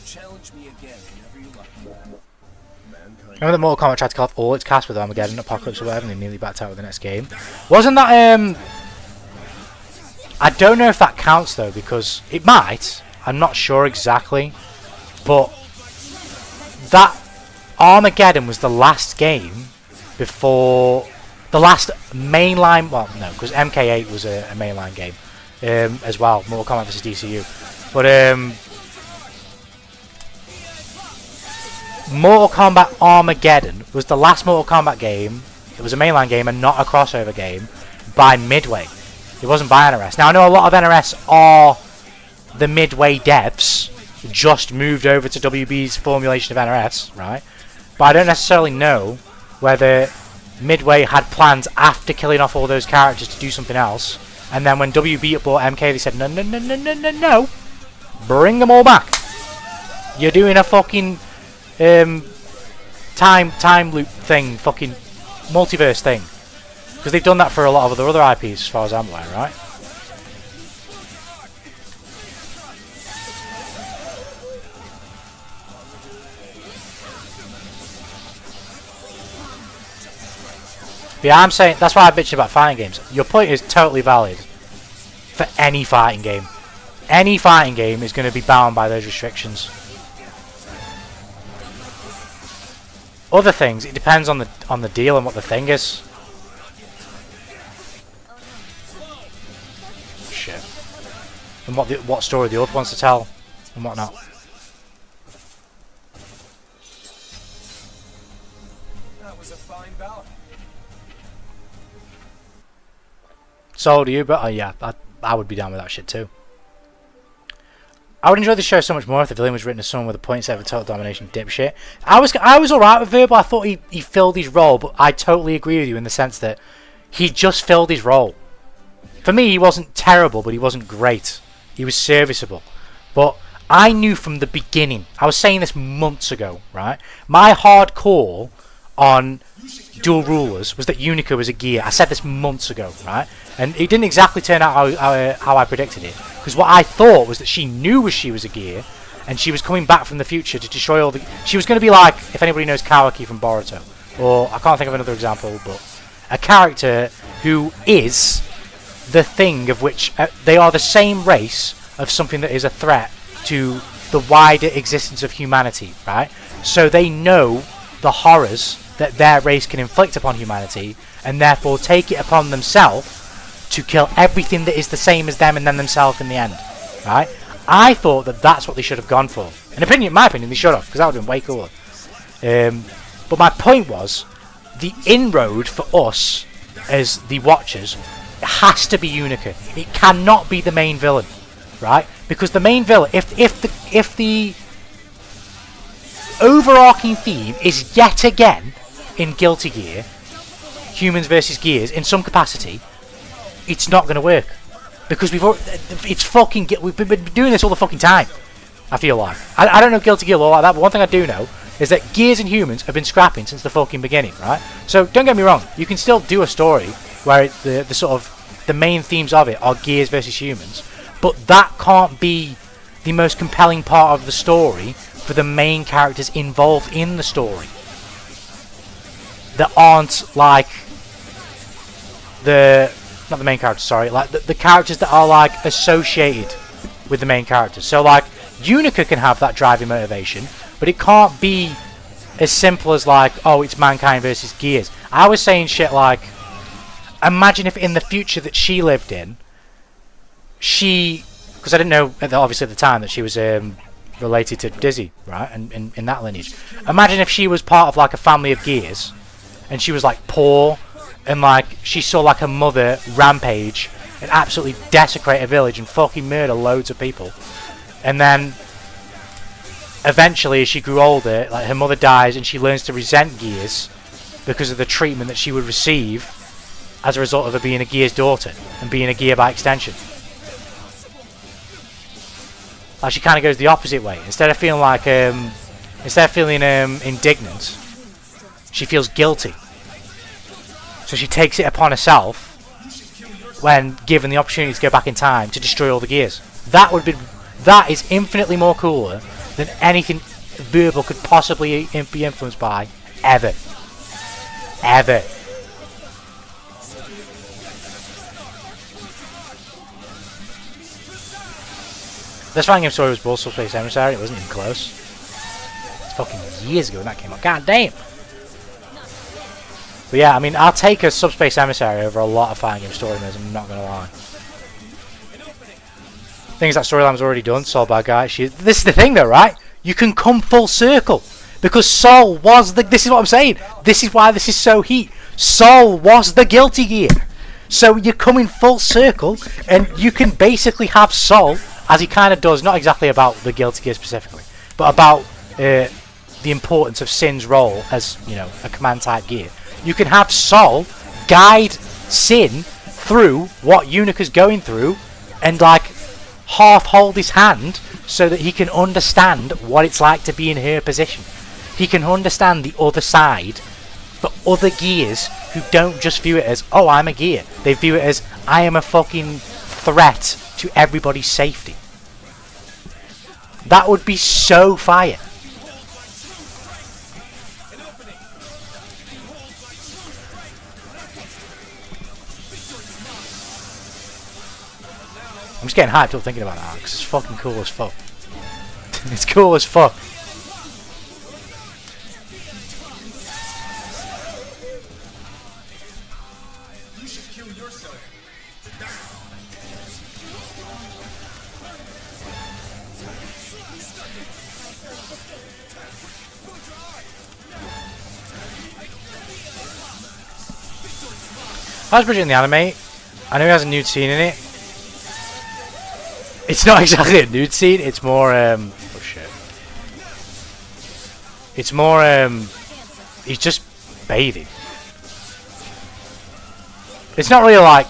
Challenge me again whenever you like. Remember that Mortal Kombat tried to kill off all its cast with Armageddon, Apocalypse, or whatever, and they nearly backed out with the next game. Wasn't that? I don't know if that counts though, because it might. I'm not sure exactly, but that Armageddon was the last game before the last mainline. Well, no, because MK8 was a mainline game as well. Mortal Kombat vs DCU, but Mortal Kombat Armageddon was the last Mortal Kombat game. It was a mainline game and not a crossover game by Midway. It wasn't by NRS. Now I know a lot of NRS are the Midway devs, just moved over to WB's formulation of NRS, right? But I don't necessarily know whether Midway had plans after killing off all those characters to do something else, and then when WB bought MK, they said no, bring them all back. You're doing a fucking time loop thing, fucking multiverse thing, because they've done that for a lot of other IPs, as far as I'm aware, right? But yeah, I'm saying that's why I bitch about fighting games. Your point is totally valid for any fighting game. Any fighting game is going to be bound by those restrictions. Other things, it depends on the deal and what the thing is. Shit. And what story the author wants to tell and whatnot. That was a fine bout. So do you, but yeah, I would be down with that shit too. I would enjoy the show so much more if the villain was written as someone with a point set of a total domination dipshit. I was alright with Verbal. I thought he filled his role, but I totally agree with you in the sense that he just filled his role. For me, he wasn't terrible, but he wasn't great. He was serviceable. But I knew from the beginning, I was saying this months ago, right? My hardcore on Dual Rulers was that Unica was a gear. I said this months ago, right? And it didn't exactly turn out how I predicted it. Because what I thought was that she knew she was a gear, and she was coming back from the future to destroy all the... She was going to be like, if anybody knows Kawaki from Boruto, or I can't think of another example, but a character who is the thing of which... they are the same race of something that is a threat to the wider existence of humanity, right? So they know the horrors that their race can inflict upon humanity, and therefore take it upon themselves to kill everything that is the same as them and then themselves in the end, right? I thought that that's what they should have gone for. In my opinion, they should have, because that would have been way cooler. But my point was, the inroad for us as the Watchers has to be Unica. It cannot be the main villain, right? Because the main villain, if the overarching theme is yet again in Guilty Gear, humans versus gears in some capacity, it's not going to work because we've been doing this all the fucking time. I feel like I don't know Guilty Gear lore like that, but one thing I do know is that gears and humans have been scrapping since the fucking beginning, right? So don't get me wrong, you can still do a story where the sort of the main themes of it are gears versus humans, but that can't be the most compelling part of the story for the main characters involved in the story that aren't like not the main characters, sorry, like the characters that are like associated with the main characters. So like Unica can have that driving motivation, but it can't be as simple as like, oh, it's mankind versus gears. I was saying shit like, imagine if in the future that she lived in, because I didn't know obviously at the time that she was related to Dizzy, right, and in that lineage. Imagine if she was part of like a family of gears, and she was like poor, and like she saw like her mother rampage and absolutely desecrate a village and fucking murder loads of people, and then eventually as she grew older, like her mother dies and she learns to resent gears because of the treatment that she would receive as a result of her being a gear's daughter and being a gear by extension. Like she kind of goes the opposite way. Instead of feeling like indignant, she feels guilty. So she takes it upon herself when given the opportunity to go back in time to destroy all the gears. That is infinitely more cooler than anything Verbal could possibly be influenced by ever. Ever. This fighting game story was Bull Subspace Emissary. It wasn't even close. It's fucking years ago when that came out. God damn. But yeah, I mean, I'll take a Subspace Emissary over a lot of fighting game story modes, I'm not going to lie. Things that storyline was already done, Sol bad guy. This is the thing though, right? You can come full circle. Because Sol was this is what I'm saying. This is why this is so heat. Sol was the Guilty Gear. So you're coming full circle, and you can basically have Sol, as he kind of does, not exactly about the Guilty Gear specifically, but about the importance of Sin's role as, you know, a command type gear. You can have Sol guide Sin through what Unica's going through and like half hold his hand so that he can understand what it's like to be in her position. He can understand the other side for other gears who don't just view it as, oh, I'm a gear. They view it as, I am a fucking threat to everybody's safety. That would be so fire. I'm just getting hyped up thinking about that because it's fucking cool as fuck. It's cool as fuck. You should kill yourself. How's Bridget in the anime? I know he has a nude scene in it. It's not exactly a nude scene, it's more oh shit. It's more he's just bathing. It's not really like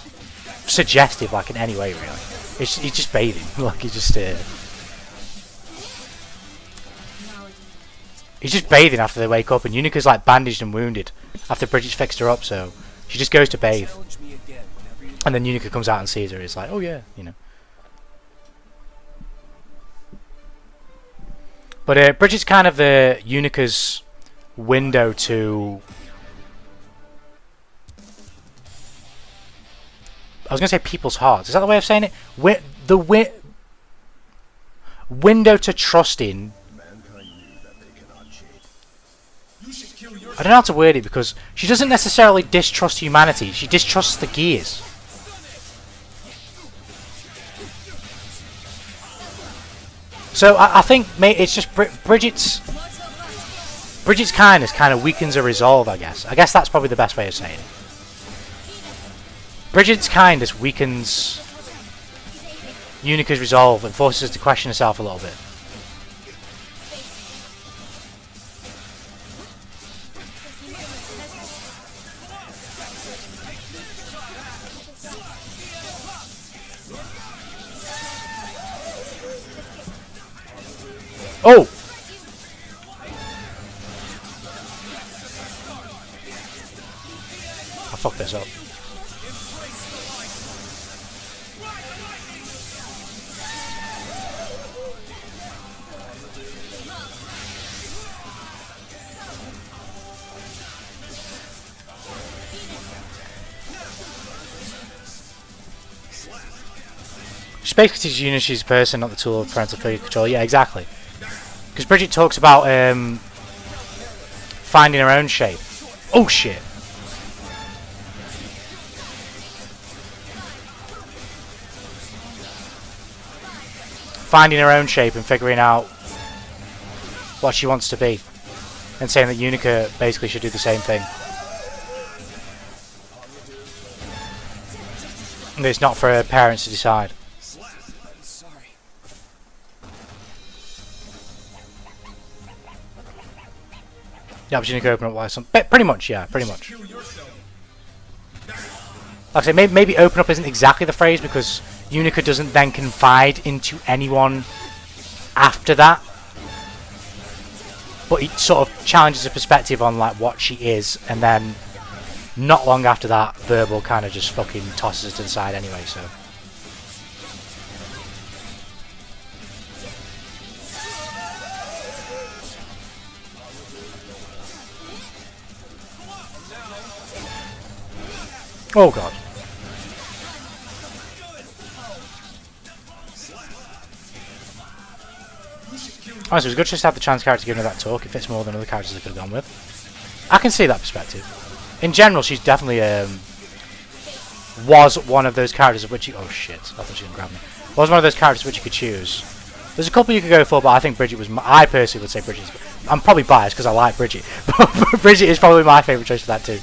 suggestive like in any way really. He's just bathing. Like he's just he's just bathing after they wake up, and Unica's like bandaged and wounded after Bridget's fixed her up, so she just goes to bathe. Challenge me again whenever you And then Unica comes out and sees her. It's like, oh yeah, you know. But Bridget's kind of the Unica's window to. I was gonna say people's hearts. Is that the way of saying it? Window to trusting. Mankind knew that they cannot change. You should kill yourself. I don't know how to word it because she doesn't necessarily distrust humanity. She distrusts the gears. So I think it's just Bridget's kindness kind of weakens her resolve. I guess that's probably the best way of saying it. Bridget's kindness weakens Unica's resolve and forces her to question herself a little bit. Oh! I fucked this up. She basically teaches Una she's a person, not the tool of parental control. Yeah, exactly. Because Bridget talks about finding her own shape. Oh shit! Finding her own shape and figuring out what she wants to be. And saying that Unica basically should do the same thing. And it's not for her parents to decide. I'm sorry. The opportunity to open up like some. Pretty much, yeah, pretty much. Kill yourself. Like I say, maybe open up isn't exactly the phrase because Unica doesn't then confide into anyone after that. But it sort of challenges her perspective on like what she is, and then not long after that, verbal kind of just fucking tosses her to the side anyway. So. Oh god. Honestly, it was good just to have the trans character giving her that talk. It fits more than other characters they could have gone with. I can see that perspective. In general, she's definitely was one of those characters of which you... Oh shit, I thought she was going to grab me. Was one of those characters which you could choose. There's a couple you could go for, but I think Bridget was... I personally would say Bridget. I'm probably biased because I like Bridget. But Bridget is probably my favourite choice for that too.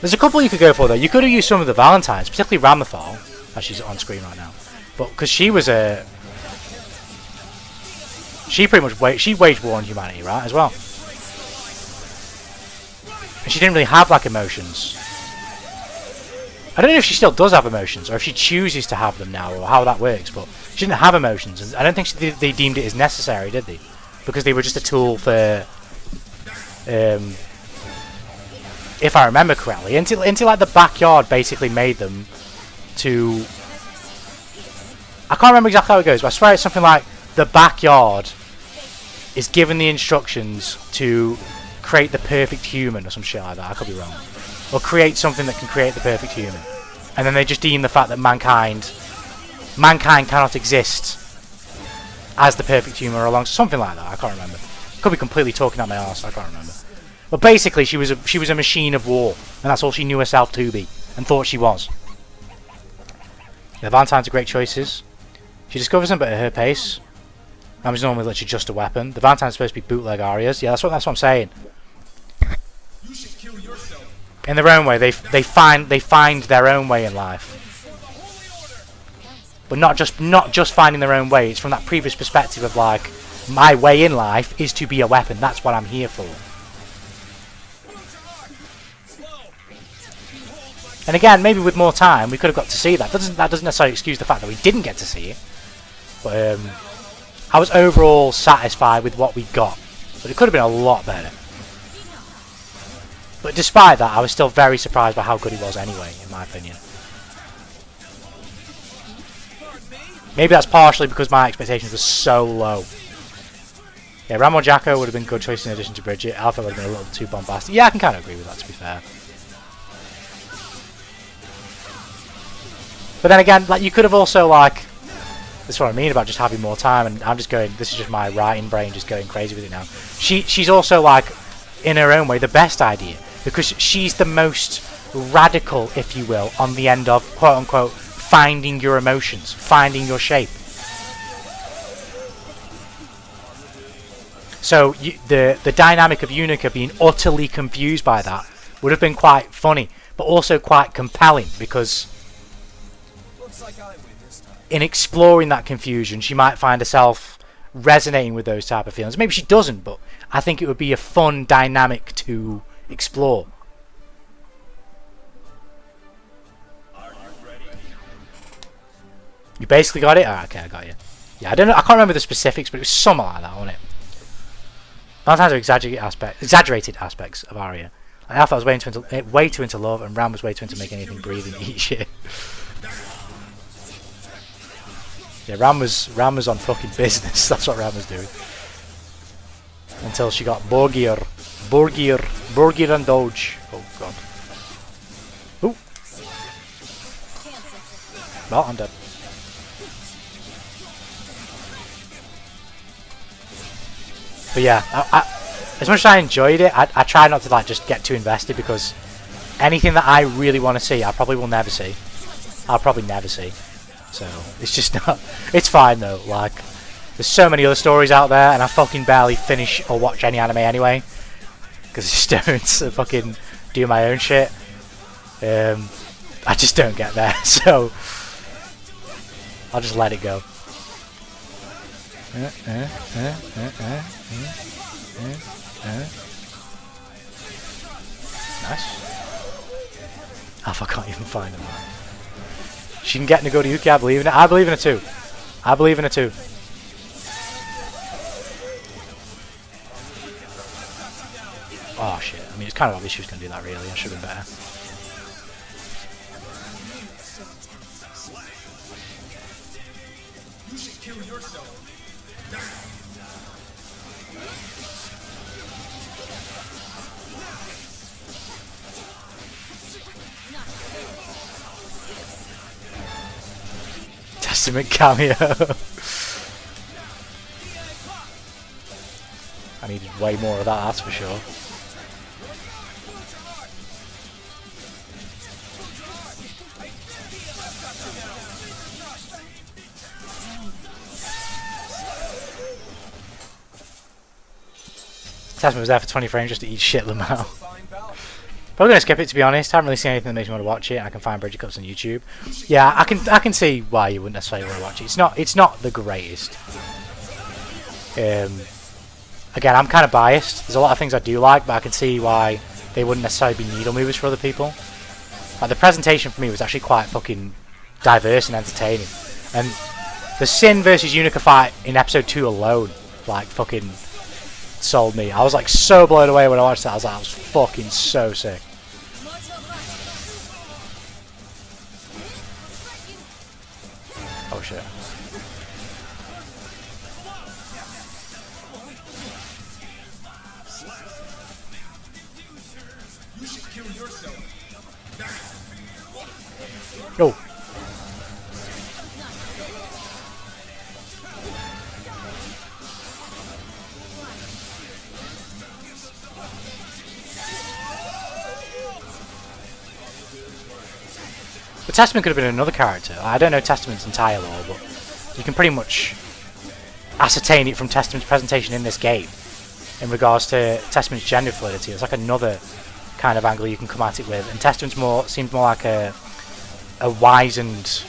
There's a couple you could go for though. You could have used some of the Valentines, particularly Ramathal, as she's on screen right now. But because she was a... She pretty much waged war on humanity, right, as well. And she didn't really have like emotions. I don't know if she still does have emotions, or if she chooses to have them now, or how that works, but she didn't have emotions. And I don't think they deemed it as necessary, did they? Because they were just a tool for... if I remember correctly, until like the backyard basically made them to... I can't remember exactly how it goes, but I swear it's something like the backyard is given the instructions to create the perfect human or some shit like that. I could be wrong. Or create something that can create the perfect human. and then they just deem the fact that mankind cannot exist as the perfect human or along something like that. I can't remember. Could be completely talking out my arse. I can't remember. But basically, she was a machine of war, and that's all she knew herself to be, and thought she was. The Valentine's are great choices. She discovers them, but at her pace. Ram's normally literally just a weapon. The Valentine's supposed to be bootleg arias. Yeah, that's what I'm saying. You should kill yourself. In their own way, they find their own way in life. But not just finding their own way. It's from that previous perspective of like, my way in life is to be a weapon. That's what I'm here for. And again, maybe with more time, we could have got to see that. That doesn't necessarily excuse the fact that we didn't get to see it. But I was overall satisfied with what we got. But it could have been a lot better. But despite that, I was still very surprised by how good he was anyway, in my opinion. Maybe that's partially because my expectations were so low. Yeah, Ramon Jacko would have been good choice in addition to Bridget. Alpha would have been a little too bombastic. Yeah, I can kind of agree with that, to be fair. But then again, like, you could have also, like... That's what I mean about just having more time, and I'm just going... This is just my writing brain just going crazy with it now. She's also, like, in her own way, the best idea. Because she's the most radical, if you will, on the end of, quote-unquote, finding your emotions, finding your shape. So the dynamic of Unica being utterly confused by that would have been quite funny, but also quite compelling, because in exploring that confusion, she might find herself resonating with those type of feelings. Maybe she doesn't, but I think it would be a fun dynamic to explore. You basically got it? Oh, okay, I got you. Yeah, I don't know. I can't remember the specifics, but it was something like that, wasn't it? Sometimes are exaggerated aspects of Arya. Like, I thought I was way too into love, and Ram was way too into making anything breathe and eat shit. Yeah, Ram was on fucking business. That's what Ram was doing. Until she got Borgir and Doge. Oh god. Ooh. Well, I'm dead. But yeah, as much as I enjoyed it, I try not to like just get too invested, because anything that I really want to see, I probably will never see. I'll probably never see. So it's just not. It's fine though. Like, there's so many other stories out there, and I fucking barely finish or watch any anime anyway, because I just don't fucking do my own shit. I just don't get there, so I'll just let it go. Nice. Alpha can't even find him. She can get DOIN. I believe in it. I believe in it too. I believe in it too. Oh shit. I mean, it's kind of obvious she was going to do that, really. I should have been better. You should kill yourself. Testament cameo. I needed way more of that, that's for sure. Testament was there for 20 frames just to eat shit Lamau. Probably gonna skip it, to be honest. I haven't really seen anything that makes me want to watch it. I can find Bridget cuts on YouTube. Yeah, I can see why you wouldn't necessarily want to watch it. It's not the greatest. Again, I'm kind of biased. There's a lot of things I do like, but I can see why they wouldn't necessarily be needle movers for other people. Like, the presentation for me was actually quite fucking diverse and entertaining. And the Sin versus Unica fight in episode 2 alone, like, fucking sold me. I was like so blown away when I watched that. I was like, that was fucking so sick. Oh shit. You should kill yourself. Oh. The Testament could have been another character. I don't know Testament's entire lore, but you can pretty much ascertain it from Testament's presentation in this game in regards to Testament's gender fluidity. It's like another kind of angle you can come at it with, and Testament's seems more like a wizened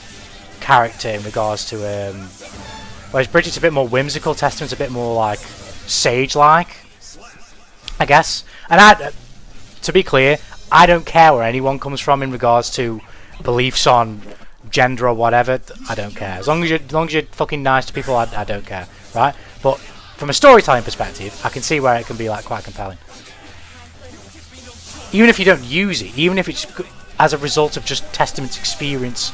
character in regards to whereas Bridget's a bit more whimsical, Testament's a bit more like sage-like, I guess. And to be clear, I don't care where anyone comes from in regards to beliefs on gender or whatever. I don't care. As long as you're fucking nice to people, I don't care, right? But from a storytelling perspective, I can see where it can be like quite compelling. Even if you don't use it, even if it's as a result of just Testament's experience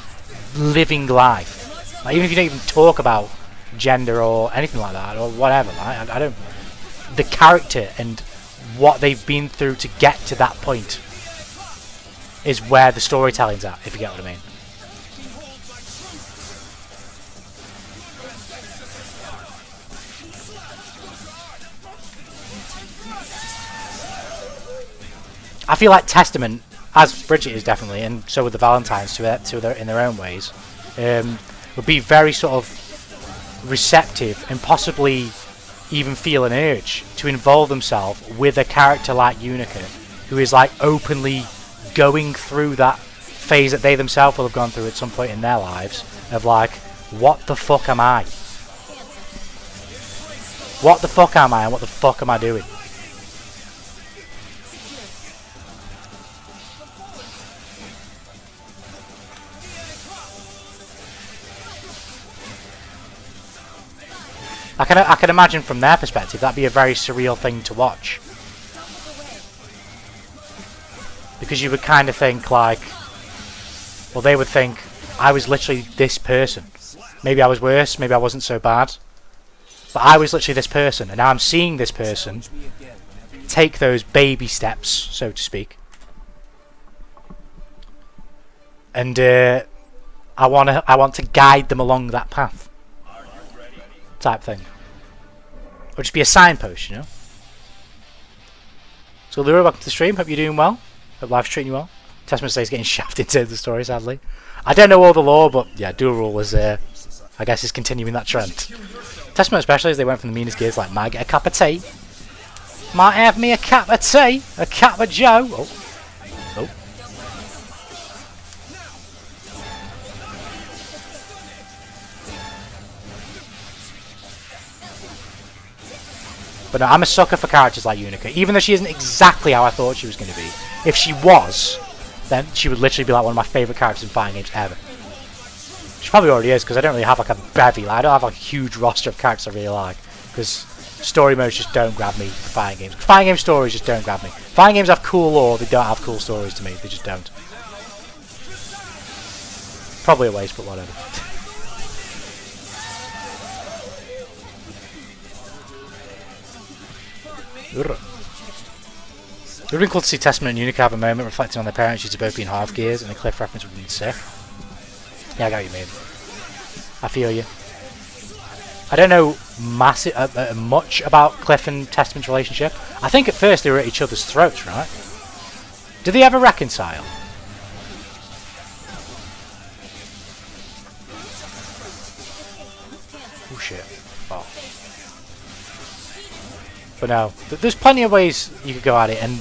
living life, like, even if you don't even talk about gender or anything like that or whatever, like, I don't. The character and what they've been through to get to that point is where the storytelling's at, if you get what I mean. I feel like Testament, as Bridget is definitely, and so would the Valentines in their own ways, would be very sort of receptive and possibly even feel an urge to involve themselves with a character like Unica, who is like openly going through that phase that they themselves will have gone through at some point in their lives of like, what the fuck am I? What the fuck am I and what the fuck am I doing? I can imagine from their perspective that'd be a very surreal thing to watch, because you would kind of think like, well, they would think I was literally this person. Maybe I was worse, maybe I wasn't so bad, but I was literally this person, and now I'm seeing this person take those baby steps, so to speak, and I want to guide them along that path, type thing, or just be a signpost, you know. So Lura, welcome to the stream. Hope you're doing well. Hope life's treating you well. Testament says getting shafted into the story, sadly. I don't know all the lore, but yeah, dual rule is I guess is continuing that trend. Testament especially, as they went from the meanest gears like, might get a cup of tea, might have me a cup of tea, a cup of joe. Oh. But no, I'm a sucker for characters like Unica, even though she isn't exactly how I thought she was going to be. If she was, then she would literally be like one of my favourite characters in fighting games ever. She probably already is, because I don't really have like a bevy, like, I don't have like a huge roster of characters I really like, because story modes just don't grab me for fighting games. Fighting game stories just don't grab me. Fighting games have cool lore, they don't have cool stories to me, they just don't. Probably a waste, but whatever. It would have been cool to see Testament and Unica have a moment reflecting on their parents due to both being half gears, and the Cliff reference would have been sick. Yeah, I got what you mean. I feel you. I don't know much about Cliff and Testament's relationship. I think at first they were at each other's throats, right? Did they ever reconcile? Oh shit. Oh. But no, there's plenty of ways you could go at it, and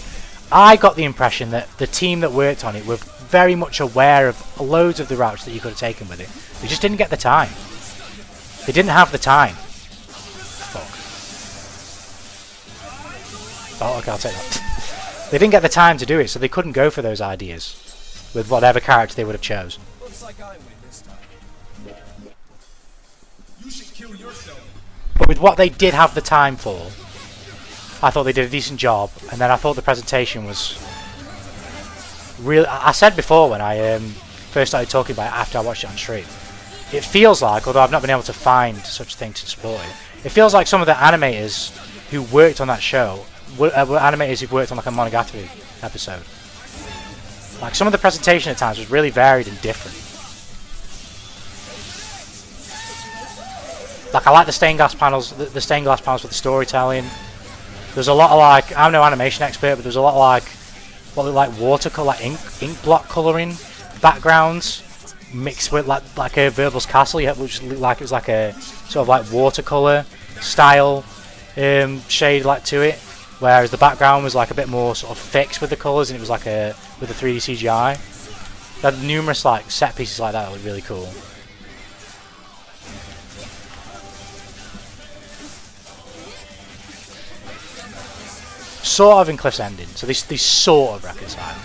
I got the impression that the team that worked on it were very much aware of loads of the routes that you could have taken with it. They just didn't get the time. They didn't have the time. Fuck. Oh, okay, I'll take that. They didn't get the time to do it, so they couldn't go for those ideas with whatever character they would have chose. Looks like I win this time. You should kill yourself. But with what they did have the time for, I thought they did a decent job, and then I thought the presentation was real. I said before when I first started talking about it after I watched it on stream, it feels like, although I've not been able to find such a thing to support it, it feels like some of the animators who worked on that show were animators who worked on like a Monogatari episode. Like, some of the presentation at times was really varied and different. Like I like the stained glass panels, the stained glass panels with the storytelling. There's a lot of like, I'm no animation expert, but there's a lot of like what look like watercolor, like ink block colouring backgrounds mixed with like a Verbal's Castle, yeah, which looked like it was like a sort of like watercolor style shade like to it, whereas the background was like a bit more sort of fixed with the colours, and it was like a with the 3D CGI. There had numerous like set pieces like that were really cool. Sort of in Cliff's ending, so they sort of reconcile.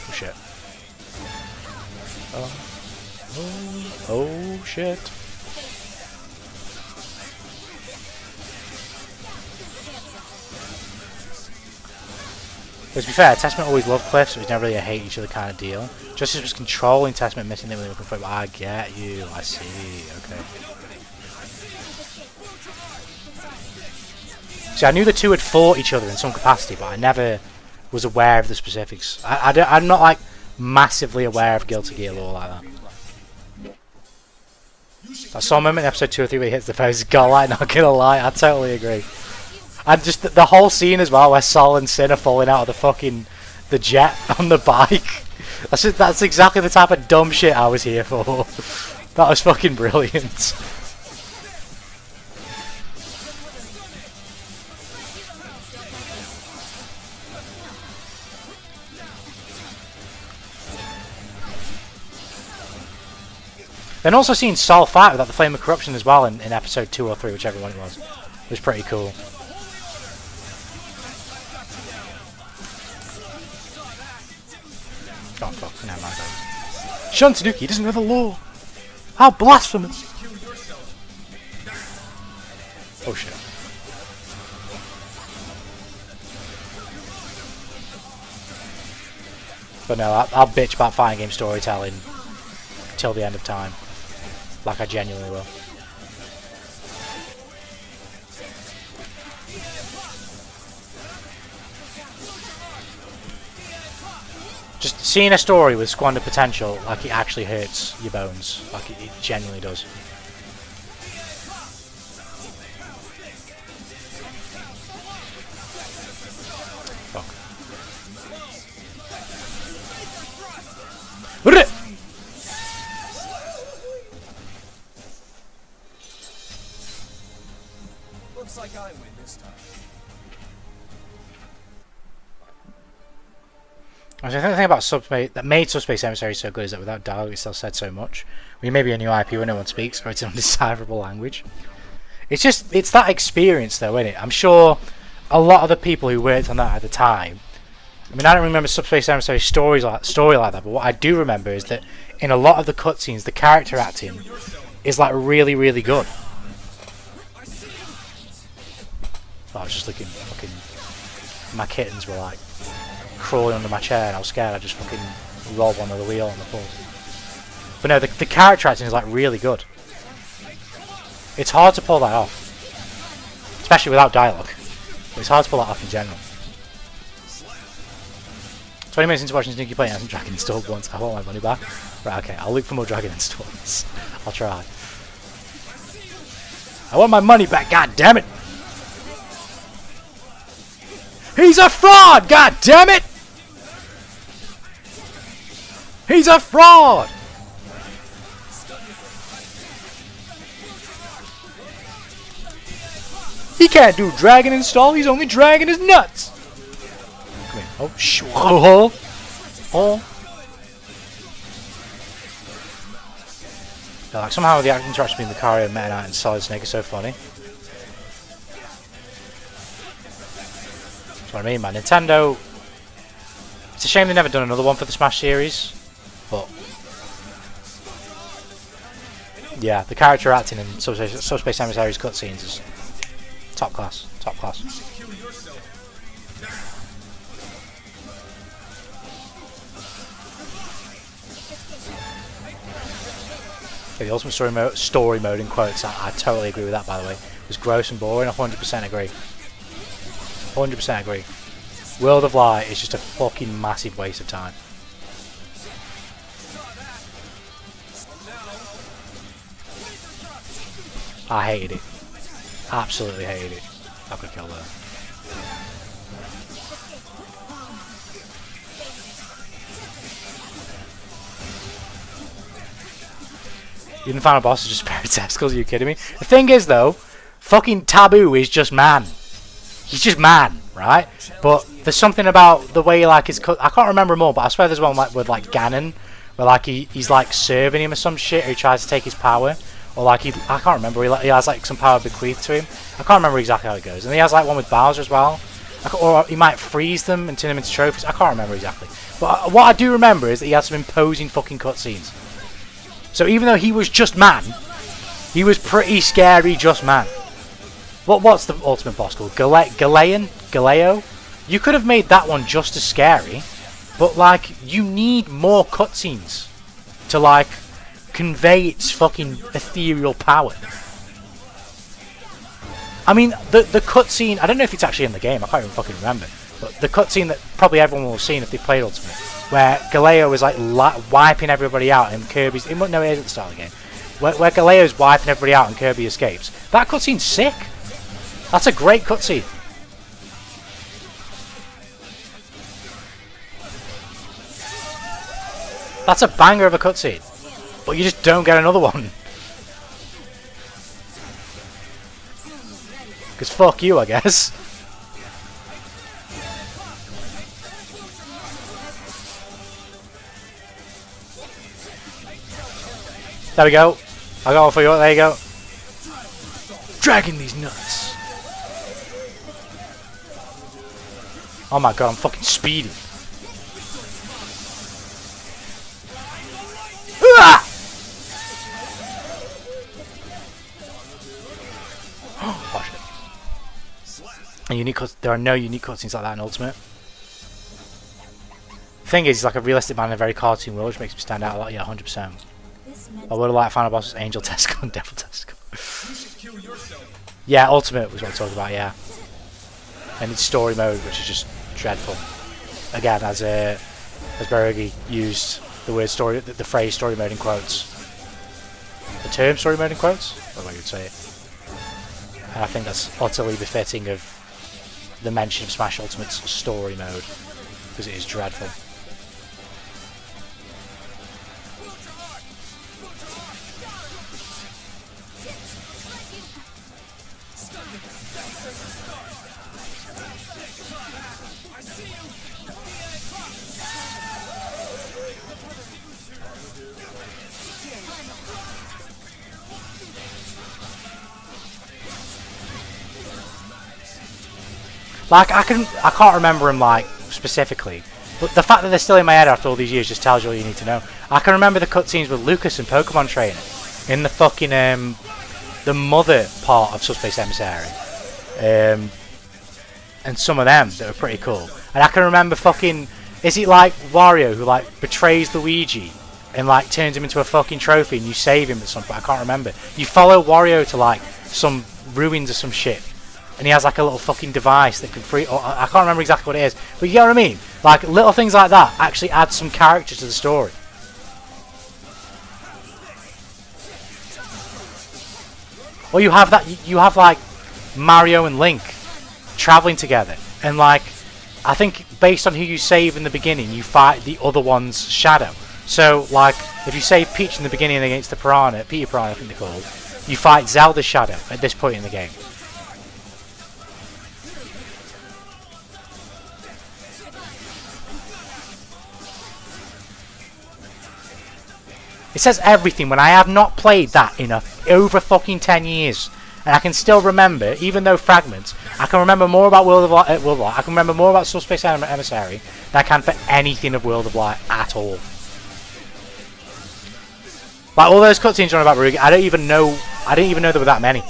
Oh shit. Oh shit. But to be fair, Testament always loved Cliff, so it was never really a hate each other kind of deal. Justice was controlling Testament, missing them when they were looking for it. I get you, I see, okay. See, I knew the two had fought each other in some capacity, but I never was aware of the specifics. I'm not like massively aware of Guilty Gear lore like that. I saw a moment in episode 2 or 3 where he hits the face. Godlike, not gonna lie, I totally agree. And just the whole scene as well, where Sol and Sin are falling out of the jet on the bike. That's exactly the type of dumb shit I was here for. That was fucking brilliant. Then also seeing Sol fight without the Flame of Corruption as well in episode 2 or 3, whichever one it was pretty cool. Oh fuck, never mind. Shun Tanuki doesn't know the law! How blasphemous! Oh shit. But no, I'll bitch about fighting game storytelling till the end of time. Like I genuinely will. Just seeing a story with squandered potential, like it actually hurts your bones. Like it genuinely does. Fuck. Looks like I win this time. I think the thing about Subspace that made Subspace Emissary so good is that without dialogue it still said so much. We may be a new IP where no one speaks, or it's an undecipherable language. It's that experience though, isn't it? I'm sure a lot of the people who worked on that at the time. I mean, I don't remember Subspace Emissary story like that, but what I do remember is that in a lot of the cutscenes, the character acting is like really, really good. Oh, I was just looking, fucking, my kittens were like crawling under my chair and I was scared I just fucking rolled one of the wheel on the floor. But no, the character acting is like really good. It's hard to pull that off. Especially without dialogue. It's hard to pull that off in general. 20 minutes into watching Tanuki play, I haven't Dragon installed once. I want my money back. Right, okay, I'll look for more Dragon installs. I'll try. I want my money back, god damn it! He's a fraud, god damn it! He's a fraud! He can't do Dragon install, he's only dragging his nuts! Come here. Oh, shh. Oh. Oh. Yeah, like somehow the interaction between Lucario, Meta Knight and Solid Snake is so funny. That's what I mean, man. Nintendo... It's a shame they've never done another one for the Smash series, but... Yeah, the character acting in Subspace Emissary's cutscenes is top class, top class. Okay, the ultimate story mode in quotes, I totally agree with that, by the way. It was gross and boring, 100% agree. 100% agree. World of Light is just a fucking massive waste of time. I hated it. Absolutely hated it. I could kill that. Even the final boss is just a pair of testicles, are you kidding me? The thing is though, fucking Taboo is just man. He's just man, right? But there's something about the way like his I can't remember more, but I swear there's one like with like Ganon, where like he's like serving him or some shit, or he tries to take his power, or like I can't remember. He has like some power bequeathed to him. I can't remember exactly how it goes. And he has like one with Bowser as well, or he might freeze them and turn them into trophies. I can't remember exactly. But what I do remember is that he has some imposing fucking cutscenes. So even though he was just man, he was pretty scary just man. What's the ultimate boss called? Galeo? You could have made that one just as scary, but like you need more cutscenes to like convey its fucking ethereal power. I mean, the cutscene, I don't know if it's actually in the game, I can't even fucking remember, but the cutscene that probably everyone will have seen if they played Ultimate, where Galeo was like wiping everybody out and Kirby's, no, it is at the start of the game, where Galeo's wiping everybody out and Kirby escapes. That cutscene's sick. That's a great cutscene. That's a banger of a cutscene. But you just don't get another one. Because fuck you, I guess. There we go. I got one for you. There you go. Dragging these nuts. Oh my god, I'm fucking speeding. Ah! Oh shit. And unique there are no unique cutscenes like that in Ultimate. The thing is, he's like a realistic man in a very cartoon world, which makes him stand out a lot. Yeah, 100%. I would have liked final boss was Angel Testicle and Devil Testicle. Yeah, Ultimate was what I'm talking about, yeah. And it's story mode, which is just dreadful. Again, as Bergi used the word story, the phrase story mode in quotes. The term story mode in quotes? What way you would say it. And I think that's utterly befitting of the mention of Smash Ultimate's story mode, because it is dreadful. Like I can't remember him like specifically, but the fact that they're still in my head after all these years just tells you all you need to know. I can remember the cutscenes with Lucas and Pokemon Trainer in the fucking the mother part of Subspace Emissary, and some of them that were pretty cool. And I can remember fucking, is it like Wario who like betrays Luigi and like turns him into a fucking trophy and you save him at some point? I can't remember. You follow Wario to like some ruins or some shit. And he has like a little fucking device that can free. I can't remember exactly what it is, but you get what I mean. Like little things like that actually add some character to the story. Or you have that. You have like Mario and Link traveling together, and like I think based on who you save in the beginning, you fight the other one's shadow. So like if you save Peach in the beginning against the Piranha, Peter Piranha, I think they're called, you fight Zelda's shadow at this point in the game. It says everything when I have not played that in over fucking 10 years. And I can still remember, even though fragments, I can remember more about World of Light, I can remember more about Subspace Emissary than I can for anything of World of Light at all. Like all those cutscenes on about Marugi, I didn't even know there were that many.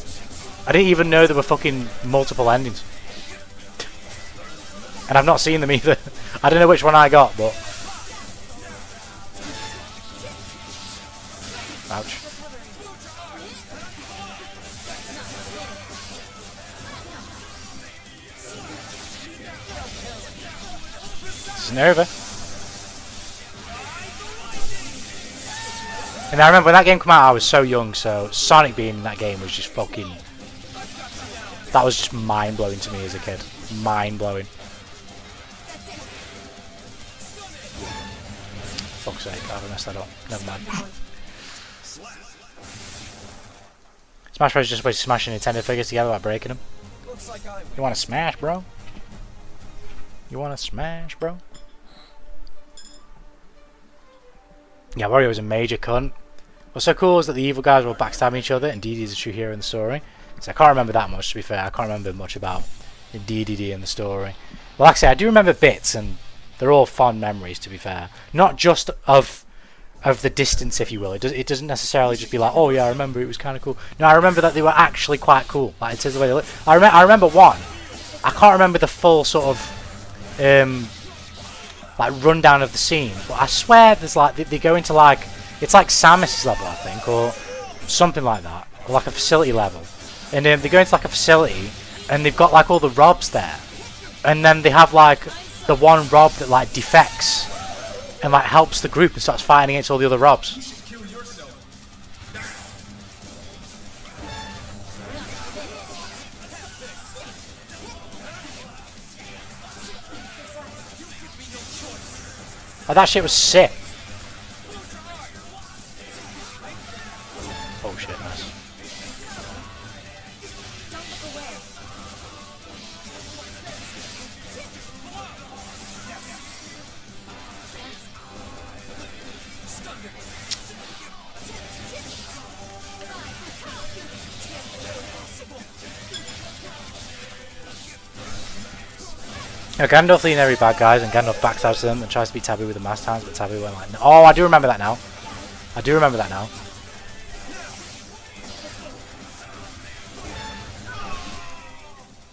I didn't even know there were fucking multiple endings. And I've not seen them either. I don't know which one I got, but... Ouch. This isn't over. And I remember when that game came out, I was so young, so Sonic being in that game was just fucking... That was just mind-blowing to me as a kid. Mind-blowing. Fuck's sake, I've messed that up. Never mind. Smash Bros is just a way to smash Nintendo figures together without breaking them. Looks like I win. You wanna smash, bro? You wanna smash, bro? Yeah, Wario was a major cunt. What's so cool is that the evil guys were backstabbing each other, and DD is a true hero in the story. So I can't remember that much, to be fair. I can't remember much about DDD in the story. Well, like I say, I do remember bits, and they're all fond memories, to be fair. Not just of the distance, if you will. It doesn't necessarily just be like, oh yeah, I remember it was kind of cool. No, I remember that they were actually quite cool. Like, it's the way they look. I remember one. I can't remember the full sort of like rundown of the scene, but I swear there's like they go into like, it's like Samus's level, I think, or something like that, or like a facility level, and they go into like a facility and they've got like all the Robs there, and then they have like the one Rob that like defects and like helps the group and starts fighting against all the other Robs. You should kill yourself. Like, that shit was sick. Oh shit, nice. You know, Gandalf leading every bad guys, and Gandalf backstabs them and tries to beat Taboo with the mass hands, but Taboo went like, no. Oh, I do remember that now. I do remember that now.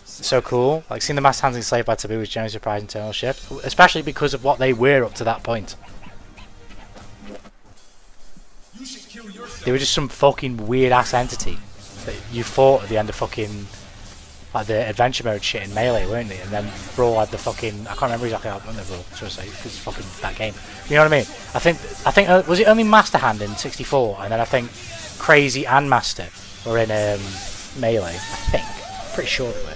It's so cool. Like, seeing the mass hands enslaved by Taboo was generally surprising tonal shift, especially because of what they were up to that point. You should kill yourself. They were just some fucking weird ass entity that you fought at the end of fucking like the adventure mode shit in Melee, weren't they? And then Brawl had the fucking, I can't remember exactly how Brawl, should I say, because it's fucking that game. You know what I mean? I think was it only Master Hand in 64, and then I think Crazy and Master were in Melee. I think, pretty sure they were.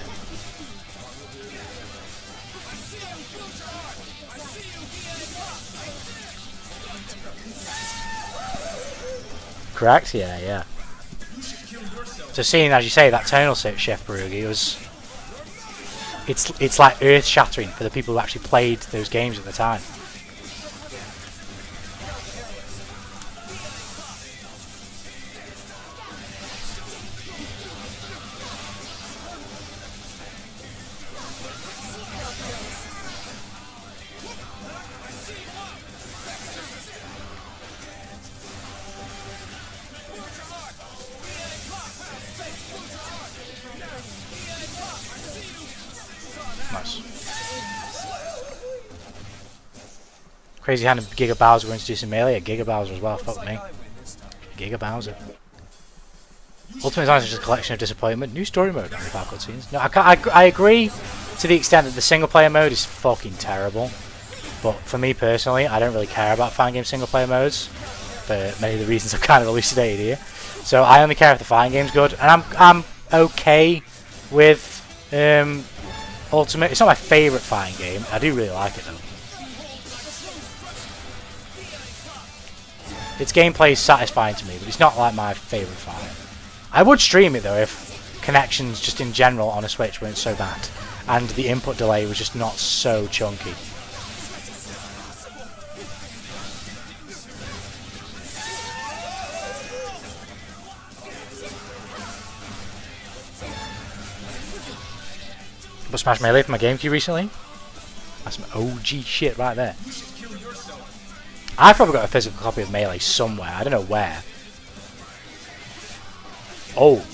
Correct? Yeah, yeah. So seeing, as you say, that tonal shift, Barugi, it's like earth-shattering for the people who actually played those games at the time. Nice. Crazy Hand and Giga Bowser were introducing Melee. Giga Bowser as well, fuck me. Giga Bowser. Ultimate Design is just a collection of disappointment. New story mode, only 5 cutscenes. No, I agree to the extent that the single player mode is fucking terrible. But for me personally, I don't really care about fan game single player modes for many of the reasons I've kind of elucidated here. So I only care if the fighting game's good, and I'm okay with Ultimate. It's not my favourite fighting game. I do really like it though. Its gameplay is satisfying to me, but it's not like my favourite fight. I would stream it though if connections just in general on a Switch weren't so bad, and the input delay was just not so chunky. But Smash Melee for my GameCube recently. That's some OG shit right there. You should kill yourself. I've probably got a physical copy of Melee somewhere. I don't know where. Oh.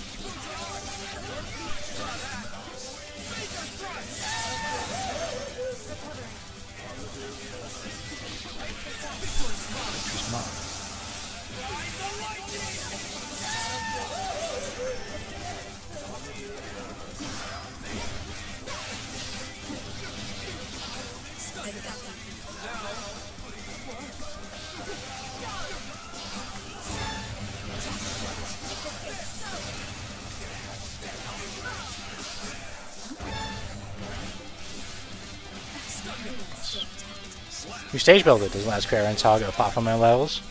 New stage builder doesn't let us create our own target or platform on levels.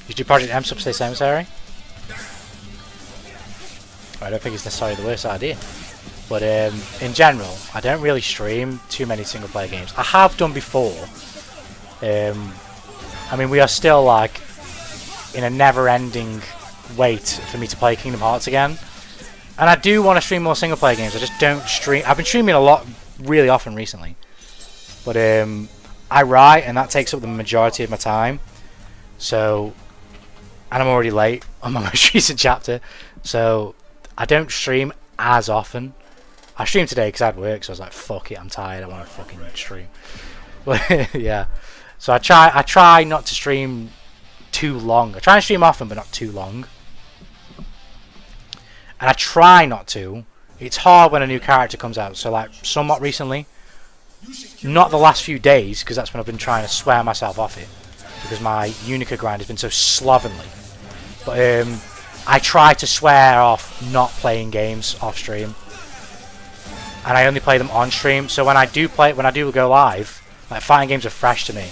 You do Project M Subspace Cemetery. I don't think it's necessarily the worst idea. But in general, I don't really stream too many single player games. I have done before. I mean, we are still like in a never-ending wait for me to play Kingdom Hearts again. And I do want to stream more single player games. I just don't stream. I've been streaming a lot, really often recently. But I write, and that takes up the majority of my time. So, and I'm already late on my most recent chapter. So, I don't stream as often. I streamed today because I had work, so I was like, fuck it, I'm tired, I want to fucking stream. But yeah. So I try not to stream too long. I try and stream often, but not too long. And I try not to. It's hard when a new character comes out. So like somewhat recently, not the last few days, because that's when I've been trying to swear myself off it, because my Unica grind has been so slovenly. But I try to swear off not playing games off stream, and I only play them on stream. So when I do go live, like fighting games are fresh to me.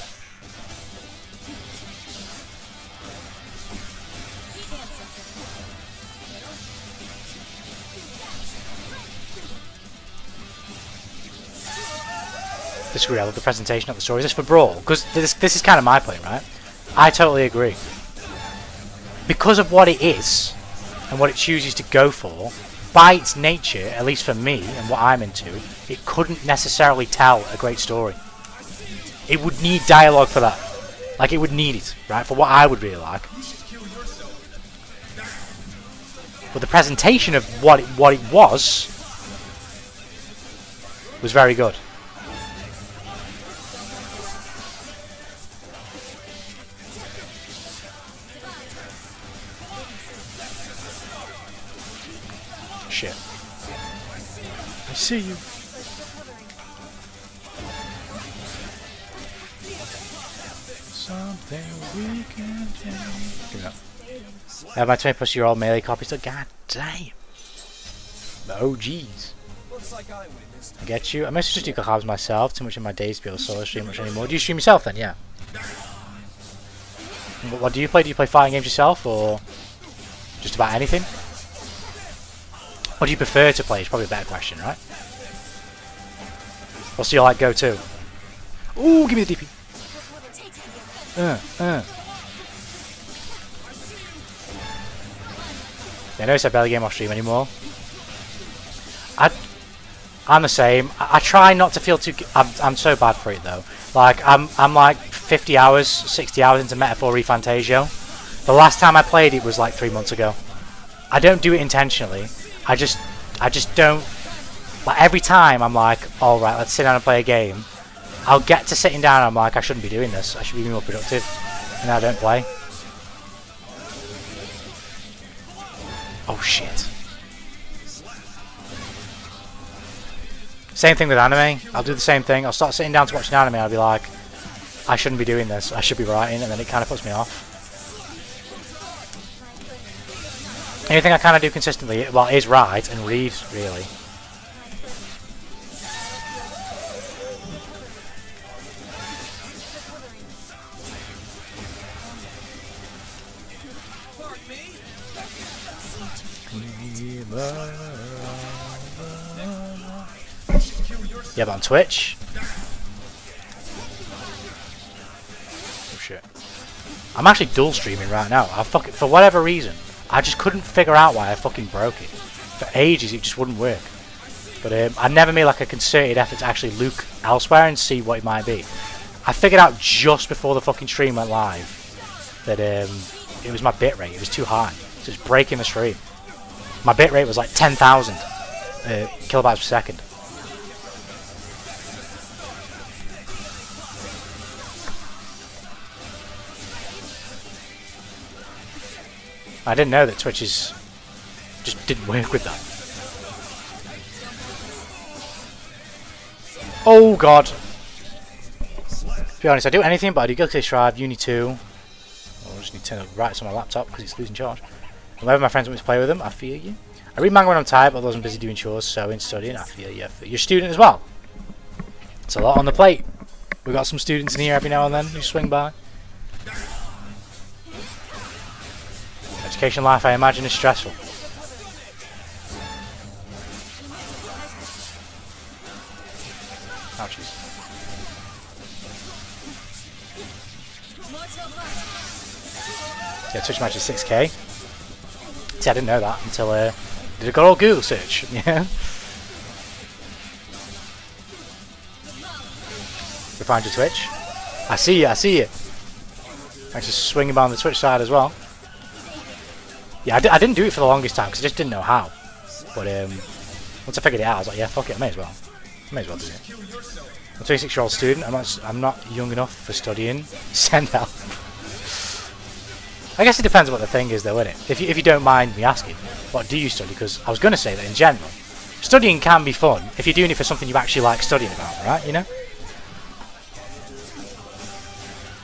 Disagree. I love the presentation of the story. Is this for Brawl? Because this is kind of my point, right? I totally agree. Because of what it is and what it chooses to go for, by its nature, at least for me and what I'm into, it couldn't necessarily tell a great story. It would need dialogue for that. Like, it would need it, right? For what I would really like. But the presentation of what it was very good. Shit. I see you. Something we can do. Give it up. I have my 20+-year-old melee copy still. God damn. The OGs. Looks like I win this time. I get you. I mostly just do collabs myself. Too much in my days to be able to solo stream much anymore. Do you stream yourself then? Yeah. What do you play? Do you play fighting games yourself, or just about anything? What do you prefer to play? Is probably a better question, right? What's your like go-to? Ooh, give me the DP. Yeah, notice I barely game off stream anymore. I'm the same. I try not to feel too. I'm so bad for it though. Like I'm like 50 hours, 60 hours into Metaphor ReFantasio. The last time I played it was like 3 months ago. I don't do it intentionally. I just don't. Like every time I'm like, all right, let's sit down and play a game. I'll get to sitting down and I'm like, I shouldn't be doing this. I should be more productive, and I don't play. Oh shit. Same thing with anime. I'll do the same thing. I'll start sitting down to watch an anime and I'll be like, I shouldn't be doing this. I should be writing, and then it kind of puts me off. Anything I kind of do consistently, well, is write and read, really. Yeah, but on Twitch. Oh shit. I'm actually dual streaming right now. For whatever reason, I just couldn't figure out why I fucking broke it. For ages, it just wouldn't work. But I never made like a concerted effort to actually look elsewhere and see what it might be. I figured out just before the fucking stream went live that it was my bitrate. It was too high. So it's breaking the stream. My bitrate was like 10,000 kilobytes per second. I didn't know that Twitch just didn't work with that. Oh god. To be honest, I do anything, but I do Guilty Strive, Uni 2. I just need to turn the right on my laptop because it's losing charge. Whenever my friends want me to play with them, I feel you. I read manga when I'm tired, but otherwise I'm busy doing chores, sewing, studying. I feel you. You're a student as well. It's a lot on the plate. We got some students in here every now and then who swing by. Education life, I imagine, is stressful. Ouchies. Yeah, Twitch match is 6k. See, I didn't know that until did a good old Google search. Yeah. Refined your Twitch. I see you. I see you. Thanks for swinging by on the Twitch side as well. Yeah, I didn't do it for the longest time because I just didn't know how. But once I figured it out, I was like, yeah, fuck it, I may as well. I may as well do it. I'm a 26-year-old student. I'm not young enough for studying. Send help. I guess it depends on what the thing is, though, innit? If you don't mind me asking, what do you study? Because I was going to say that in general, studying can be fun if you're doing it for something you actually like studying about, right? You know?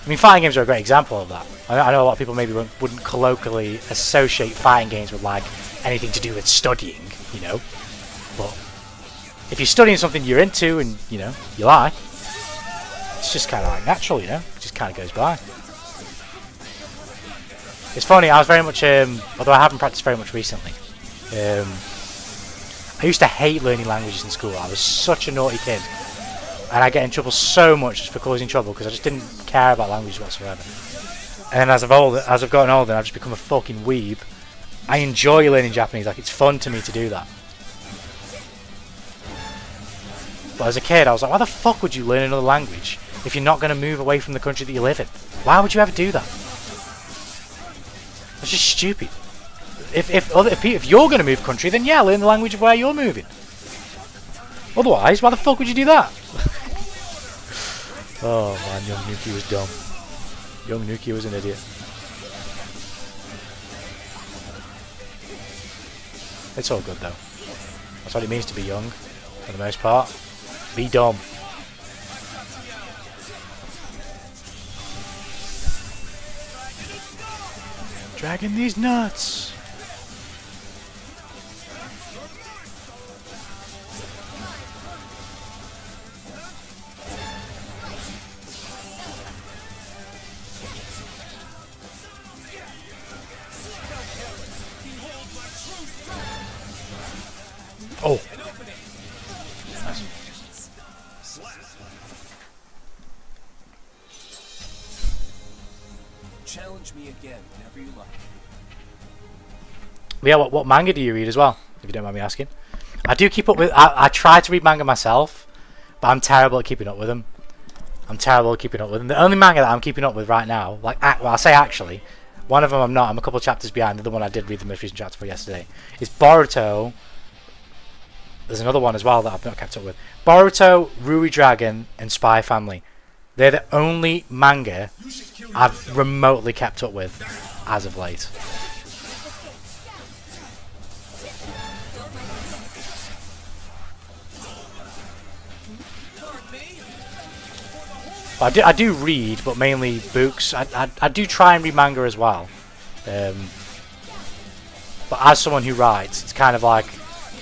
I mean, fighting games are a great example of that. I know a lot of people maybe wouldn't colloquially associate fighting games with like anything to do with studying, you know. But if you're studying something you're into and you know you like, it's just kind of like natural, you know. It just kind of goes by. It's funny. I was very much, although I haven't practiced very much recently. I used to hate learning languages in school. I was such a naughty kid. And I get in trouble so much just for causing trouble because I just didn't care about languages whatsoever. And as I've gotten older and I've just become a fucking weeb, I enjoy learning Japanese. Like, it's fun to me to do that. But as a kid, I was like, why the fuck would you learn another language if you're not going to move away from the country that you live in? Why would you ever do that? It's just stupid. If you're going to move country, then yeah, learn the language of where you're moving. Otherwise, why the fuck would you do that? Oh man, young Nuki was dumb. Young Nuki was an idiot. It's all good though. That's what it means to be young, for the most part. Be dumb. Dragging these nuts. Oh. Nice. Challenge me again whenever you like. Yeah, what manga do you read as well, if you don't mind me asking? I do keep up with... I try to read manga myself, but I'm terrible at keeping up with them. The only manga that I'm keeping up with right now, like, well, I say actually, one of them I'm not. I'm a couple chapters behind. The other one I did read the most recent chapter for yesterday. Is Boruto. There's another one as well that I've not kept up with. Boruto, Rui Dragon, and Spy Family. They're the only manga I've remotely kept up with as of late. I do read, but mainly books. I do try and read manga as well. But as someone who writes, it's kind of like,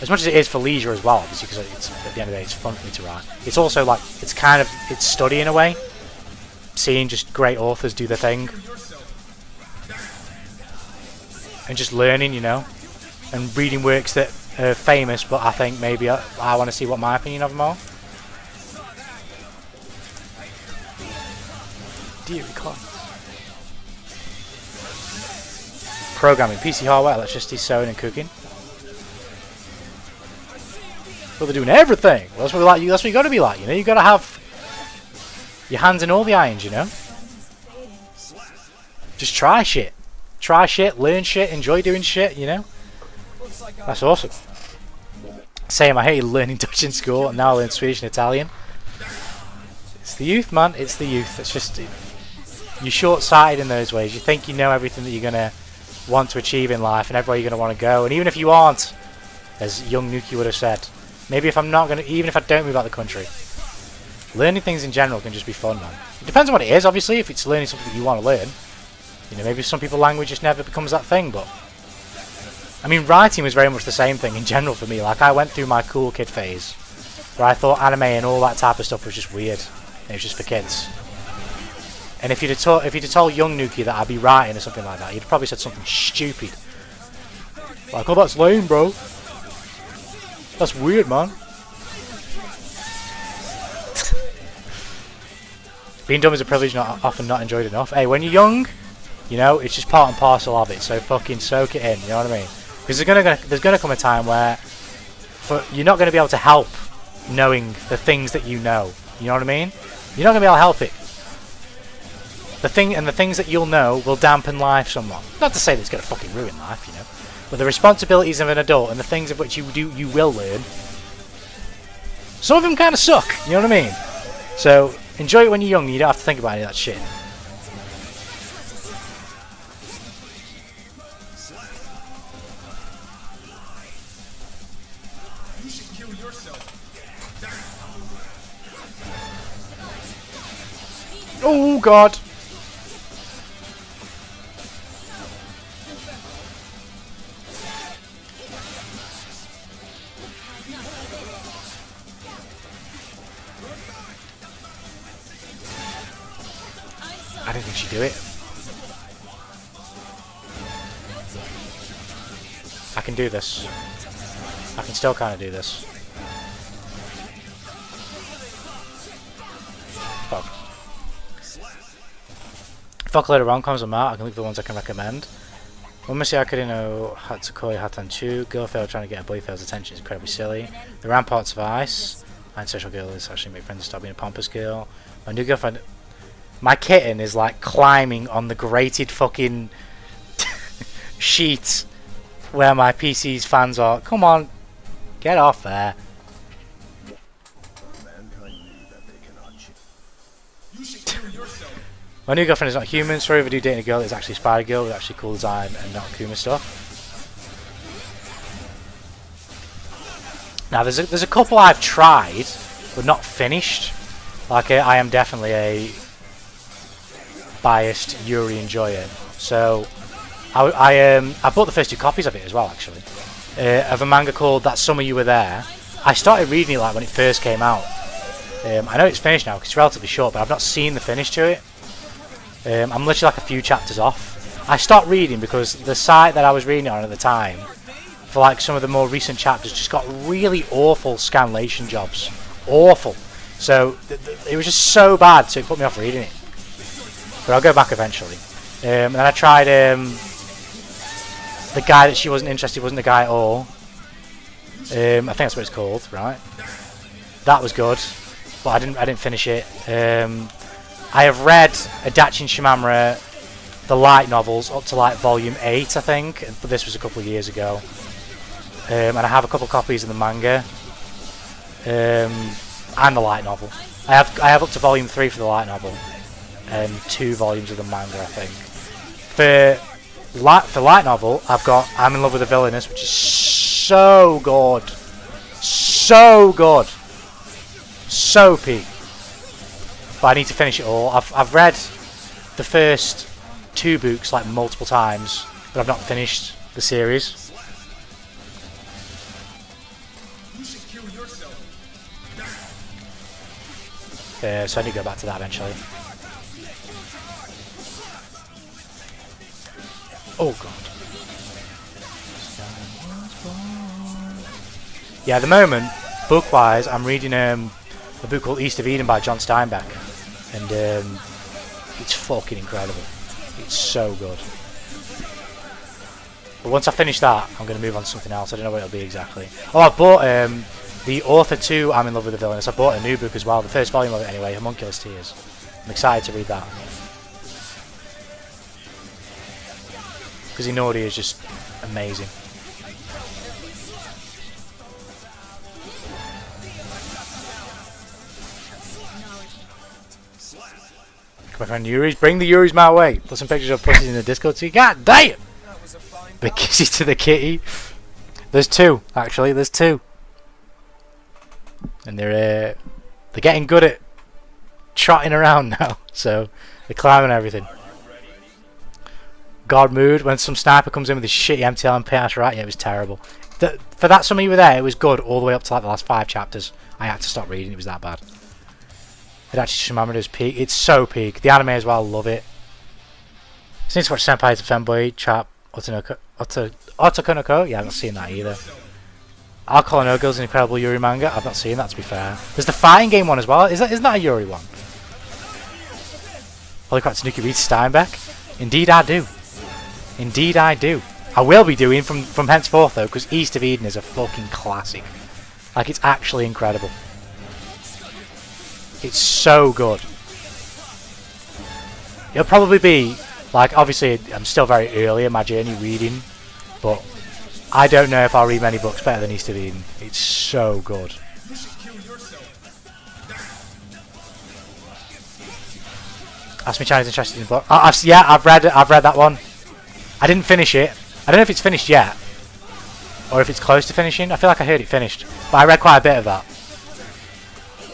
as much as it is for leisure as well, obviously, because it's, at the end of the day, it's fun for me to write. It's also like, it's kind of, it's study in a way. Seeing just great authors do their thing. And just learning, you know. And reading works that are famous, but I think maybe I want to see what my opinion of them are. Dear God. Programming, PC hardware, electricity, sewing and cooking. Well, they're doing everything. Well, that's what we like. That's what you got to be like. You know, you got to have your hands in all the irons. You know. Just try shit, learn shit, enjoy doing shit. You know. That's awesome. Same. I hated learning Dutch in school, and now I learn Swedish and Italian. It's the youth, man. It's the youth. It's just you're short-sighted in those ways. You think you know everything that you're gonna want to achieve in life, and everywhere you're gonna want to go. And even if you aren't, as young Nuki would have said. Maybe if I'm not going to, even if I don't move out the country, learning things in general can just be fun, man. It depends on what it is, obviously. If it's learning something that you want to learn, you know, maybe some people language just never becomes that thing. But I mean, writing was very much the same thing in general for me. Like, I went through my cool kid phase where I thought anime and all that type of stuff was just weird It was just for kids. And if you'd have told young Nuki that I'd be writing or something like that, he'd probably said something stupid. Like, oh, that's lame, bro. That's weird, man. Being dumb is a privilege often not enjoyed enough. Hey, when you're young, you know, it's just part and parcel of it. So fucking soak it in, you know what I mean? Because there's gonna come a time where you're not gonna be able to help knowing the things that you know. You know what I mean? You're not gonna be able to help it. The things that you'll know will dampen life somewhat. Not to say that it's gonna fucking ruin life, you know. But the responsibilities of an adult and the things of which you will learn, some of them kind of suck. You know what I mean? So enjoy it when you're young. And you don't have to think about any of that shit. You should kill yourself. Oh God. I didn't think she'd do it. I can do this. I can still kind of do this. Fuck. Fuck a load of rom-coms I'm out. I can leave the ones I can recommend. Umashi Akarino Hatsukoi Hatanchu. Girl failed trying to get a boy fail's attention is incredibly silly. The Ramparts of Ice. My social girl is actually make friends and stop being a pompous girl. My new girlfriend. My kitten is like climbing on the grated fucking sheet where my PC's fans are. Come on, get off there. Mankind knew that they cannot change. You should kill yourself. My new girlfriend is not human. Sorry if I do dating a girl that's actually Spider Girl with actually cool design and not Akuma stuff. Now there's a couple I've tried but not finished. Like I am definitely a biased Yuri enjoyer. So I bought the first 2 copies of it as well, actually, of a manga called That Summer You Were There. I started reading it like when it first came out. I know it's finished now because it's relatively short, but I've not seen the finish to it. I'm literally like a few chapters off. I stopped reading because the site that I was reading it on at the time, for like some of the more recent chapters, just got really awful scanlation jobs. Awful. So it was just so bad, so it put me off reading it. But I'll go back eventually. And then I tried the guy that she wasn't interested wasn't the guy at all. I think that's what it's called, right? That was good, but I didn't finish it. I have read Adachi Shimamura, the light novels, up to like volume 8, I think, but this was a couple of years ago. And I have a couple copies of the manga and the light novel. I have up to volume 3 for the light novel. And 2 volumes of the manga, I think. For light novel, I've got I'm in Love with the Villainess, which is so good, so good, so peak. But I need to finish it all. I've read the first 2 books like multiple times, but I've not finished the series. You should kill yourself. So I need to go back to that eventually. Oh god. Yeah, at the moment, book-wise, I'm reading a book called East of Eden by John Steinbeck, and it's fucking incredible. It's so good. But once I finish that, I'm going to move on to something else. I don't know what it'll be exactly. Oh, I've bought the author to I'm in Love with the Villainess. I bought a new book as well, the first volume of it anyway, Homunculus Tears. I'm excited to read that. Because Inori is just amazing. My friend Yuri's, bring the Yuris my way. Put some pictures of pussies in the Discord. See, god damn! The kissy to the kitty. There's 2 actually. There's 2, and they're getting good at trotting around now. So they're climbing everything. God mood when some sniper comes in with his shitty MTL and pass right. Yeah, it was terrible. For that Summer You Were There, it was good all the way up to like the last 5 chapters. I had to stop reading. It was that bad. Adachi Shimamura's peak. It's so peak. The anime as well, love it. Since watch Senpai to Femboy, Chap, Otoko no Ko? Yeah, I've not seen that either. Alcohol No Girl's an incredible Yuri manga. I've not seen that, to be fair. There's the fighting game one as well. Isn't that a Yuri one? Holy crap, Tanuki reads Steinbeck? Indeed I do. Indeed I do. I will be doing from henceforth though, because East of Eden is a fucking classic. Like, it's actually incredible. It's so good. It'll probably be, like, obviously I'm still very early in my journey reading, but I don't know if I'll read many books better than East of Eden. It's so good. You should kill yourself. Ask me China's interested in the book. I've read that one. I didn't finish it. I don't know if it's finished yet, or if it's close to finishing. I feel like I heard it finished, but I read quite a bit of that.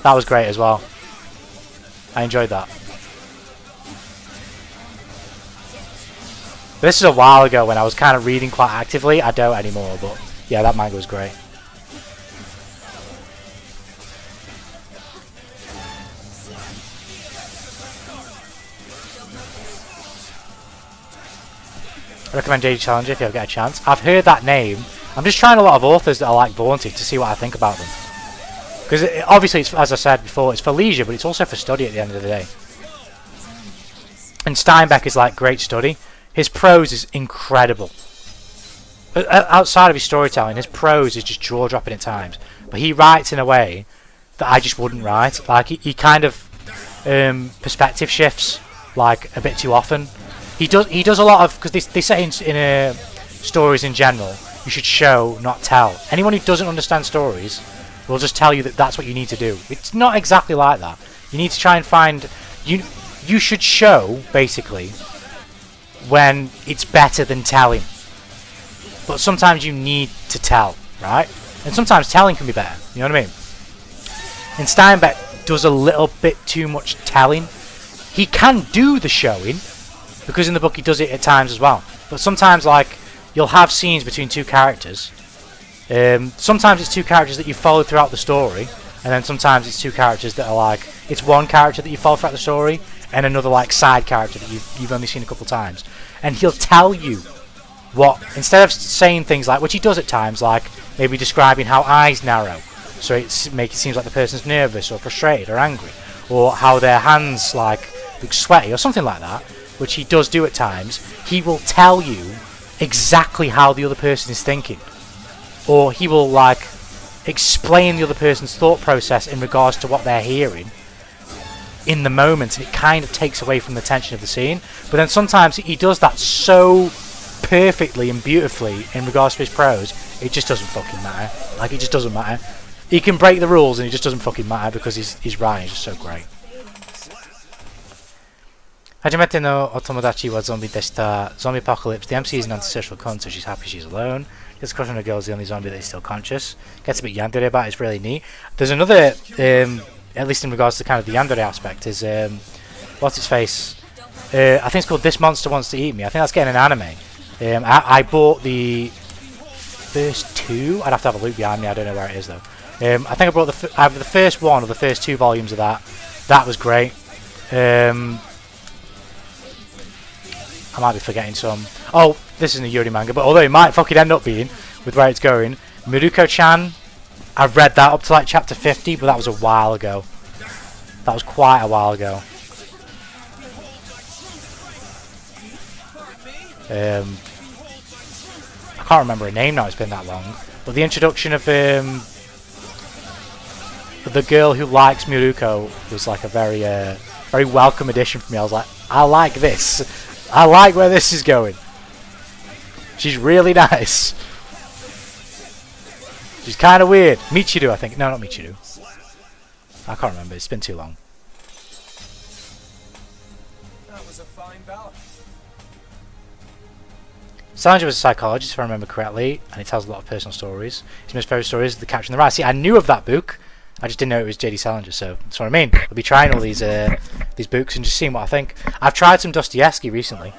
That was great as well. I enjoyed that. But this is a while ago when I was kind of reading quite actively. I don't anymore, but yeah, that manga was great. I recommend JD Challenger if you ever get a chance. I've heard that name. I'm just trying a lot of authors that are like vaunted to see what I think about them. Because obviously, it's, as I said before, it's for leisure, but it's also for study at the end of the day. And Steinbeck is like great study. His prose is incredible. Outside of his storytelling, his prose is just jaw-dropping at times. But he writes in a way that I just wouldn't write. Like, he kind of perspective shifts like a bit too often. He does a lot of, because they say in stories in general, you should show, not tell. Anyone who doesn't understand stories will just tell you that that's what you need to do. It's not exactly like that. You need to try and find... You should show, basically, when it's better than telling. But sometimes you need to tell, right? And sometimes telling can be better, you know what I mean? And Steinbeck does a little bit too much telling. He can do the showing, because in the book he does it at times as well. But sometimes, like, you'll have scenes between two characters. Sometimes it's two characters that you follow throughout the story, and then sometimes it's two characters that are like, it's one character that you follow throughout the story, and another like side character that you've only seen a couple times. And he'll tell you what, instead of saying things like, which he does at times, like maybe describing how eyes narrow, so it seems like the person's nervous or frustrated or angry, or how their hands like look sweaty or something like that, which he does do at times. He will tell you exactly how the other person is thinking, or he will like explain the other person's thought process in regards to what they're hearing in the moment, and it kind of takes away from the tension of the scene. But then sometimes he does that so perfectly and beautifully in regards to his prose, it just doesn't fucking matter. Like, it just doesn't matter. He can break the rules and it just doesn't fucking matter because his writing is just so great. Hajimete no otomodachi wa zombie deshita. Zombie apocalypse. The MC is an antisocial cunt, so she's happy she's alone. Gets a crush on a girl is the only zombie that is still conscious. Gets a bit yandere about it, it's really neat. There's another, at least in regards to kind of the yandere aspect, is, what's its face? I think it's called This Monster Wants to Eat Me. I think that's getting an anime. I bought the first two. I'd have to have a look behind me, I don't know where it is though. I think I bought either the first one or the first two volumes of that. That was great. I might be forgetting some. Oh, this isn't a Yuri manga, but although it might fucking end up being, with where it's going. Miruko-chan, I've read that up to like chapter 50, but that was a while ago. That was quite a while ago. I can't remember her name now, it's been that long. But the introduction of the girl who likes Miruko was like a very very welcome addition for me. I was like, I like this. I like where this is going. She's really nice. She's kind of weird. Michiru, I think. No, not Michiru. I can't remember. It's been too long. That was a fine bout. Salinger was a psychologist, if I remember correctly, and he tells a lot of personal stories. His most favourite story is The Catcher in the Rye. See, I knew of that book. I just didn't know it was J.D. Salinger, so that's what I mean. I'll be trying all these books and just seeing what I think. I've tried some Dostoevsky recently.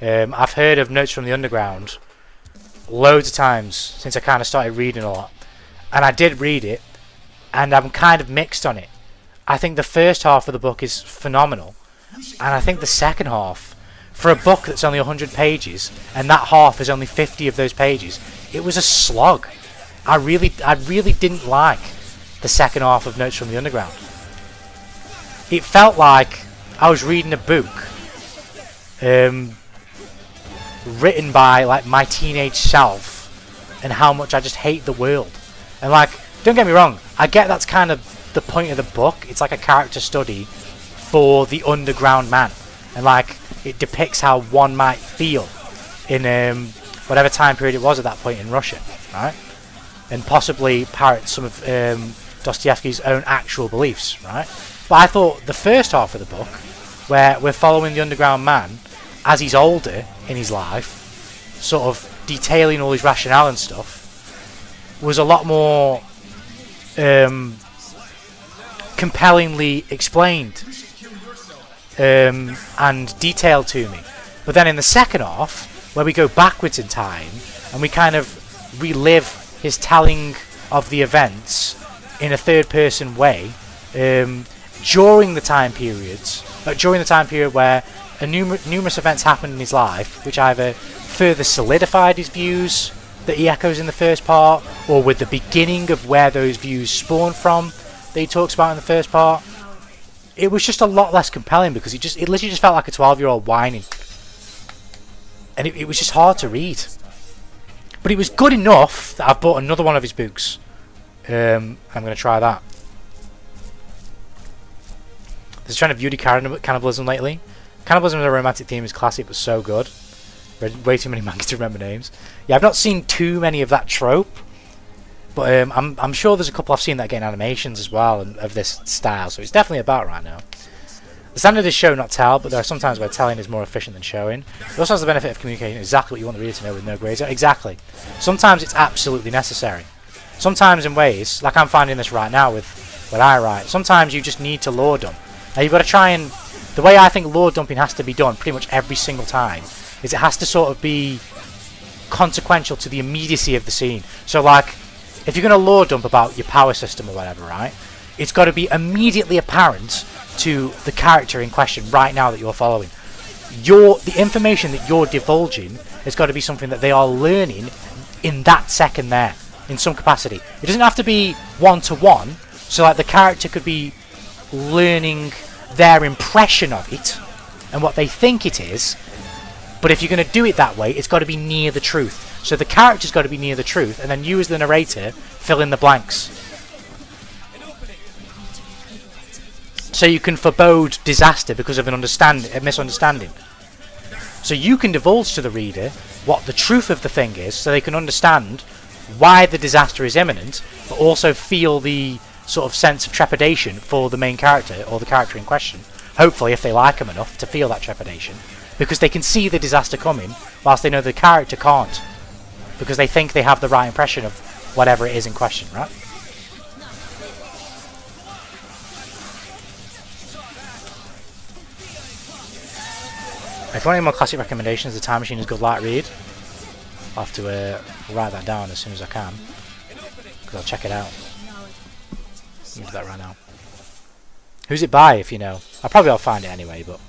I've heard of Notes from the Underground loads of times since I kind of started reading a lot. And I did read it, and I'm kind of mixed on it. I think the first half of the book is phenomenal, and I think the second half, for a book that's only 100 pages, and that half is only 50 of those pages, it was a slog. I really didn't like the second half of Notes from the Underground. It felt like I was reading a book written by like my teenage self, and how much I just hate the world. And like, don't get me wrong, I get that's kind of the point of the book. It's like a character study for the underground man, and like it depicts how one might feel in whatever time period it was at that point in Russia, right? And possibly parrot some of Dostoevsky's own actual beliefs, right? But I thought the first half of the book, where we're following the underground man as he's older in his life, sort of detailing all his rationale and stuff, was a lot more compellingly explained and detailed to me. But then in the second half, where we go backwards in time and we kind of relive his telling of the events in a third-person way, during the time period where numerous events happened in his life, which either further solidified his views that he echoes in the first part, or with the beginning of where those views spawned from that he talks about in the first part. It was just a lot less compelling because it literally just felt like a 12-year-old whining, and it was just hard to read. But it was good enough that I've bought another one of his books. I'm going to try that. Just trying to beauty cannibalism lately. Cannibalism as a romantic theme is classic, but so good. Read way too many mangas to remember names. Yeah, I've not seen too many of that trope, but I'm sure there's a couple I've seen that get in animations as well and of this style, so it's definitely about right now. The standard is show, not tell, but there are some times where telling is more efficient than showing. It also has the benefit of communicating exactly what you want the reader to know with no grades. Exactly. Sometimes it's absolutely necessary. Sometimes in ways, like I'm finding this right now with what I write, sometimes you just need to lore dump. Now you've got to try and... The way I think lore dumping has to be done pretty much every single time is it has to sort of be consequential to the immediacy of the scene. So like, if you're going to lore dump about your power system or whatever, right, it's got to be immediately apparent to the character in question right now that you're following. The information that you're divulging has got to be something that they are learning in that second there, in some capacity. It doesn't have to be one-to-one, so like the character could be learning their impression of it and what they think it is, but if you're going to do it that way, it's got to be near the truth. So the character's got to be near the truth, and then you as the narrator fill in the blanks. So you can forebode disaster because of a misunderstanding. So you can divulge to the reader what the truth of the thing is, so they can understand why the disaster is imminent, but also feel the sort of sense of trepidation for the main character or the character in question. Hopefully, if they like him enough to feel that trepidation, because they can see the disaster coming, whilst they know the character can't, because they think they have the right impression of whatever it is in question, right? If you want any more classic recommendations, The Time Machine is a good light read. I'll have to write that down as soon as I can, because I'll check it out. I'll do that right now. Who's it by, if you know? I'll find it anyway, but...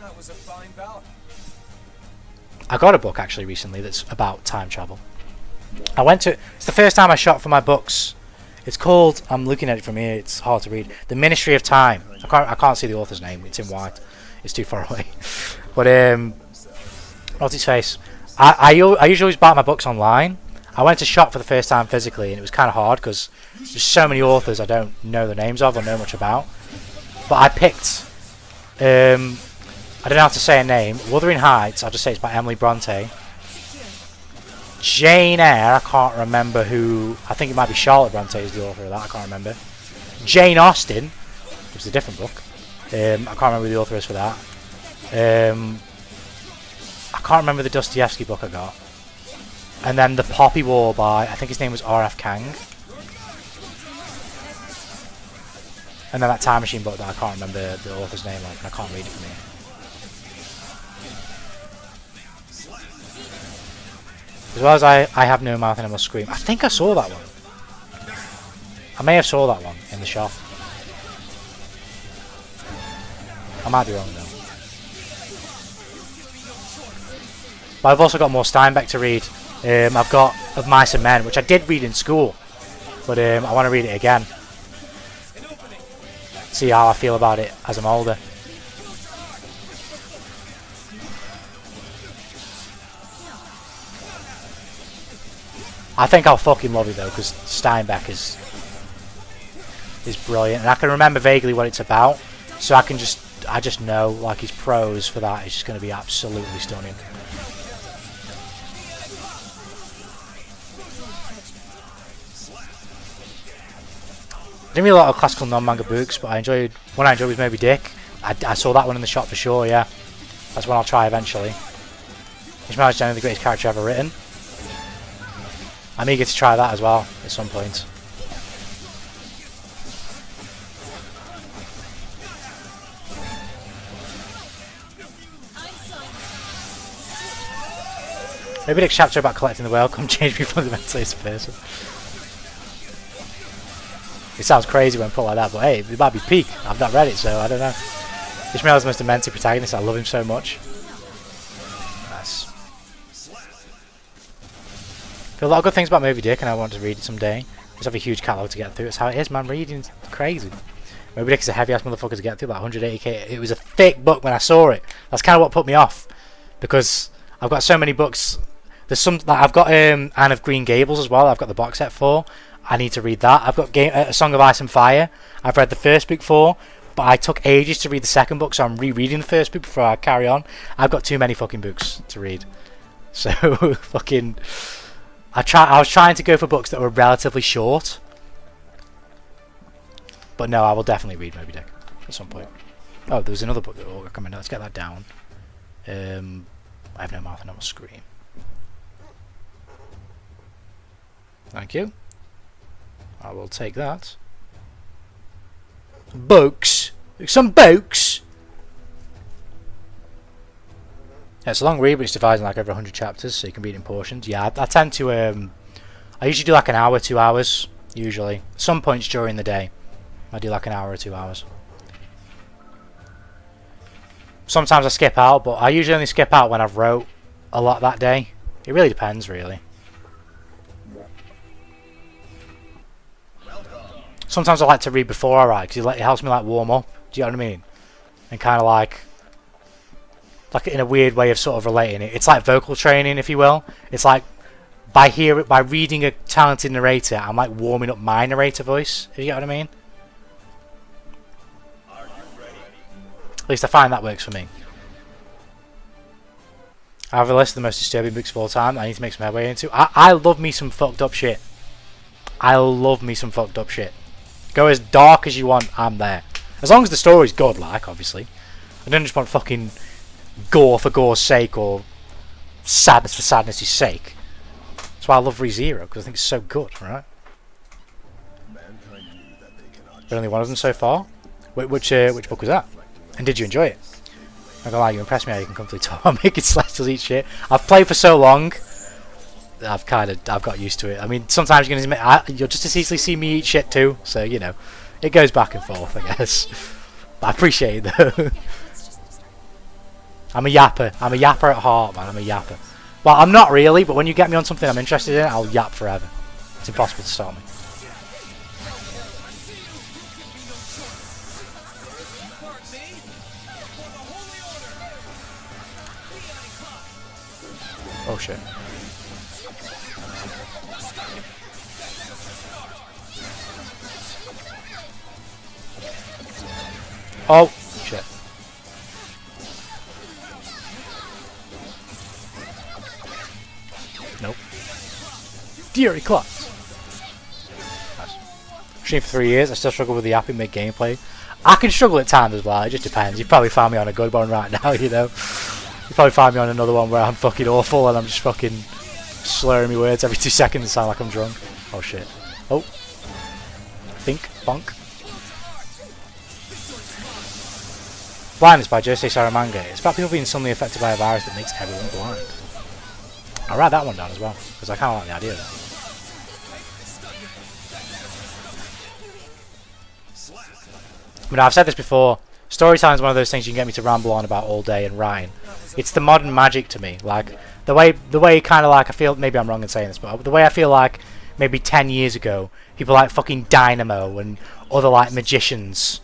That was a fine ballad. I got a book actually recently that's about time travel. It's the first time I shot for my books. It's called, I'm looking at it from here, it's hard to read, The Ministry of Time. I can't see the author's name, it's in white. It's too far away. But, what's its face? I usually always buy my books online. I went to shop for the first time physically, and it was kind of hard because there's so many authors I don't know the names of or know much about. But I picked, I don't know how to say a name, Wuthering Heights, I'll just say it's by Emily Bronte. Jane Eyre, I can't remember who, I think it might be Charlotte Bronte is the author of that, I can't remember. Jane Austen, which is a different book. I can't remember who the author is for that. I can't remember the Dostoevsky book I got. And then The Poppy War by, I think his name was R.F. Kang. And then that Time Machine book that I can't remember the author's name of, and I can't read it from here. As well as I Have No Mouth and I Must Scream. I think I saw that one. I may have saw that one in the shop. I might be wrong though. But I've also got more Steinbeck to read. I've got Of Mice and Men, which I did read in school, but I want to read it again. See how I feel about it as I'm older. I think I'll fucking love it though, because Steinbeck is brilliant, and I can remember vaguely what it's about, so I just know like his prose for that is just going to be absolutely stunning. I didn't read a lot of classical non-manga books, but one I enjoyed was Moby Dick. I saw that one in the shop for sure, yeah. That's one I'll try eventually. Ishmael is generally the greatest character ever written. I'm eager to try that as well at some point. Maybe next chapter about collecting the whale come change me fundamentally as a person. It sounds crazy when put like that, but hey, it might be peak. I've not read it, so I don't know. Ishmael is the most demented protagonist. I love him so much. Nice. I feel a lot of good things about Moby Dick, and I want to read it someday. Just have a huge catalogue to get through. That's how it is, man. Reading's crazy. Moby Dick is a heavy-ass motherfucker to get through, like 180k. It was a thick book when I saw it. That's kind of what put me off, because I've got so many books. There's some like I've got Anne of Green Gables as well. I've got the box set for. I need to read that. I've got A Song of Ice and Fire. I've read the first book for, but I took ages to read the second book, so I'm rereading the first book before I carry on. I've got too many fucking books to read, so fucking. I was trying to go for books that were relatively short, but no, I will definitely read Moby Dick at some point. Oh, there was another book that I'll recommend. Let's get that down. I have no mouth and no screen. Thank you. I will take that. Books. Some books. Yeah, it's a long read, but it's divided in like over 100 chapters, so you can read it in portions. Yeah, I tend to. I usually do like an hour, 2 hours. Usually, some points during the day, I do like an hour or 2 hours. Sometimes I skip out, but I usually only skip out when I've wrote a lot that day. It really depends, really. Sometimes I like to read before I write because it helps me like warm up. Do you know what I mean? And kind of like in a weird way of sort of relating it. It's like vocal training, if you will. It's like by reading a talented narrator, I'm like warming up my narrator voice. If you get what I mean? At least I find that works for me. I have a list of the most disturbing books of all time that I need to make some headway into. I love me some fucked up shit. I love me some fucked up shit. Go as dark as you want, I'm there. As long as the story's godlike, obviously. I don't just want fucking gore for gore's sake or sadness for sadness' sake. That's why I love ReZero, because I think it's so good, right? But only one of them so far. Which book was that? And did you enjoy it? I'm not gonna lie, you impressed me how you can come to the top. I'm making Celestials eat shit. I've played for so long. I've got used to it. I mean, sometimes you'll just as easily see me eat shit too. So you know, it goes back and forth, I guess. But I appreciate it though. I'm a yapper. I'm a yapper at heart, man. I'm a yapper. Well, I'm not really, but when you get me on something I'm interested in, I'll yap forever. It's impossible to stop me. Oh shit. Oh shit. Nope. Fury Clots. Nice. Streamed for 3 years, I still struggle with the yapping mid gameplay. I can struggle at times as well, it just depends. You probably found me on a good one right now, you know. You probably find me on another one where I'm fucking awful and I'm just fucking slurring my words every 2 seconds and sound like I'm drunk. Oh shit. Oh. Think. Bonk. Blindness by Jose Saramanga. It's about people being suddenly affected by a virus that makes everyone blind. I'll write that one down as well, because I kind of like the idea of that. I mean, I've said this before, Storytelling is one of those things you can get me to ramble on about all day and writing. It's the modern magic to me. Like the way kind of like I feel. Maybe I'm wrong in saying this, but the way I feel like maybe 10 years ago, people like fucking Dynamo and other like magicians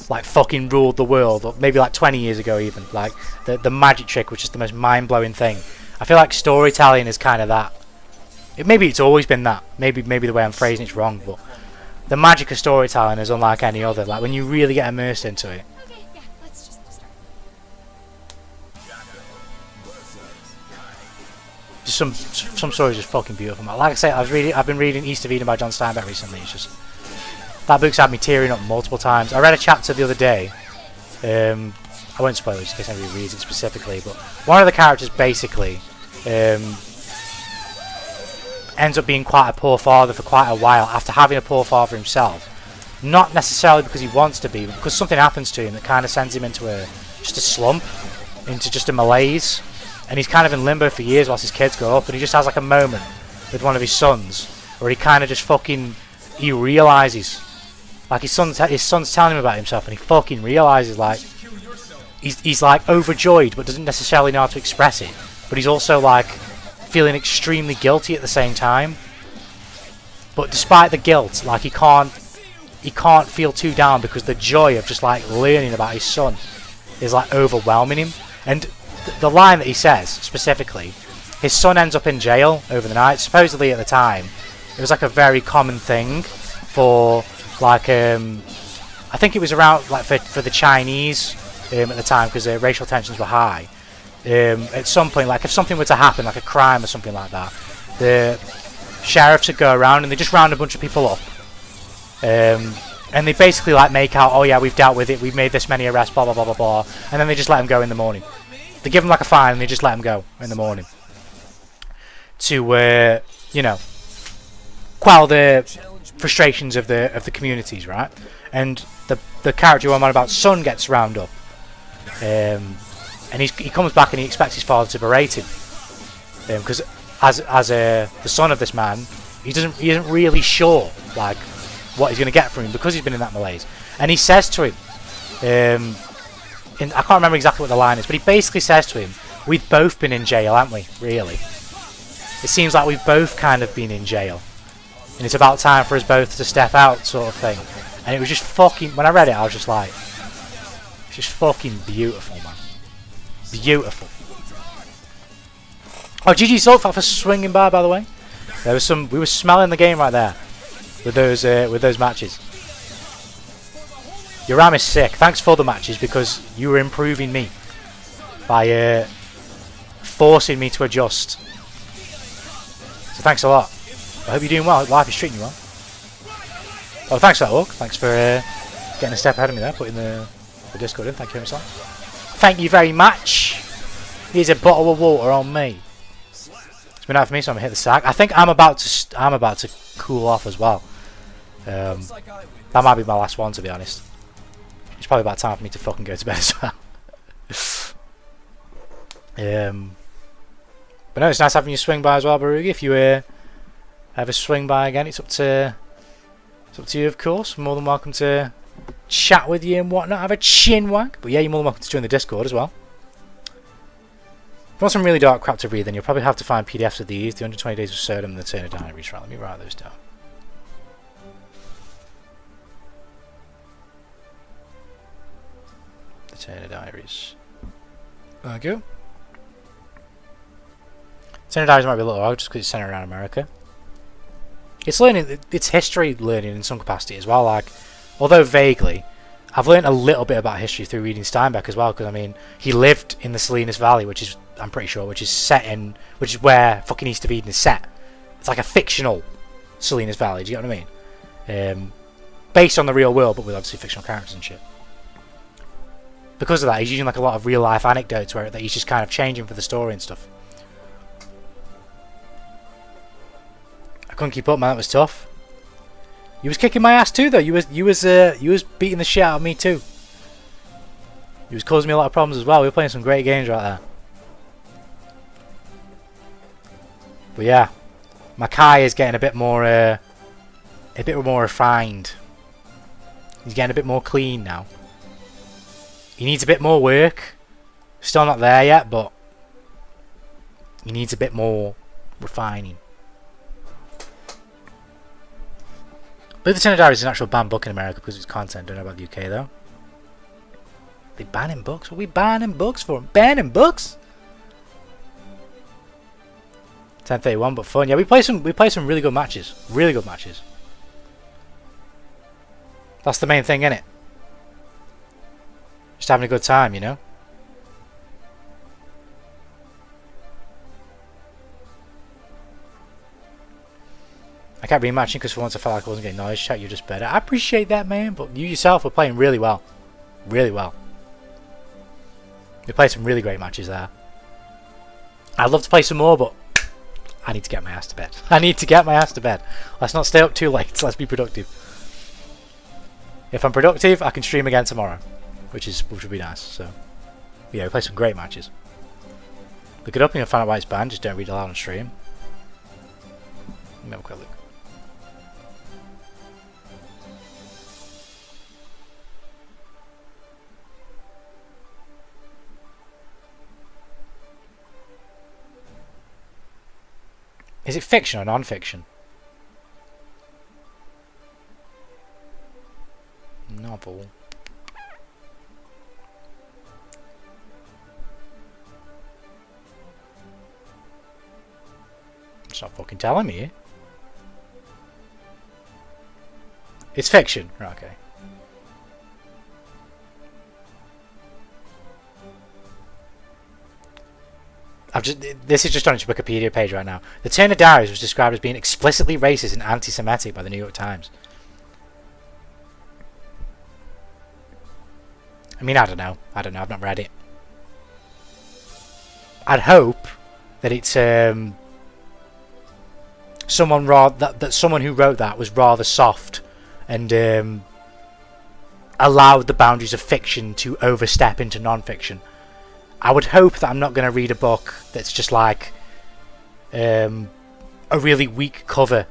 like fucking ruled the world, or maybe like 20 years ago even. Like the magic trick, which is the most mind-blowing thing. I feel like storytelling is kind of that. Maybe it's always been that. Maybe the way I'm phrasing it's wrong, but the magic of storytelling is unlike any other. Like when you really get immersed into it. Okay, yeah, let's just start. Just some stories just fucking beautiful. Like I say, I've been reading East of Eden by John Steinbeck recently. It's just that book's had me tearing up multiple times. I read a chapter the other day. I won't spoil it in case anybody reads it specifically, but one of the characters basically ends up being quite a poor father for quite a while after having a poor father himself. Not necessarily because he wants to be, but because something happens to him that kind of sends him into just a slump, into just a malaise, and he's kind of in limbo for years whilst his kids grow up, and he just has like a moment with one of his sons where he kind of just fucking, he realises, like his son's telling him about himself, and he fucking realises like he's like overjoyed but doesn't necessarily know how to express it, but he's also like feeling extremely guilty at the same time. But despite the guilt, like he can't feel too down because the joy of just like learning about his son is like overwhelming him. And the line that he says specifically, his son ends up in jail over the night. Supposedly at the time it was like a very common thing for like I think it was around like for the Chinese at the time, because racial tensions were high. At some point, like if something were to happen, like a crime or something like that, the sheriffs would go around and they just round a bunch of people up, and they basically like make out, oh yeah, we've dealt with it, we've made this many arrests, blah blah blah blah blah, and then they just let them go in the morning. They give them like a fine and they just let them go in the morning to you know, quell the frustrations of the communities, right? And the character who I'm on about, son, gets round up, and he comes back and he expects his father to berate him, because as the son of this man, he isn't really sure like what he's going to get from him because he's been in that malaise. And he says to him, I can't remember exactly what the line is, but he basically says to him, we've both been in jail, haven't we, really? It seems like we've both kind of been in jail, and it's about time for us both to step out, sort of thing. And it was just fucking, when I read it I was just like, it's just fucking beautiful, man. Beautiful. Oh, GG Saltfat for swinging by the way. There was some, we were smelling the game right there with those matches. Your RAM is sick. Thanks for the matches, because you were improving me by forcing me to adjust. So thanks a lot. I hope you're doing well. Life is treating you well. Oh, thanks for that, Hawk. Thanks for getting a step ahead of me there, putting the Discord in. Thank you very much. Thank you very much. Here's a bottle of water on me. It's been out for me, so I'm gonna hit the sack. I think I'm about to cool off as well. That might be my last one, to be honest. It's probably about time for me to fucking go to bed as well. But no, it's nice having you swing by as well, Barugi. If you ever swing by again, it's up to you, of course. More than welcome to chat with you and whatnot, have a chin wag. But yeah, you're more than welcome to join the Discord as well. If you want some really dark crap to read, then you'll probably have to find PDFs of these, the 120 Days of Sodom and the Turner Diaries. Right, let me write those down. The Turner Diaries. There we go. Turner Diaries might be a little odd just because it's centered around America. It's learning, it's history learning in some capacity as well. Like, although vaguely, I've learned a little bit about history through reading Steinbeck as well. Because I mean, he lived in the Salinas Valley, which is, I'm pretty sure, which is where fucking East of Eden is set. It's like a fictional Salinas Valley. Do you know what I mean? Based on the real world, but with obviously fictional characters and shit. Because of that, he's using like a lot of real life anecdotes where that he's just kind of changing for the story and stuff. I couldn't keep up, man. That was tough. You was kicking my ass too, though. You was beating the shit out of me too. You was causing me a lot of problems as well. We were playing some great games right there. But yeah, my Kai is getting a bit more refined. He's getting a bit more clean now. He needs a bit more work. Still not there yet, but he needs a bit more refining. I believe the Ten of Diaries is an actual banned book in America because it's content. Don't know about the UK though. They banning books? What are we banning books for? Banning books? 10:31, but fun. Yeah, we play some really good matches. Really good matches. That's the main thing, innit? Just having a good time, you know? I kept rematching because for once I felt like I wasn't getting noise. Chat, you're just better. I appreciate that, man, but you yourself were playing really well. Really well. We played some really great matches there. I'd love to play some more, but I need to get my ass to bed. I need to get my ass to bed. Let's not stay up too late. Let's be productive. If I'm productive, I can stream again tomorrow, which would be nice. So, yeah, we played some great matches. Look it up and you'll find out why it's banned. Just don't read aloud on stream. Let me have a quick look. Is it fiction or non-fiction? Novel. It's not fucking telling me. It's fiction. Right, okay. This is just on its Wikipedia page right now. The Ten of Diaries was described as being explicitly racist and anti-Semitic by the New York Times. I mean, I don't know. I've not read it. I'd hope that it's someone that someone who wrote that was rather soft and allowed the boundaries of fiction to overstep into non-fiction. I would hope that I'm not going to read a book that's just like a really weak cover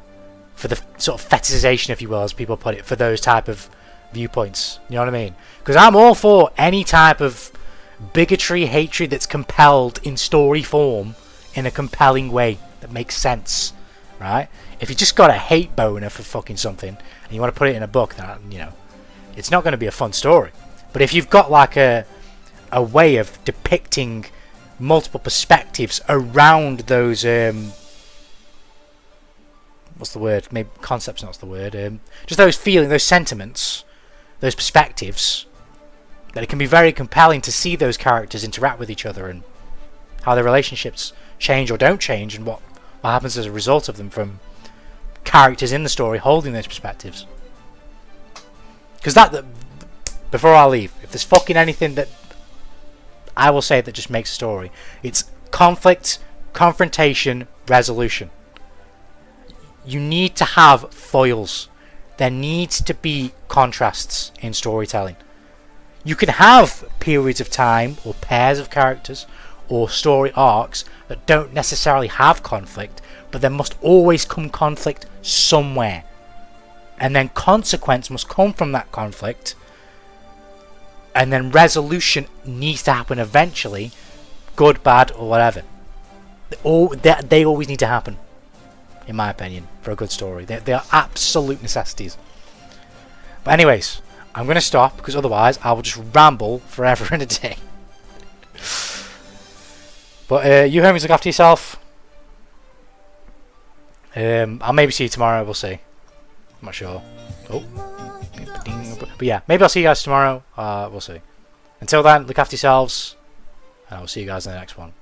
for the sort of fetishization, if you will, as people put it, for those type of viewpoints. You know what I mean? Because I'm all for any type of bigotry, hatred that's compelled in story form in a compelling way that makes sense, right? If you just got a hate boner for fucking something and you want to put it in a book, then, you know, it's not going to be a fun story. But if you've got like a way of depicting multiple perspectives around those what's the word? Maybe concepts, not the word. Just those feelings, those sentiments, those perspectives, that it can be very compelling to see those characters interact with each other and how their relationships change or don't change, and what happens as a result of them from characters in the story holding those perspectives. Because that, before I leave, if there's fucking anything that I will say that just makes a story, it's conflict, confrontation, resolution. You need to have foils. There needs to be contrasts in storytelling. You can have periods of time or pairs of characters or story arcs that don't necessarily have conflict, but there must always come conflict somewhere, and then consequence must come from that conflict, and then resolution needs to happen eventually, good, bad, or whatever. They always need to happen, in my opinion, for a good story. They are absolute necessities. But anyways, I'm going to stop, because otherwise I will just ramble forever and a day. But you homies, look after yourself. I'll maybe see you tomorrow, we'll see. I'm not sure. Oh. But yeah, maybe I'll see you guys tomorrow. We'll see. Until then, look after yourselves, and I'll see you guys in the next one.